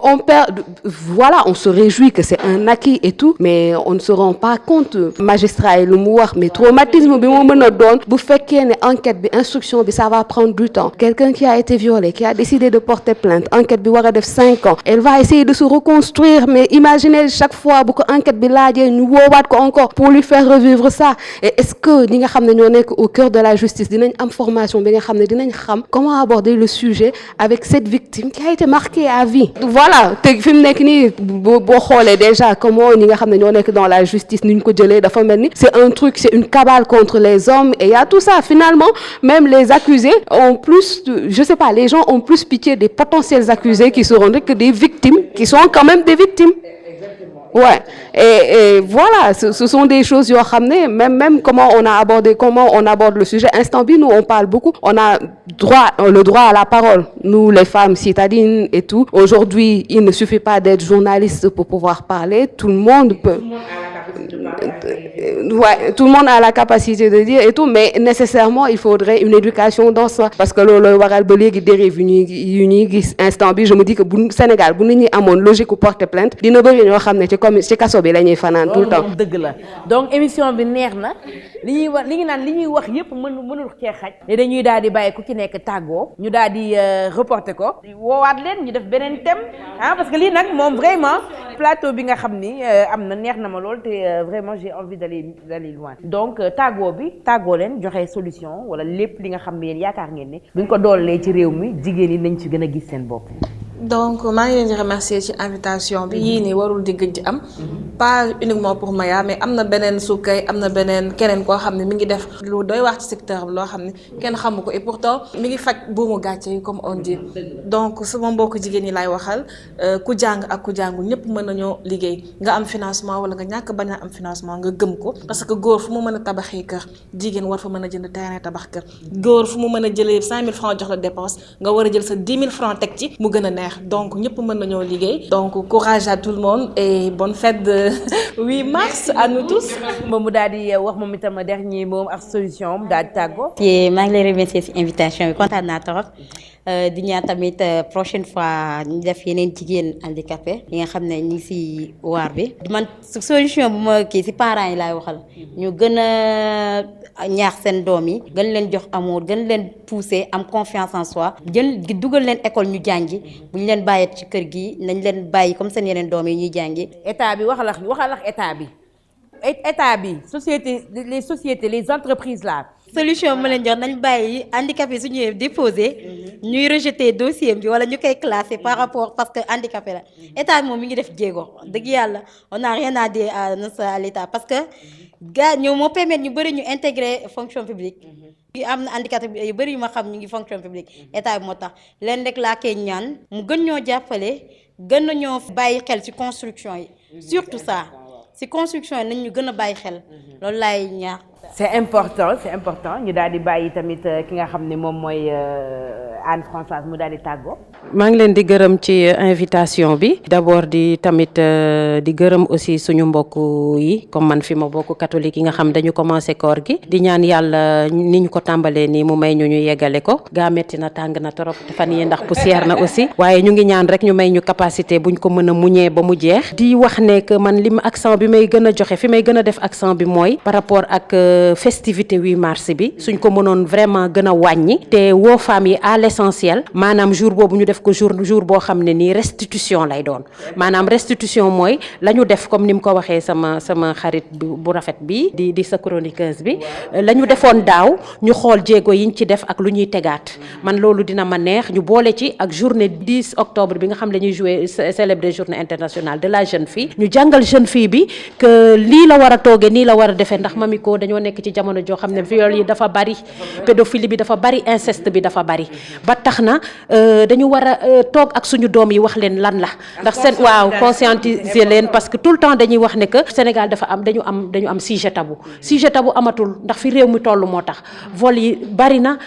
Speaker 8: on perd voilà on se réjouit que c'est un acquis et tout mais on ne se rend pas compte magistrat yi lu mu wax mais traumatisme bi moo mën a doon bu fekkee ne enquête bi instruction bi ça va prendre du temps quelqu'un qui a été violé qui a décidé de porter plainte enquête bi war a def 5 ans elle va essayer de se reconstruire mais imaginez chaque fois bu ko enquête bi laajee ñu woowaat ko encore pour lui faire revivre ça et est-ce que ñi nga xam ne ñoo nekk au cœur de la justice dinañ am formation bi nga xam ne dinañ xam comment aborder le sujet avec cette victime qui a été marquée à vie voilà te fi mu nekk nii boo xoolee déjà comment ñi nga xam ne ñoo nekk dans la justice ni ñu ko jëlee dafa mel ni c'est un truc c'est une cabale contre les hommes et il y a tout ça finalement même les accusés ont plus je sais pas les gens ont plus pitié des potentiels accusés qui seront que des victimes qui sont quand même des victimes. Ouais et voilà ce sont des choses yoo xam ne même comment on aborde le sujet instant bi nous on parle beaucoup on a le droit à la parole nous les femmes citadines et tout aujourd'hui il ne suffit pas d'être journaliste pour pouvoir parler tout le monde peut Ouais, tout le monde a la capacité de dire et tout, mais nécessairement il faudrait une éducation dans ça parce que loolu waral ba léegi dérive yu ñuy gis instant bi je me dis que bu Sénégal bu nit ñi amoon logique ku porter plainte dina bëri ñoo xam ne ci kaso bi la ñuy fanaan tout le temps.
Speaker 1: dëgg la donc émission bi neex na li ñuy wax yëpp mënul cee xaj te dañuy daal di bàyyi ku ci nekk tàggoo ñu daal di reporter ko woowaat leen ñu def beneen thème parce que lii nag moom vraiment plateau bi nga xam ni am na neex na ma lool te vraiment j'ai envie d'aller loin donc tàggoo leen joxe solution wala lépp li nga xam ne yéen yaakaar ngeen ne buñ ko doolee ci réew mi jigéen yi nañ ci gën a gis seen bopp.
Speaker 2: donc maa ngi leen di remercier ci invitation bi yii nii warul di gëj am pas uniquement pour Maya mais am na beneen sukkay am na beneen keneen koo xam ne mi ngi def lu doy wax ci secteur bi loo xam ne kenn xamu ko et pourtant mi ngi faj buumu gàcce yi comme on dit donc sama mbokk jigéen ñi laay waxal ku jàng ak ku jàngul ñëpp mën nañoo liggéey nga am financement wala nga ñàkk bañ a am financement nga gëm ko parce que góor fu mu mën a tabaxee kër jigéen war fa mën a jënd terrain tabax kër góor fu mu mën a jëlee 5000 francs jox la dépense nga war a jël sa 10 000 francs teg ci mu gën a neex donc ñëpp mën nañoo liggéey donc courage à tout le monde et bonne fête de 8 mars à nous tous.
Speaker 1: moom mu daal di wax moom itam dernier moom ak solution am daal di tàggoo.
Speaker 3: maa ngi lay remercier ci invitation bi kontaan naa trop di ñaan tamit prochaine fois ñu def yeneen jigéen handicapé yi nga xam ne ñu ngi ci waar bi man solution bu ma kii ci parents yi laay waxal ñu gën a ñaax seen doom yi gën leen jox amour gën leen pousser am confiance en soi dugal leen école ñu jàngi bu ñu leen bàyyi ci kër gi nañ leen bàyyi comme seen yeneen doom yi ñuy jàngi.
Speaker 1: état bi waxal état bi sociétés les entreprises là.
Speaker 3: solution ma leen jox nañ bàyyi handicapé su ñëwee déposé ñuy rejeter dossier bi wala ñu koy classé par rapport parce que handicapé la état bi moom mi ngi def jéego dëgg yàlla on n'a rien à dire à l'état parce que gars ñoom moo permettre ñu bëri ñu intégrer fonction publique yi am na handicapé yu bëri yu ma xam ñu ngi fonction publique état bi moo tax leen rek laa koy ñaan mu gën ñoo jàppale gën nañoo bàyyi xel ci construction yi surtout ça ci construction yi nañ ñu gën a bàyyi xel loolu laay ñaax.
Speaker 1: c'est important ñu daal di bàyyi tamit ki nga xam ne moom mooy Anne-Françoise mu daal di tàggoo.
Speaker 4: maa ngi leen di gërëm ci invitation bi d'abord di tamit di gërëm aussi suñu mbokk yi comme man fi ma bokk catholique yi nga xam dañu commencé koor gi di ñaan yàlla ni ñu ko tàmbalee nii mu may ñu yeggale ko gaa metti na tàng na trop te fan yi ndax poussière na aussi waaye ñu ngi ñaan rek ñu may ñu capacité buñ ko mën a muñee ba mu jeex di wax ne que man li ma accent bi may gën a joxe fi may gën a def accent bi mooy par rapport ak festivité 8 mars bi suñ ko mënoon vraiment gën a wàññi te woo femmes yi à l'essentiel maanaam jour boobu ñu def ko jour boo xam ne nii restitution lay doon maanaam restitution mooy la ñu def comme ni mu ko waxee sama xarit bu rafet bi di sa chroniqueuse bi la ñu defoon daaw ñu xool jéego yiñ ci def ak lu ñuy tegaat man loolu dina ma neex ñu boole ci ak journée 10 octobre bi nga xam dañuy jouer célébrer journée internationale de la jeune fille ñu jàngal jeune fille bi que lii la war a toogee nii la war a defee ndax mami ko dañoo nekk ci jamono joo xam ne viol yi dafa bari pédophilie bi dafa bari inceste bi dafa bari ba tax na dañu war a toog ak suñu doom yi wax leen lan la ndax seen conscientiser leen parce que tout le temps dañuy wax ne que Sénégal dañu am sujet tabou amatul ndax fi réew mi toll moo tax vol yi bari na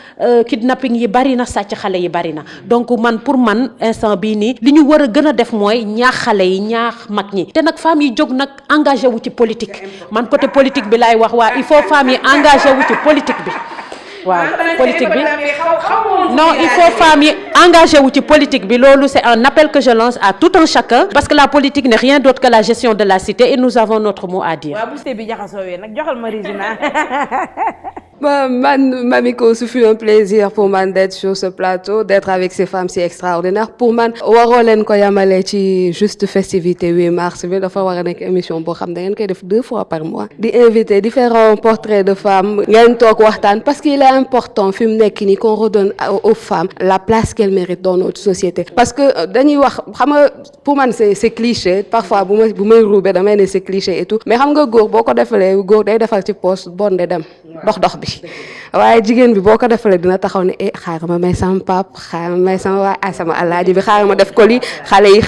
Speaker 4: kidnapping yi bari na sàcc xale yi bari na donc pour man instant bii nii li ñu war a gën a def mooy ñaax xale yi ñaax mag ñi te nag femmes yi jóg nag engagé wu ci politique man côté politique bi laay wax il faut femmes yi engagé wu ci politique bi waaw politique bi non il faut femmes yi engagé wu ci politique bi loolu c'est un appel que je lance à tout un chacun parce que la politique n'est rien d'autre que la gestion de la cité et nous avons notre mot à dire.
Speaker 1: waaw bu bi jaxasoowee nag joxal ma Régina.
Speaker 8: Mamiko, ce fut un plaisir pour man d'être sur ce plateau, d'être avec ces femmes si extraordinaires. Pour man waroo leen ko yamale ci juste festivité 8 mars bi dafa war a nekk émission boo xam da ngeen koy def 2 fois par mois di inviter différents portraits de femmes ngeen toog waxtaan parce qu'il est important fi mu nekk nii qu'on redonne aux femmes la place qu'elles méritent dans notre société parce que dañuy wax xam nga pour man c'est cliché parfois bu may ruube damay ne c'est cliché et tout mais xam nga góor boo ko defalee góor day defal ci poche bonde dem dox bi waaye jigéen bi boo ko defalee dina taxaw ne xaaral ma may sama pap xaaral ma may sama alaaji bi xaaral ma def ko lii xale yi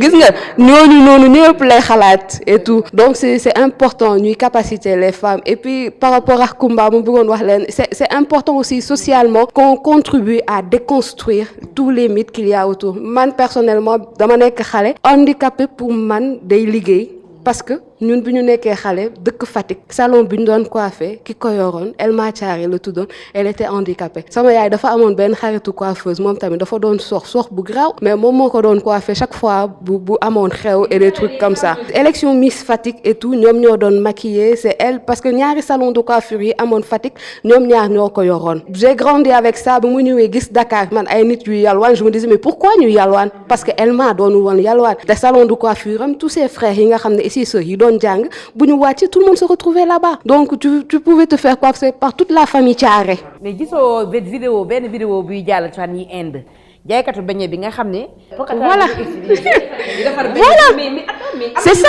Speaker 8: gis nga ñooñu noonu ñëpp lay xalaat et tout donc c'est important ñuy capaciter les femmes et puis par rapport ak Kumba mu bëggoon wax leen c'est important aussi socialement qu'on contribue à déconstruire tous les mythes qu'il y a autour man personnellement dama nekk xale handicapé pour man day liggéey parce que ñun bi ñu nekkee xale dëkk Fatick salon bi ñu doon coiffé ki ko yoroon Elma Thiaré la tuddoon elle était handicapée sama yaay dafa amoon benn xaritu coiffeuse moom tamit dafa doon sox bu graw mais moom moo ko doon coiffé chaque fois bu amoon xew et des trucs comme ça élection Miss Fatick et tout ñoom ñoo doon maquiller c'est elle parce que ñaari salon de coiffure yi amoon Fatick ñoom ñaar ñoo ko yoroon j'ai grandi avec ça ba mu ñëwee gis Dakar man ay nit yu yalwaan je me disais mais pourquoi ñu yalwaan parce que Elma doonu woon yalwaan te salon de coiffure am tous ses frères yi nga xam ne ici sœurs yi doon jàng bu ñu wàcc tout le monde se retrouvait là-bas donc tu pouvais te faire coiffer par toute la famille Thiaré.
Speaker 1: mais gisoo benn vidéo buy jàll fan yi Inde jaaykatu beñe bi nga xam ne.
Speaker 8: voilà
Speaker 1: c'est ça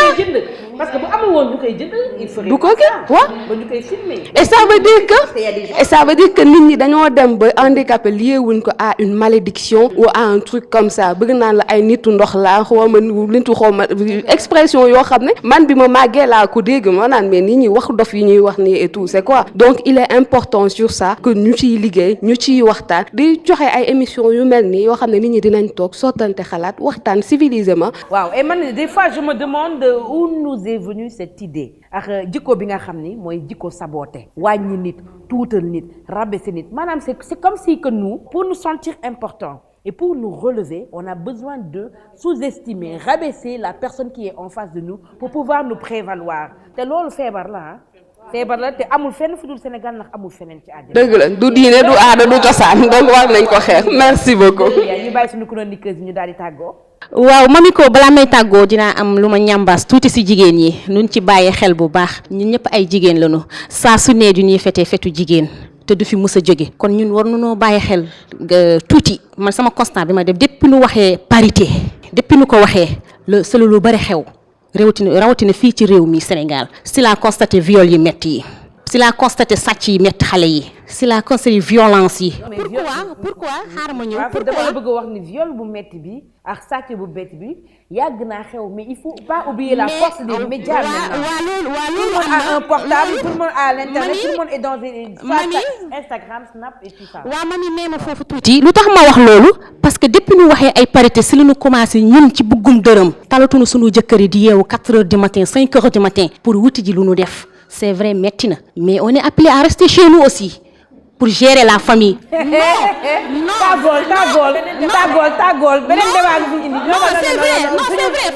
Speaker 1: parce que bu amul woon ñu koy jënd il faut
Speaker 8: du ko kii waaw
Speaker 1: ba ñu koy filmer.
Speaker 8: et ça veut dire que nit ñi dañoo dem ba handicapé lié wuñ ko à une malédiction ou à un truc comme ça bëgg naan la ay nitu ndox laa xawma expression yoo xam ne man bi ma màggee laa ko dégg ma naan mais nit ñi wax dof yi ñuy wax nii et tout c'est quoi donc il est important sur ça que ñu ciy liggéey ñu ciy waxtaan di joxe ay émissions yu mel nii yoo xam ne nit ñi dinañ toog sottante xalaat waxtaan civilisement.
Speaker 1: waaw et man des fois je me demande où nous est venue cette idée ak jikko bi nga xam ni mooy jikko saboté wàññi nit tuutal nit rabaisser nit maanaam c'est comme si que nous pour nous sentir importants et pour nous relever on a besoin de sous-estimer rabaisser la personne qui est en face de nous pour pouvoir nous prévaloir te loolu feebar la te amul fenn fu dul Sénégal ndax amul feneen ci àddina.
Speaker 8: dëgg la du diine du aada du cosaan donc war nañ ko xeex merci beaucoup.
Speaker 1: ñu bàyyi suñu chroniqueuse yi ñu daal di tàggoo.
Speaker 14: waaw mami ko balaa may tàggoo dinaa am lu ma ñambaas tuuti ci jigéen ñi nuñ ci bàyyi xel bu baax ñun ñëpp ay jigéen lañu saa su ne du ñuy fete fetu jigéen te du fi mus a jóge kon ñun war nañoo bàyyi xel tuuti man sama constat bi ma def depuis nu waxee parité depuis nu ko waxee selu lu bari xew rawatina fii ci réew mi Sénégal si la constaté viol yi métti yi si la constaté sàcc yi métti xale yi si la constaté violence yi. pourquoi xaaral ma ñëw pourquoi
Speaker 1: dama la bëgg a wax ni viol bu métti bi ak sàcc bu métti bi yàgg naa xew mais il faut pas oublier la force des médias. Tout le monde a un portable, tout le monde a l'internet, tout le monde est dans Instagram, Snap et tout ça.
Speaker 14: waaw mami nee ma foofu tuuti lu tax ma wax loolu parce que depuis ñu waxee ay parité si li ñu commencé ñun ci buggum dërëm talatuñu suñu jëkkër yi di yeewu 4 heures du matin 5 heures du matin pour wuti ji lu ñu def c'est vrai metti na mais on est appelé à rester chez nous aussi pour gérer la famille.
Speaker 1: non tàggool beneen débat bi indi.
Speaker 14: non c'est vrai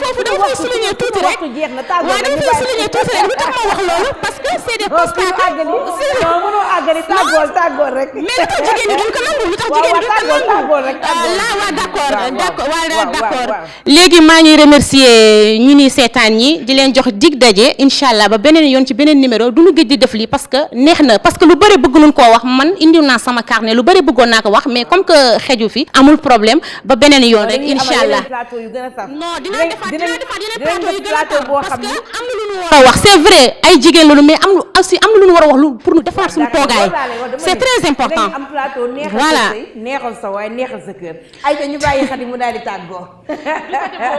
Speaker 14: foofu dama koy souligner tuuti rek waaw dama koy souligner tuuti rek lu tax ma wax loolu parce que c'est des constats
Speaker 1: non mënoo àggali tàggool rek.
Speaker 14: mais lu tax jigéen ñi duñ ko nangu lu tax jigéen ñi duñ ko nangu waaw d'accord léegi maa ngi remercier ñi ni seetaan ñi di leen jox dig daje incha ba beneen yoon ci beneen numéro du ñu gëj di def lii parce que neex na parce que lu bëri bëgg nañ koo wax man indi naa sama carnet lu bëri bëggoon naa ko wax mais comme que xeju fi amul problème ba beneen yoon rek inshallah non dinaa defaat yeneen plateau yu gën a sax parce que am na lu ñu war a wax c'est vrai ay jigéen lañu mais am na lu ñu war a wax lu pour ñu defar suñu toogaay c'est très important
Speaker 1: am plateau
Speaker 14: voilà
Speaker 1: neexal sa waay neexal sa kër ay ñu bàyyi xati mu daal di tàggoo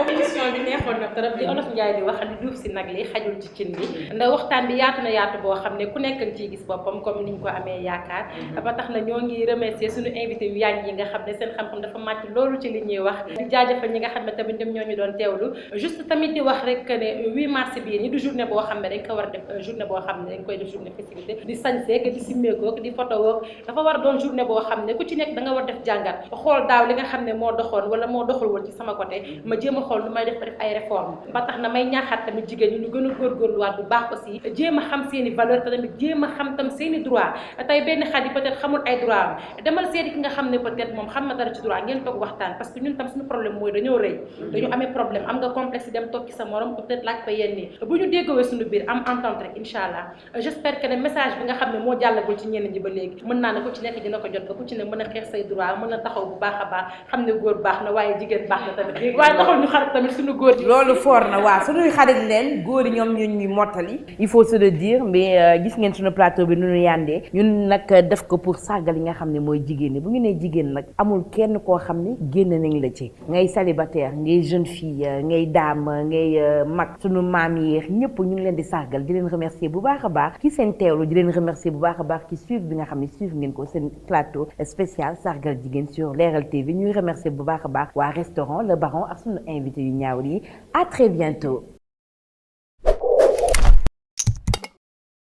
Speaker 5: émission bi neexoon na trop li Olof Njaay di wax di duuf si nag li xajul ci cin bi ndax waxtaan bi yaatu na yaatu boo xam ne ku nekk nga ciy gis boppam comme niñ ko amee yaakaar ba tax na ñoo ngi remercier suñu invité yu yaañ yi nga xam ne seen xam-xam dafa màcc loolu ci li ñuy wax di jaajëfal ñi nga xam ne tamit dem ñoo ñu doon teewlu juste tamit di wax rek ne 8 mars bii ni du journée boo xam ne dañ ko war a def journée boo xam ne dañ koy def journée festivité di sañseek di simmeekook di photo wook dafa war a doon journée boo xam ne ku ci nekk da nga war def jàngat xool daaw li nga xam ne moo doxoon wala moo doxul woon ci sama côté ma jéem a xool lu may def ba def ay réforme ba tax na may ñaaxaat tamit jigéen ñi ñu gën a góorgóorluwaat bu baax aussi jéem a xam seen i valeur te tamit jéem a xam tam seen i droit tey benn xadi peut-être xamul ay droit am demal seeti ki nga xam ne peut-être moom xam na dara ci droit ngeen toog waxtaan parce que ñun tam suñu problème mooy dañoo rëy dañu amee problème am nga complexe dem toog ci sa morom peut-être laaj ko yenn nii bu ñu déggowee suñu biir am entente rek incha allah j'espère que ne message bi nga xam ne moo jàllagul ci ñenn ñi ba léegi mën naa ne ku ci nekk dina ko jot ba ku ci ne mën a xeex say droit mën a taxaw bu baax a baax xam ne góor baax na waaye jigéen baax na tamit waaye taxul ñu xarit tamit suñu góor yi
Speaker 1: loolu fort na waaw suñuy xarit leen góor yi ñoom ñuy mottali il faut se le dire mais gis ngeen suñu plateau bi nu ñu yàndee ñun nag def ko pour sargal yi nga xam ne mooy jigéen ñi bu ñu nee jigéen nag amul kenn koo xam ne génn nañ la ci ngay célibataire ngay jeune fille ngay dame ngay mag suñu maam yi ñëpp ñu ngi leen di sargal di leen remercier bu baax a baax ci seen teewlu di leen remercier bu baax a baax ci suivre bi nga xam ne suivre ngeen ko seen plateau spécial sargal jigéen sur Leral TV ñuy remercier bu baax a baax waa restaurant Le Baron ak suñu invité yu ñaaw yi à très bientôt.